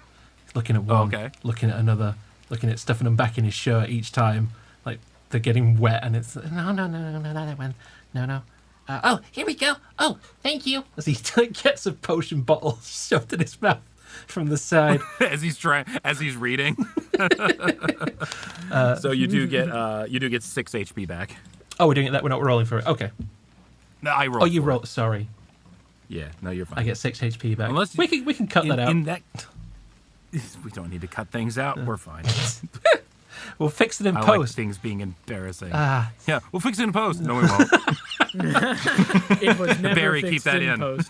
He's looking at one, Okay. looking at another, looking at stuffing them back in his shirt each time, like they're getting wet, and it's No, that one. No. Oh, here we go. Oh, thank you. as he gets a potion bottle shoved in his mouth from the side. as he's reading. So you do get 6 HP back. Oh, we're doing it that we're not rolling for it. Okay. No, I roll. Oh, you roll. Sorry, Yeah, no, you're fine. I get 6 HP back. Unless we can cut that out. In that, we don't need to cut things out. We're fine. We'll fix it in I like post. things being embarrassing. Ah, Yeah, we'll fix it in post. No, we won't. It was never Barry, fixed keep that in. post.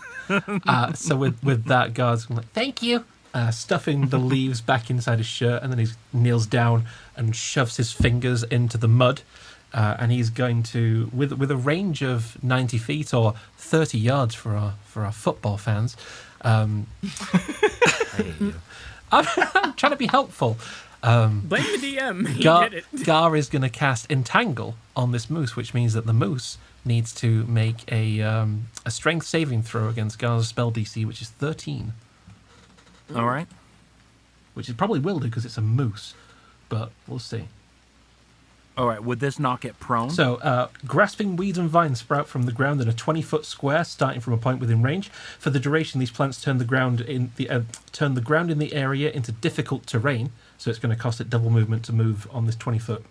so with that, Guard's like, Thank you. stuffing the leaves back inside his shirt, and then he kneels down and shoves his fingers into the mud, and he's going to, with a range of 90 feet or 30 yards for our football fans. I hate you. I'm trying to be helpful. Blame the DM. He Gar, did it. Gar is going to cast Entangle on this moose, which means that the moose needs to make a strength saving throw against Gar's spell DC, which is 13, All right. which it probably will do because it's a moose, but we'll see. All right. Would this knock it prone? So, grasping weeds and vines sprout from the ground in a 20-foot square, starting from a point within range. For the duration, these plants turn the ground in the area into difficult terrain. So it's going to cost it double movement to move on this 20-foot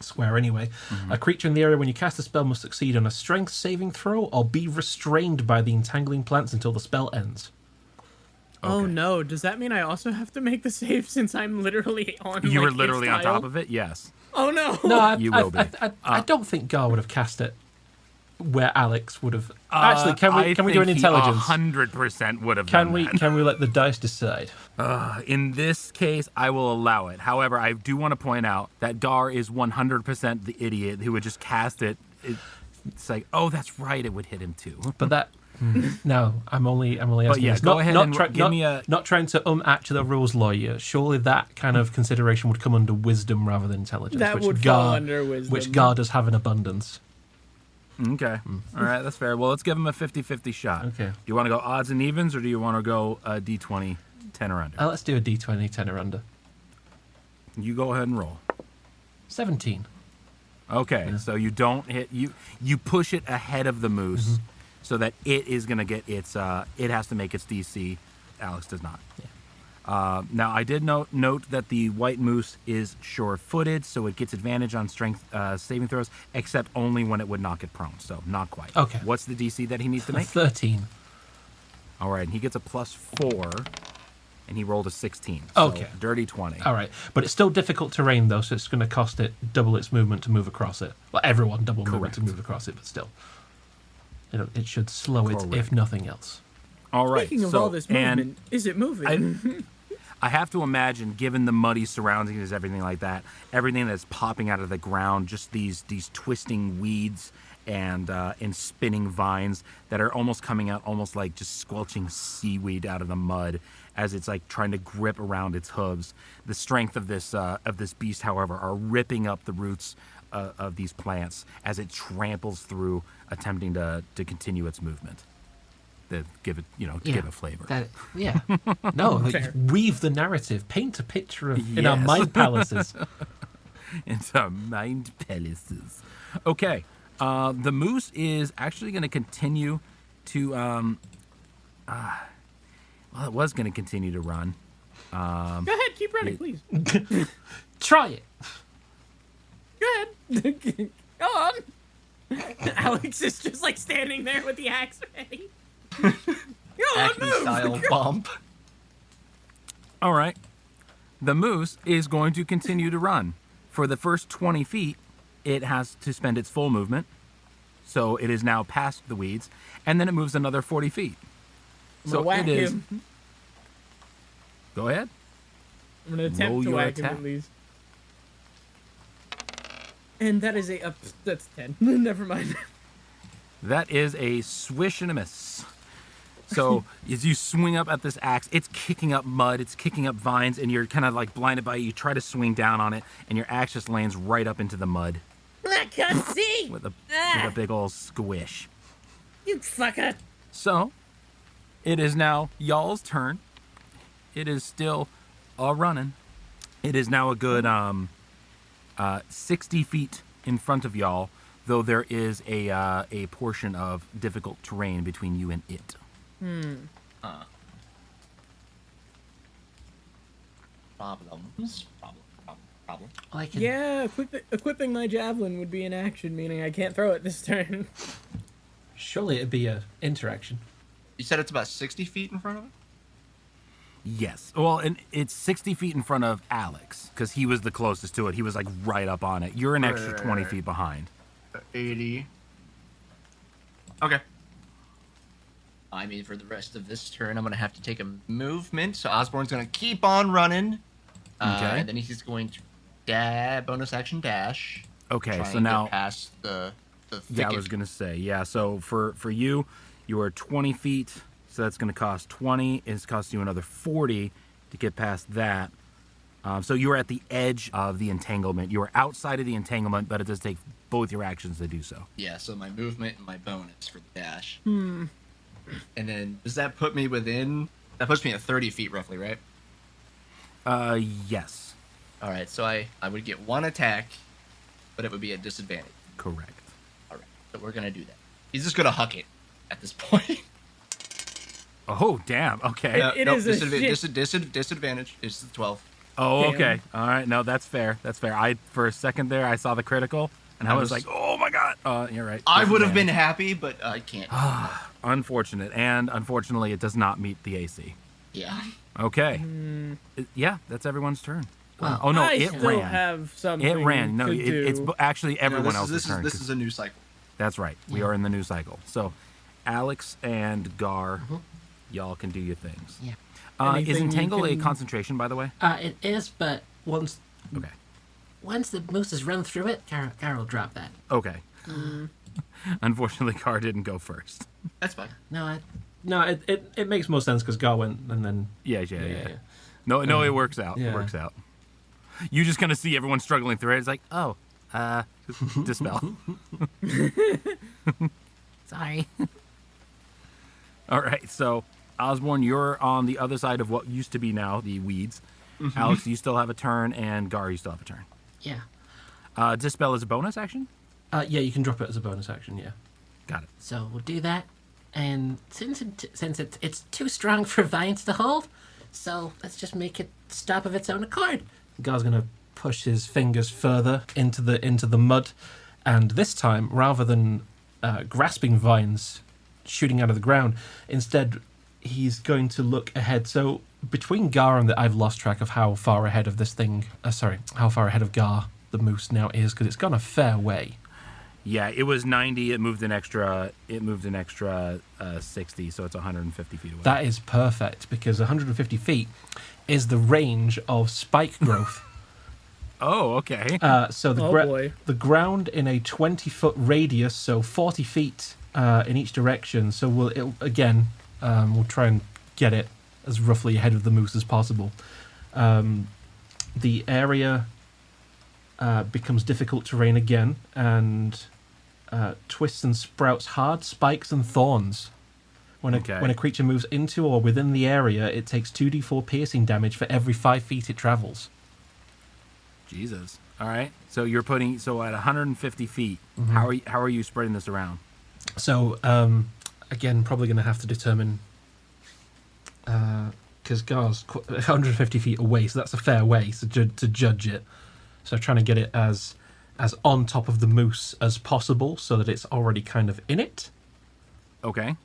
square anyway. A creature in the area when you cast a spell must succeed on a strength saving throw or be restrained by the entangling plants until the spell ends. Oh Okay. no! Does that mean I also have to make the save since I'm literally on? You like, were literally its on top tile? of it. Yes. Oh no! No, You will be. I don't think Gar would have cast it where Alex would have. Actually, can we do an intelligence? 100% would have Can done we that. let the dice decide? In this case, I will allow it. However, I do want to point out that Gar is 100% the idiot who would just cast it. It's like, oh, that's right, it would hit him too. But that. No, I'm only asking. yeah, this. go Not- ahead not and try- give not- me a- Not trying to act the rules lawyer. Surely that kind of consideration would come under wisdom rather than intelligence. That which would Gar, fall under wisdom. Which Gar does have in abundance. Okay. All right, that's fair. Well, let's give him a 50-50 shot. Okay. Do you want to go odds and evens, or do you want to go D20, 10 or under? Let's do a D20, 10 or under. You go ahead and roll. 17. Okay, so you don't hit you push it ahead of the moose, so that it is gonna get its it has to make its DC. Alex does not. Yeah. Now I did note that the white moose is sure-footed, so it gets advantage on strength saving throws, except only when it would knock it prone. So not quite. Okay. What's the DC that he needs to make? 13. All right, and he gets a +4, and he rolled a 16. So Okay. dirty 20. All right. But it's still difficult terrain, though, so it's going to cost it double its movement to move across it. Well, everyone double movement to Correct. move across it, but still. It should slow it, Correct. if nothing else. All right. Speaking of so, all this and movement, is it moving? I have to imagine, given the muddy surroundings, everything like that, everything that's popping out of the ground, just these twisting weeds and spinning vines that are almost coming out, almost like just squelching seaweed out of the mud as it's like trying to grip around its hooves. The strength of this beast, however, are ripping up the roots of these plants as it tramples through, attempting to continue its movement. To give it, give it flavor. No, like, weave the narrative, paint a picture of in our Yes. mind palaces. Into our mind palaces. Okay. The moose is actually going to continue to. Well, it was going to continue to run. Go ahead, keep running, please. Try it. Go ahead. Go on. Alex is just like standing there with the axe ready. Go on, Acme move. style bump. All right. The moose is going to continue to run. For the first 20 feet, it has to spend its full movement. So it is now past the weeds. And then it moves another 40 feet. I'm So gonna whack it is. him. Go ahead. I'm gonna attempt Roll to your whack him attack. at least. And that is that's 10. Never mind. That is a swish and a miss. So as you swing up at this axe, it's kicking up mud, it's kicking up vines, and you're kind of like blinded by it. You try to swing down on it, and your axe just lands right up into the mud I can't see. with a big old squish. You fucker. So it is now y'all's turn. It is still all running. It is now a good 60 feet in front of y'all, though there is a portion of difficult terrain between you and it. Problems. Problem. Well, I can, Yeah, equipping my javelin would be an action, meaning I can't throw it this turn. Surely it'd be a interaction. You said it's about 60 feet in front of it? Yes. Well, and it's 60 feet in front of Alex, because he was the closest to it. He was like right up on it. You're an extra 20 feet behind. 80. Okay. I mean, for the rest of this turn, I'm going to have to take a movement. So Osborne's going to keep on running. Okay. And then he's going to bonus action dash. Okay, try so and now... get past the thicket. Yeah, I was going to say, yeah. So for you, you are 20 feet, so that's going to cost 20. It's cost you another 40 to get past that. So you are at the edge of the entanglement. You are outside of the entanglement, but it does take both your actions to do so. Yeah, so my movement and my bonus for the dash. And then does that put me within... That puts me at 30 feet roughly, right? Yes, All right, so I would get one attack, but it would be a disadvantage. correct. All right, so we're going to do that. He's just going to huck it at this point. Oh, damn. Okay. It is a disadvantage is 12. Oh, Damn. okay. All right. No, that's fair. That's fair. For a second there, I saw the critical, and I was like, oh my god. You're right. I would have Disadvantage. been happy, but I can't. Unfortunate, and unfortunately, it does not meet the AC. Yeah. Okay. Yeah, that's everyone's turn. Oh no, I it still ran. have something It ran. No, to it's do. actually everyone else's turn. This 'cause- is a new cycle. That's right. We are in the new cycle. So, Alex and Gar, y'all can do your things. Yeah. Is Anything you Entangle a can- concentration, by the way? It is, but once Okay. the moose has run through it, Gar will drop that. Okay. Unfortunately, Gar didn't go first. That's fine. No, It makes more sense because Gar went and then... Yeah. No, it works out. yeah. It works out. You just kind of see everyone struggling through it. It's like, oh, Just dispel. Sorry. All right, so Osborne, you're on the other side of what used to be now the weeds. Alex, you still have a turn, and Gar, you still have a turn. Yeah. Dispel is a bonus action? Yeah, you can drop it as a bonus action, yeah. Got it. So we'll do that. And since it's too strong for Vines to hold, so let's just make it stop of its own accord. Gar's going to push his fingers further into the mud, and this time, rather than grasping vines shooting out of the ground, instead he's going to look ahead. So between Gar and I've lost track of how far ahead of this thing. How far ahead of Gar the moose now is, because it's gone a fair way. Yeah, it was 90. It moved an extra 60, so it's 150 feet away. That is perfect, because 150 feet is the range of spike growth. Oh, okay. So boy. the ground in a 20-foot radius, so 40 feet in each direction. So we'll try and get it as roughly ahead of the moose as possible. The area becomes difficult terrain again, and twists and sprouts hard spikes and thorns. When a creature moves into or within the area, it takes 2d4 piercing damage for every 5 feet it travels. Jesus. All right. So you're at 150 feet. Mm-hmm. How are you spreading this around? So again, probably going to have to determine, because Gar's 150 feet away, so that's a fair way to judge it. So trying to get it as on top of the moose as possible, so that it's already kind of in it. Okay.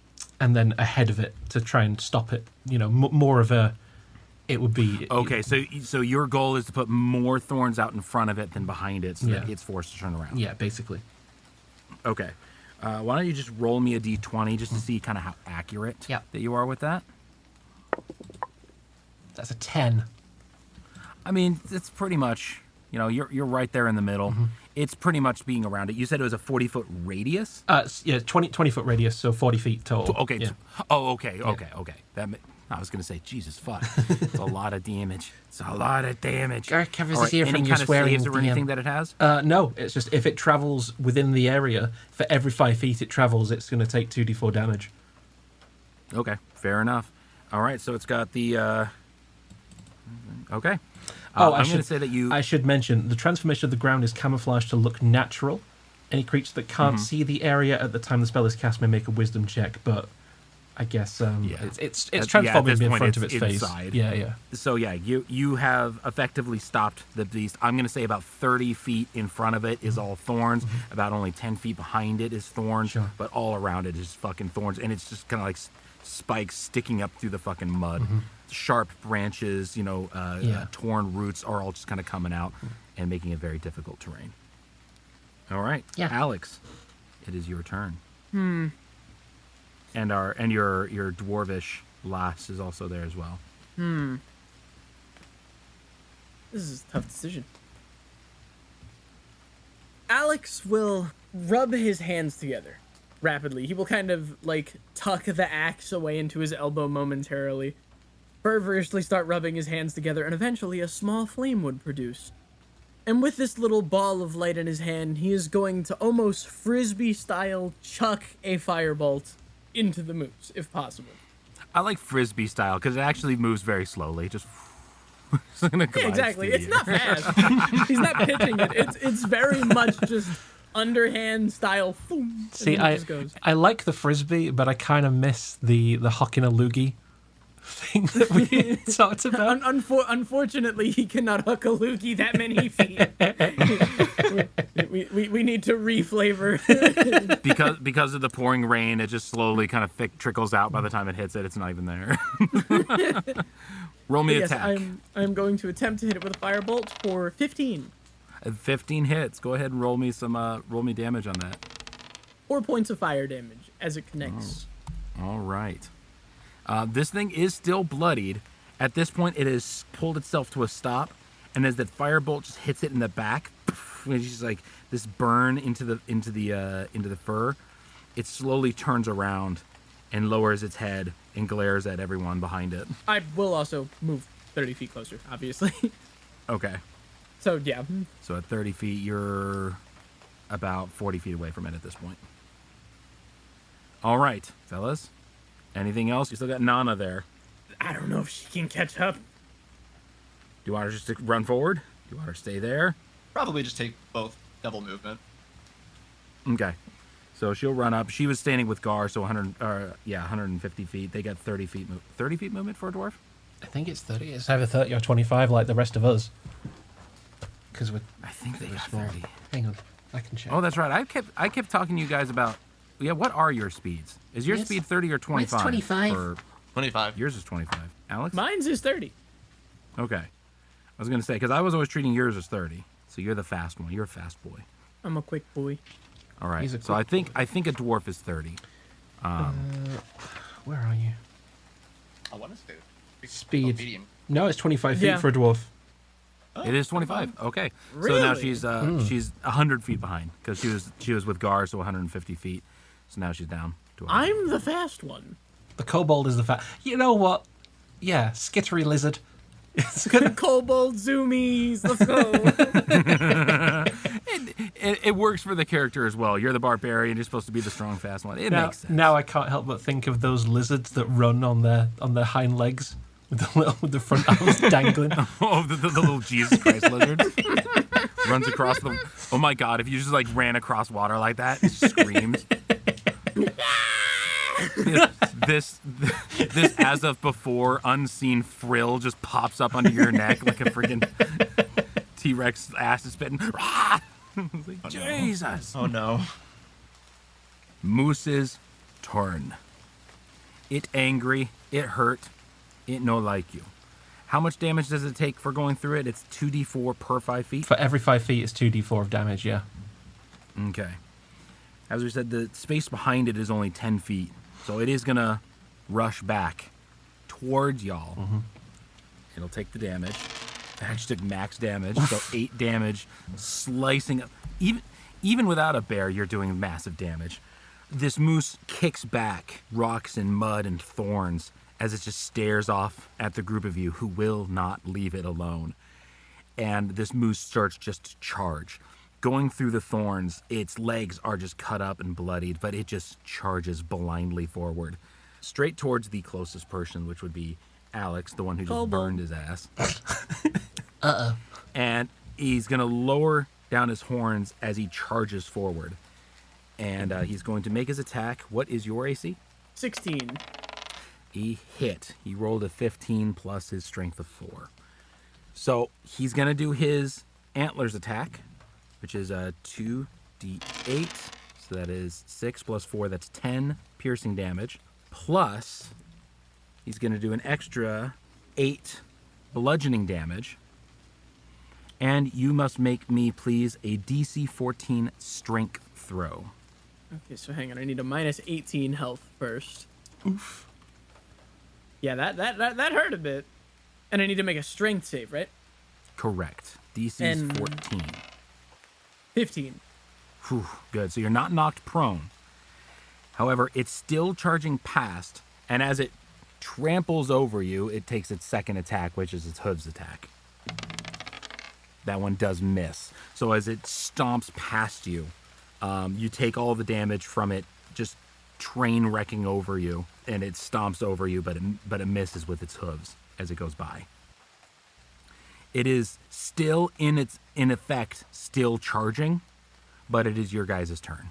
And then ahead of it to try and stop it. More of a. It would be okay. So your goal is to put more thorns out in front of it than behind it, so that it's forced to turn around. Yeah, basically. Okay. Why don't you just roll me a d20 just to see kind of how accurate that you are with that? That's a 10. I mean, it's pretty much. You're right there in the middle. Mm-hmm. It's pretty much being around it. You said it was a 40-foot radius? 20-foot radius, so 40 feet total. Okay. Yeah. Okay. I was going to say, Jesus, fuck. It's a lot of damage. Gar covers his Right, ear from any your kind of swearing. saves or anything that it has? No, it's just if it travels within the area, for every 5 feet it travels, it's going to take 2d4 damage. Okay, fair enough. All right, so it's got the... Okay. I'm going to say that I should mention, the transformation of the ground is camouflaged to look natural. Any creature that can't see the area at the time the spell is cast may make a wisdom check, but I guess it's transforming in front of its face. Inside. Yeah. So you have effectively stopped the beast. I'm going to say about 30 feet in front of it is all thorns. Mm-hmm. About only 10 feet behind it is thorns. Sure. But all around it is fucking thorns, and it's just kind of like spikes sticking up through the fucking mud. Mm-hmm. Sharp branches, torn roots are all just kind of coming out and making it very difficult terrain. All right, Alex, it is your turn. And your dwarvish lass is also there as well. This is a tough decision. Alex will rub his hands together rapidly. He will kind of tuck the axe away into his elbow momentarily, fervorously start rubbing his hands together, and eventually a small flame would produce. And with this little ball of light in his hand, he is going to almost frisbee-style chuck a firebolt into the moose, if possible. I like frisbee style because it actually moves very slowly. Just exactly. It's not fast. He's not pitching it. It's very much just underhand style. Boom, see, I like the frisbee, but I kind of miss the hock in a loogie thing that we talked about. Unfortunately, he cannot hook a loogie that many feet. we need to reflavor. because of the pouring rain, it just slowly kind of trickles out. By the time it hits it, it's not even there. Roll me attack. I'm going to attempt to hit it with a firebolt for 15. 15 hits. Go ahead and roll me damage on that. 4 points of fire damage as it connects. Oh. All right. This thing is still bloodied. At this point, it has pulled itself to a stop, and as that firebolt just hits it in the back, it's just like this burn into the fur. It slowly turns around and lowers its head and glares at everyone behind it. I will also move 30 feet closer, obviously. Okay. So, yeah. So at 30 feet, you're about 40 feet away from it at this point. All right, fellas. Anything else? You still got Nana there. I don't know if she can catch up. Do you want her just to run forward? Do you want her to stay there? Probably just take both double movement. Okay. So she'll run up. She was standing with Gar, so 150 feet. They got 30 feet. 30 feet movement for a dwarf? I think it's 30. It's either 30 or 25 like the rest of us. Because we're I think they we're got small. 30. Hang on. I can check. Oh, that's right. I kept talking to you guys about. Yeah, what are your speeds? Is your Yes. speed 30 or 25? 25. Or 25. yours is 25. Alex? Mine's is 30. Okay. I was going to say, because I was always treating yours as 30. So you're the fast one. You're a fast boy. I'm a quick boy. All right. He's a So I think a dwarf is 30. Where are you? I want to say Speed. medium. No, it's 25 feet Yeah. for a dwarf. It is 25. Okay. So Really? now she's 100 feet behind because she was with Gar, so 150 feet. So now she's down to 100. I'm the fast one. The kobold is the fat. You know what? Yeah, skittery lizard. It's gonna. Kobold zoomies. Let's go. It works for the character as well. You're the barbarian. You're supposed to be the strong, fast one. It Now, makes sense. now I can't help but think of those lizards that run on their hind legs with the front arms dangling. Oh, the little Jesus Christ lizard runs across the. Oh my God! If you just like ran across water like that, it screams. this as of before unseen frill just pops up under your neck like a freaking T-Rex ass is spitting. Like, Jesus! Oh no. Moose's turn. It angry. It hurt. It no like you. How much damage does it take for going through it? It's 2d4 per 5 feet. For every 5 feet, it's 2d4 of damage. Yeah. Okay. As we said, the space behind it is only 10 feet. So it is going to rush back towards y'all. Mm-hmm. It'll take the damage. It actually took max damage. So 8 damage, slicing up. Even without a bear, you're doing massive damage. This moose kicks back rocks and mud and thorns as it just stares off at the group of you who will not leave it alone. And this moose starts just to charge. Going through the thorns, its legs are just cut up and bloodied, but it just charges blindly forward, straight towards the closest person, which would be Alex, the one who just Kobold. burned his ass. And he's going to lower down his horns as he charges forward. And he's going to make his attack. What is your AC? 16. He hit. He rolled a 15 plus his strength of 4. So he's going to do his antlers attack, which is a 2d8. So that is 6 plus 4. That's 10 piercing damage. Plus, he's going to do an extra 8 bludgeoning damage. And you must make me, please, a DC 14 strength throw. Okay, so hang on. I need a minus 18 health first. Oof. Yeah, that hurt a bit. And I need to make a strength save, right? Correct. DC is And- 14. 15. Whew, good. So you're not knocked prone. However, it's still charging past, and as it tramples over you, it takes its second attack, which is its hooves attack. That one does miss. So as it stomps past you, you take all the damage from it just train wrecking over you, and it stomps over you, but it misses with its hooves as it goes by. It is still in effect, still charging, but it is your guys' turn.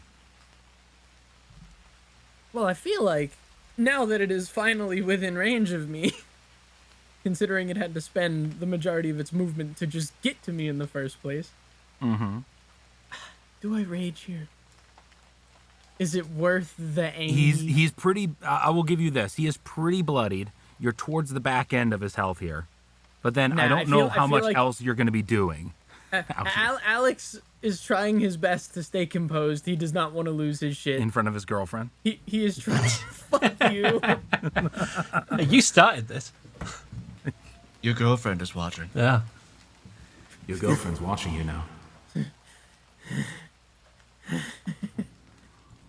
Well, I feel like now that it is finally within range of me, considering it had to spend the majority of its movement to just get to me in the first place. Mm-hmm. Do I rage here? Is it worth the anger? He's pretty. I will give you this. He is pretty bloodied. You're towards the back end of his health here, but then I Nah, don't know I how feel much like- else you're going to be doing. Alex is trying his best to stay composed. He does not want to lose his shit. In front of his girlfriend. He is trying. Fuck you. Hey, you started this. Your girlfriend is watching. Yeah. Your girlfriend's watching you now.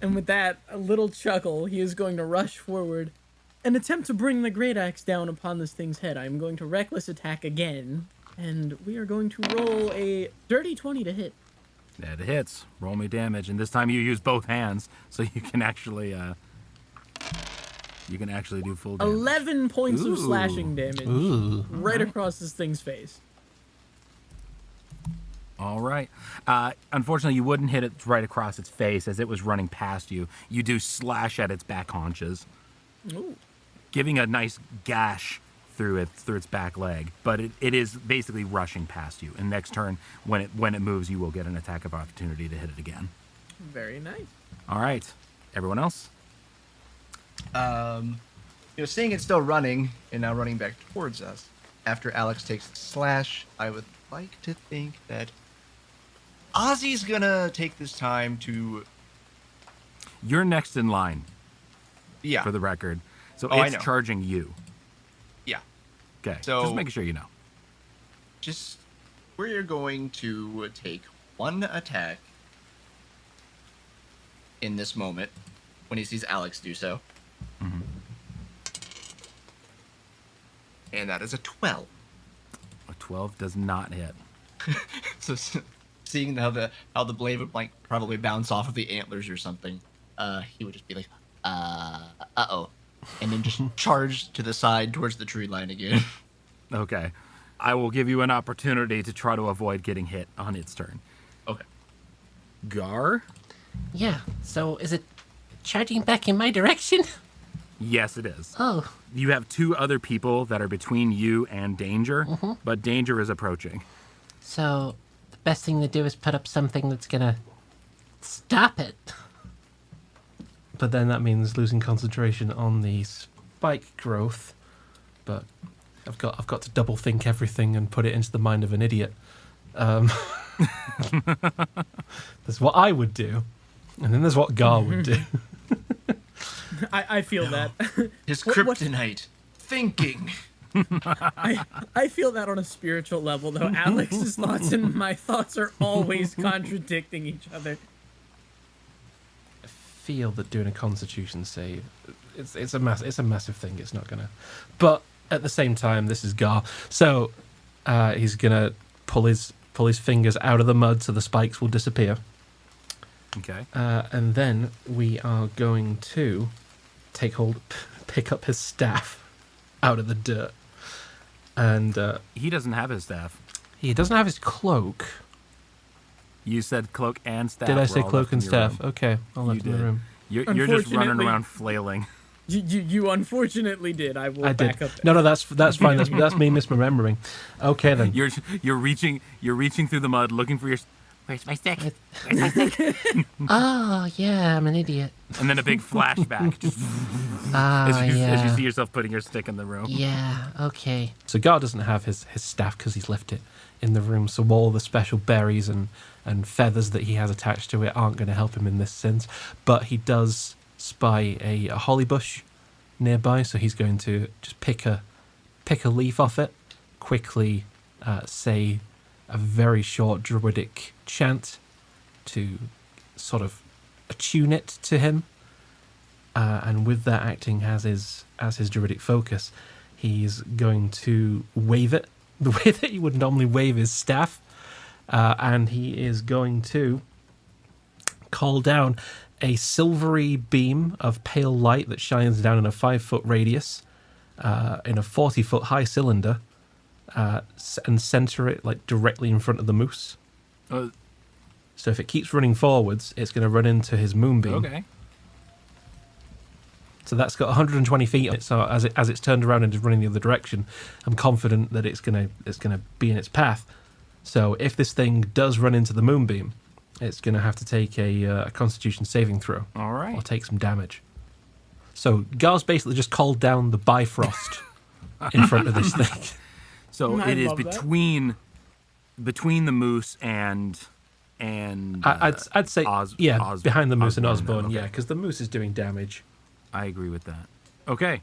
And with that, a little chuckle, he is going to rush forward and attempt to bring the great axe down upon this thing's head. I'm going to reckless attack again. And we are going to roll a dirty 20 to hit. That hits. Roll me damage, and this time you use both hands, so you can actually do full damage. 11 points of Ooh. slashing damage Ooh. right across this thing's face. All right. Unfortunately, you wouldn't hit it right across its face as it was running past you. You do slash at its back haunches, Ooh. giving a nice gash through its back leg. But it is basically rushing past you. And next turn, when it moves, you will get an attack of opportunity to hit it again. Very nice. All right. Everyone else? Seeing it's still running and now running back towards us, after Alex takes the slash, I would like to think that Ozzy's gonna take this time to. You're next in line, Yeah. for the record. So Oh, I it's know. charging you. Yeah. Okay. So- just making sure you know. Just. We're going to take one attack in this moment when he sees Alex do so. Mm-hmm. And that is a 12. A 12 does not hit. So seeing how the blade would like probably bounce off of the antlers or something, he would just be like, uh-oh. And then just charge to the side towards the tree line again. Okay. I will give you an opportunity to try to avoid getting hit on its turn. Okay. Gar? Yeah, so is it charging back in my direction? Yes, it is. Oh, You have two other people that are between you and danger, but danger is approaching. so the best thing to do is put up something that's gonna stop it. But then that means losing concentration on the spike growth. But I've got to double think everything and put it into the mind of an idiot. That's what I would do, and then there's what Gar would do. I feel that. His What- kryptonite. Thinking. I feel that on a spiritual level, though. Alex's thoughts and my thoughts are always contradicting each other. Feel that doing a Constitution save, it's a massive thing. It's not gonna, but at the same time, this is Gar, so he's gonna pull his fingers out of the mud so the spikes will disappear. Okay. And then we are going to pick up his staff out of the dirt. And He doesn't have his staff. he doesn't have his cloak. You said cloak and staff. Did I were say all cloak left in and your staff? room. Okay, I'll You left in the did. room. You're just running Unfortunately- around flailing. You unfortunately did. I will I back did. up. No, that's fine. That's me misremembering. Okay then. You're reaching through the mud looking for your. Where's my stick? Where's my stick? Oh, yeah, I'm an idiot. And then a big flashback just Ah, as you yeah. see yourself putting your stick in the room. Yeah, okay. So Gar doesn't have his staff because he's left it in the room. So all the special berries and feathers that he has attached to it aren't going to help him in this sense. But he does spy a holly bush nearby, so he's going to just pick a leaf off it, quickly say a very short druidic chant to sort of attune it to him. And with that acting as his druidic focus, he's going to wave it the way that he would normally wave his staff, and he is going to call down a silvery beam of pale light that shines down in a 5-foot radius, in a 40-foot high cylinder, and center it like directly in front of the moose. Uh, So if it keeps running forwards, it's going to run into his moonbeam. okay. So that's got 120 feet on it. So as it's turned around and is running the other direction, I'm confident that it's gonna be in its path. So if this thing does run into the moonbeam, it's gonna have to take a Constitution saving throw All or right. take some damage. So Gar's basically just called down the Bifrost in front of this thing. So I it is love that. between the moose and I'd say behind the moose and Osborne, okay. yeah, because the moose is doing damage. I agree with that. Okay,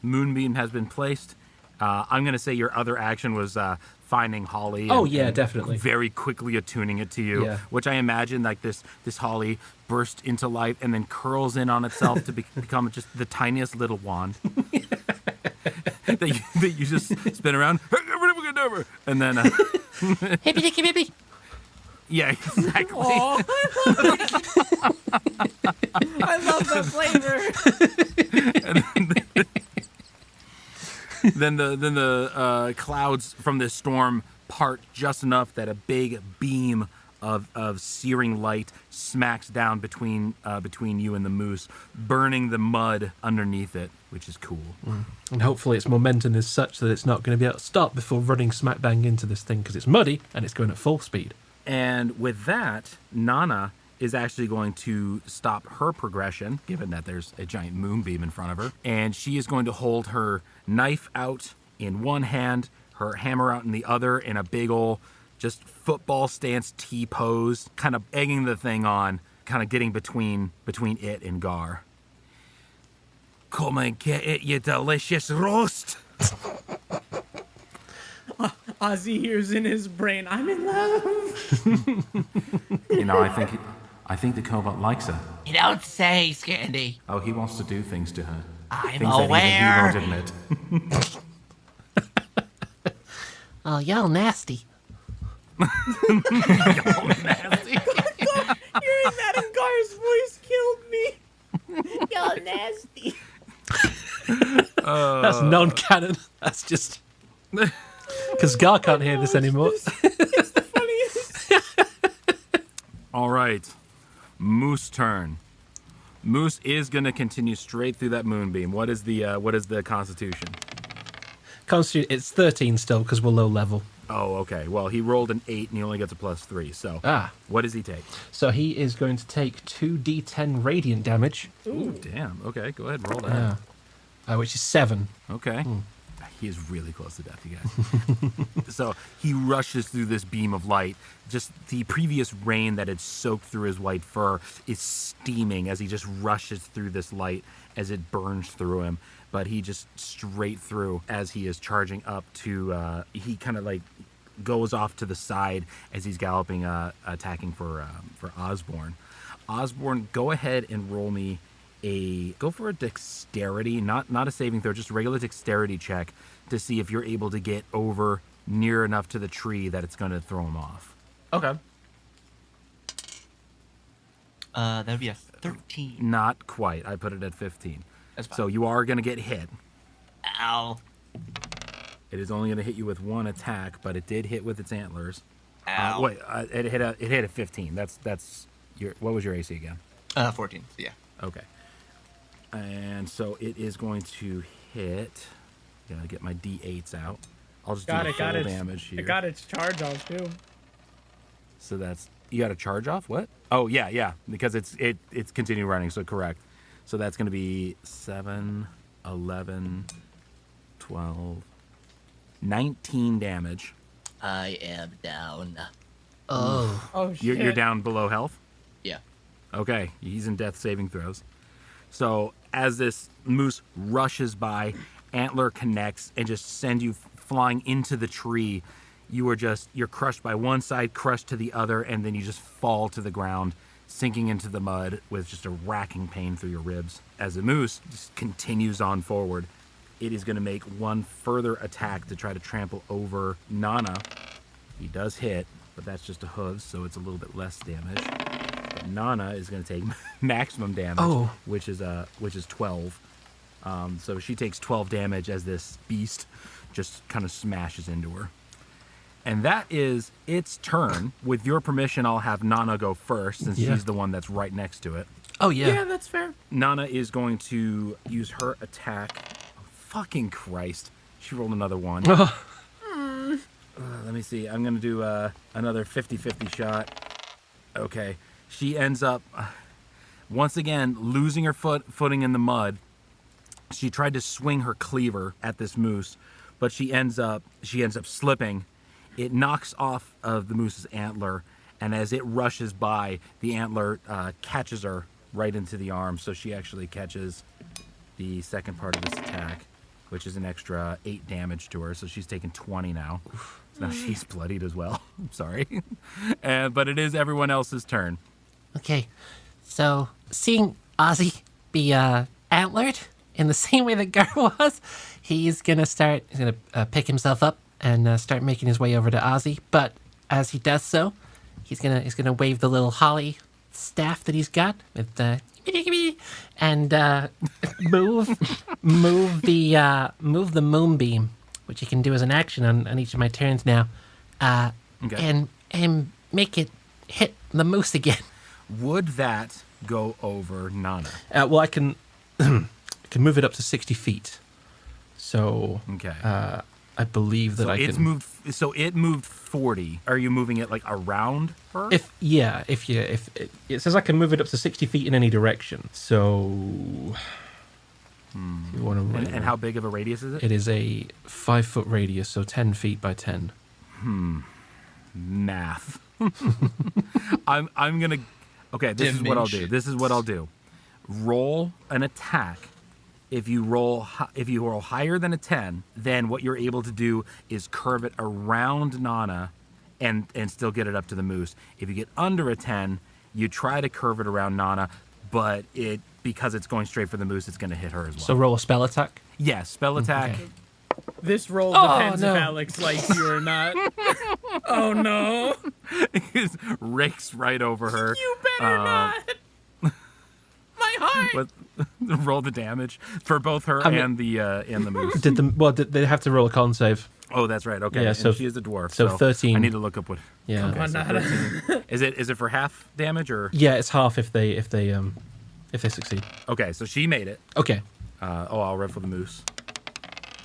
moonbeam has been placed. I'm going to say your other action was finding Holly. Oh, yeah, definitely. Very quickly attuning it to you, Yeah. which I imagine like this Holly burst into life and then curls in on itself to become just the tiniest little wand that you just spin around, and And then, Hippy dicky hippy. yeah, exactly. Oh, I love the flavor. Then the clouds from this storm part just enough that a big beam of searing light smacks down between you and the moose, burning the mud underneath it, which is cool. And hopefully its momentum is such that it's not going to be able to stop before running smack bang into this thing because it's muddy and it's going at full speed. And with that, Nana is actually going to stop her progression, given that there's a giant moonbeam in front of her. And she is going to hold her knife out in one hand, her hammer out in the other, in a big ol' just football stance T-pose, kind of egging the thing on, kind of getting between it and Gar. Come and get it, you delicious roast. Ozzy hears in his brain, I'm in love. You know, I think the cobalt likes her. You don't say, Scandy. Oh, he wants to do things to her. I'm Things that aware. even he won't admit. Oh, y'all nasty. Hearing that in Gar's voice killed me. Y'all nasty. That's non-canon. That's just... Because Gar can't hear this anymore. It's the funniest. All right, Moose turn. Moose is going to continue straight through that moonbeam. What is the Constitution? Constitution, it's 13 still because we're low level. Oh, okay. Well, he rolled an 8 and he only gets a +3. So, what does he take? So he is going to take 2d10 radiant damage. Ooh, damn. Okay, go ahead, roll that. Which is 7. Okay. He is really close to death, you guys. So he rushes through this beam of light. Just the previous rain that had soaked through his white fur is steaming as he just rushes through this light as it burns through him. But he just straight through as he is charging up to, he kind of like goes off to the side as he's galloping, attacking for Osborne. Osborne, go ahead and roll me go for a dexterity, not a saving throw, just a regular dexterity check to see if you're able to get over near enough to the tree that it's going to throw him off. Okay. That'd be a 13. Not quite. I put it at 15. That's fine. So you are going to get hit. Ow. It is only going to hit you with one attack, but it did hit with its antlers. Ow. It hit a 15. That's your. What was your AC again? 14. So yeah. Okay. And so it is going to hit. Gotta get my D8s out. I'll just do the full damage here. It got its charge off too. So that's, you got a charge off? What? Oh yeah, because it's continuing running. So correct. So that's going to be 7, 11, 12, 19 damage. I am down. Oh shit. You're down below health. Yeah. Okay, he's in death saving throws. So as this moose rushes by, antler connects and just sends you flying into the tree. You're crushed by one side, crushed to the other, and then you just fall to the ground, sinking into the mud with just a racking pain through your ribs. As the moose just continues on forward, it is going to make one further attack to try to trample over Nana. He does hit, but that's just a hooves, so it's a little bit less damage. But Nana is going to take maximum damage, which is 12. So she takes 12 damage as this beast just kind of smashes into her. And that is its turn. With your permission, I'll have Nana go first, since she's the one that's right next to it. Oh, yeah. Yeah, that's fair. Nana is going to use her attack. Oh, fucking Christ. She rolled another 1. Let me see. I'm going to do another 50-50 shot. Okay. She ends up, once again, losing her footing in the mud. She tried to swing her cleaver at this moose, but she ends up slipping. It knocks off of the moose's antler, and as it rushes by, the antler catches her right into the arm, so she actually catches the second part of this attack, which is an extra 8 damage to her, so she's taken 20 now. So now she's bloodied as well. I'm sorry. But it is everyone else's turn. Okay, so seeing Ozzy be antlered in the same way that Gar was, he's gonna pick himself up and start making his way over to Ozzy. But as he does so, he's gonna wave the little holly staff that he's got with and move the moonbeam, which he can do as an action on each of my turns now, and make it hit the moose again. Would that go over Nana? Well, I can move it up to 60 feet. So Okay. I believe that So I it's can. moved. So it moved 40. Are you moving it like around her? If it says I can move it up to 60 feet in any direction. So if you want to and how big of a radius is it? It is a 5-foot radius, so 10 feet by 10. Math. I'm gonna. Okay, this is what I'll do. This is what I'll do. Roll an attack. If you roll higher than a 10, then what you're able to do is curve it around Nana, and still get it up to the moose. If you get under a 10, you try to curve it around Nana, but because it's going straight for the moose, it's going to hit her as well. So roll a spell attack. Yes, spell attack. Okay. This roll depends no. if Alex likes you or not. Oh no! It rakes right over her. You better not. My heart. But roll the damage for both her and the moose. Did they have to roll a con save? Oh, that's right. Okay. Yeah, and so- she is a dwarf. so 13. I need to look up what. Yeah. Okay, so 13. Is it for half damage or? Yeah, it's half if they succeed. Okay, so she made it. Okay. I'll roll for the moose.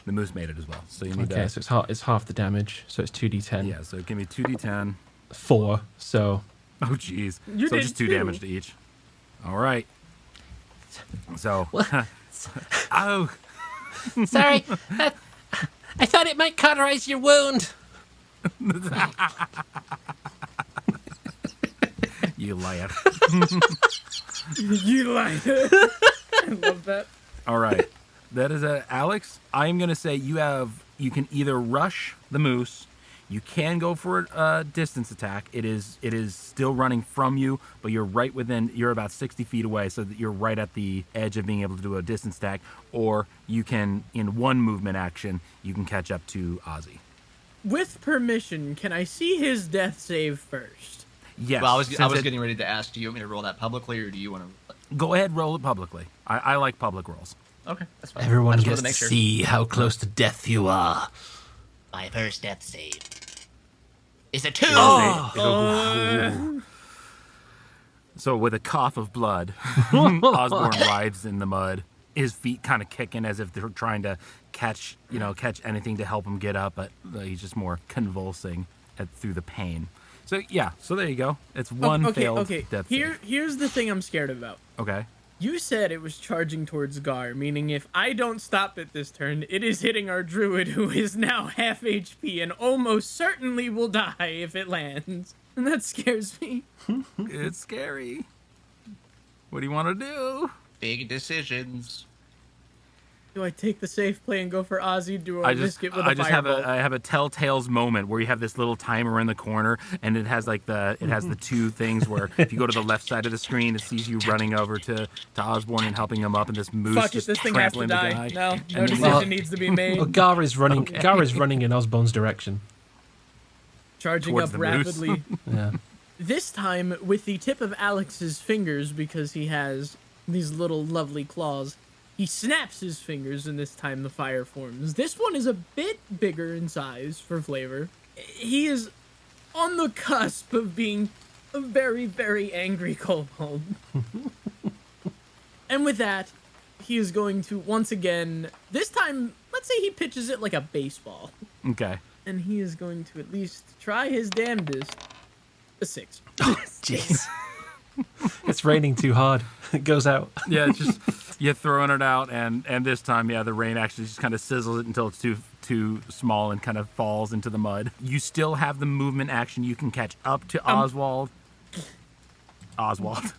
The moose made it as well. So you need Okay, that. so it's half the damage. So it's 2d10. Yeah. So give me 2d10. 4. So Oh, jeez. You So did just 2 too. damage to each. All right. So. Oh. Sorry, I thought it might cauterize your wound. You liar. You lied. I love that. All right. That is Alex. I'm going to say you can either rush the moose. You can go for a distance attack. It is still running from you, but you're about 60 feet away, so that you're right at the edge of being able to do a distance attack. Or you can, in one movement action, you can catch up to Ozzy. With permission, can I see his death save first? Yes. Well, I was since getting ready to ask, do you want me to roll that publicly, or do you want to? Go ahead, roll it publicly. I like public rolls. Okay, that's fine. everyone I just gets wanted to to make sure. see how close to death you are. My first death save is a 2. So with a cough of blood, Osborne writhes in the mud, his feet kind of kicking as if they're trying to catch anything to help him get up, but he's just more convulsing through the pain. So yeah, so there you go. It's one failed death save. Here's the thing I'm scared about. Okay. You said it was charging towards Gar, meaning if I don't stop it this turn, it is hitting our druid, who is now half HP and almost certainly will die if it lands. And that scares me. It's scary. What do you want to do? Big decisions. Do I take the safe play and go for Ozzy? Do I risk it with a fireball? I have a telltales moment where you have this little timer in the corner, and it has the two things where if you go to the left side of the screen, it sees you running over to Osborne and helping him up, and this moose Fuck it, just this thing has to trampling the die. guy. No And decision then- needs to be made. Well, Gar is running. Gar is running in Osborne's direction. Charging towards up the moose. rapidly. Yeah. This time with the tip of Alex's fingers, because he has these little lovely claws. He snaps his fingers, and this time the fire forms. This one is a bit bigger in size for flavor. He is on the cusp of being a very, very angry kobold. And with that, he is going to once again, this time, let's say he pitches it like a baseball. Okay. And he is going to at least try his damnedest. A 6. Jeez. It's raining too hard. It goes out. Yeah, it's just you're throwing it out, and this time, yeah, the rain actually just kind of sizzles it until it's too small and kind of falls into the mud. You still have the movement action. You can catch up to Oswald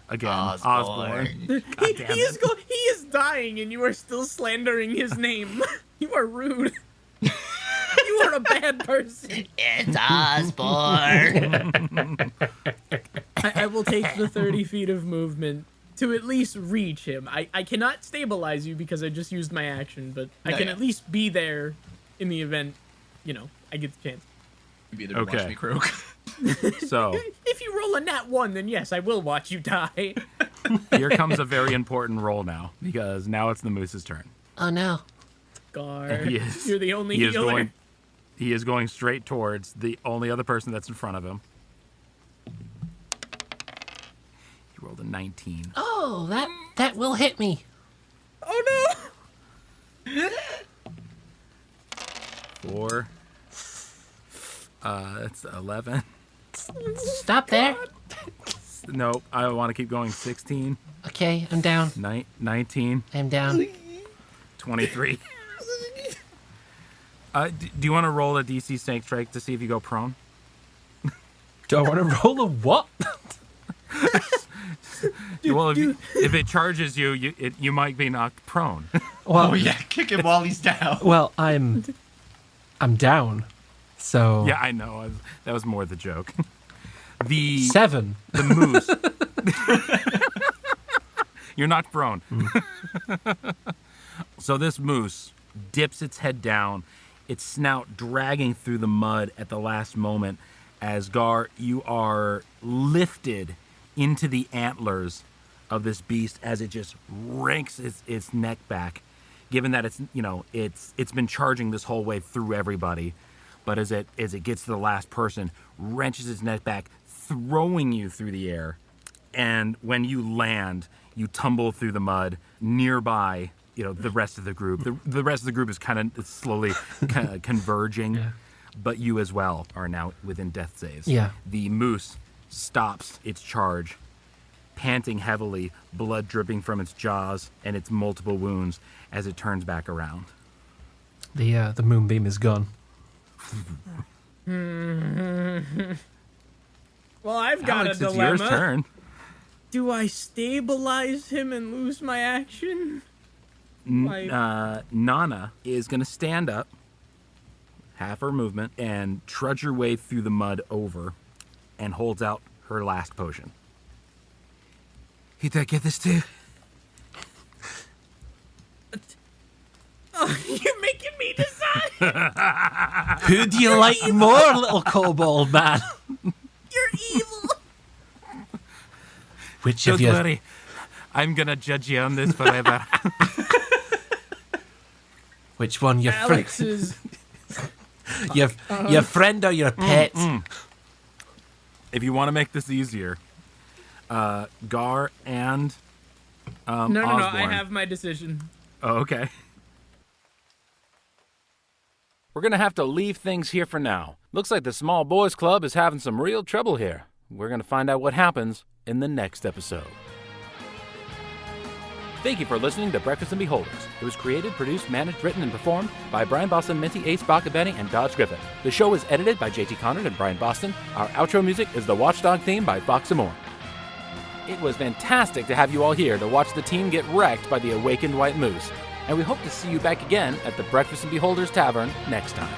again. Osborne. He is dying, and you are still slandering his name. You are rude. You are a bad person. It's Osborne. I will take the 30 feet of movement to at least reach him. I cannot stabilize you because I just used my action, but I can yeah. at least be there in the event I get the chance. You'd be there to watch Okay. me croak. So If you roll a nat 1, then yes, I will watch you die. here comes a very important roll now, because now it's the moose's turn. Oh no. Gar, He is- you're the only He is healer. going straight towards the only other person that's in front of him. He rolled a 19. Oh, that will hit me. Oh no! 4. That's 11. Stop there. Nope, I want to keep going. 16, Okay, I'm down. 19, I'm down. 23. Do you want to roll a DC strength to see if you go prone? Do I want to roll a what? Well, if it charges you, you might be knocked prone. Well, Oh yeah, kick him while he's down. well, I'm down. So Yeah, I know. That was more the joke. The 7. the moose. You're not prone. So this moose dips its head down, its snout dragging through the mud at the last moment as Gar, you are lifted into the antlers of this beast as it just ranks its neck back, given that it's been charging this whole way through everybody. But as it gets to the last person, wrenches its neck back, throwing you through the air. And when you land, you tumble through the mud nearby, the rest of the group. The rest of the group is kind of slowly converging, but you as well are now within death saves. Yeah. The moose stops its charge, panting heavily, blood dripping from its jaws and its multiple wounds as it turns back around. The moonbeam is gone. Well, I've got Alex, a it's dilemma. your turn. Do I stabilize him and lose my action? Nana is going to stand up, half her movement, and trudge her way through the mud over and holds out her last potion. Did I get this too? Oh, you're making me decide. Who do you like more, little kobold man? You're evil. Which Don't of you? worry. I'm going to judge you on this forever. Which one? Your Alex is. your friend or your pet? If you want to make this easier, Gar and No, I Osborne. have my decision. Oh, okay. We're going to have to leave things here for now. Looks like the Small Boys Club is having some real trouble here. We're going to find out what happens in the next episode. Thank you for listening to Breakfast and Beholders. It was created, produced, managed, written, and performed by Brian Boston, Minty, Ace, Baca Benny, and Dodge Griffin. The show is edited by JT Conard and Brian Boston. Our outro music is the Watchdog theme by Fox and More. It was fantastic to have you all here to watch the team get wrecked by the awakened white moose. And we hope to see you back again at the Breakfast and Beholders Tavern next time.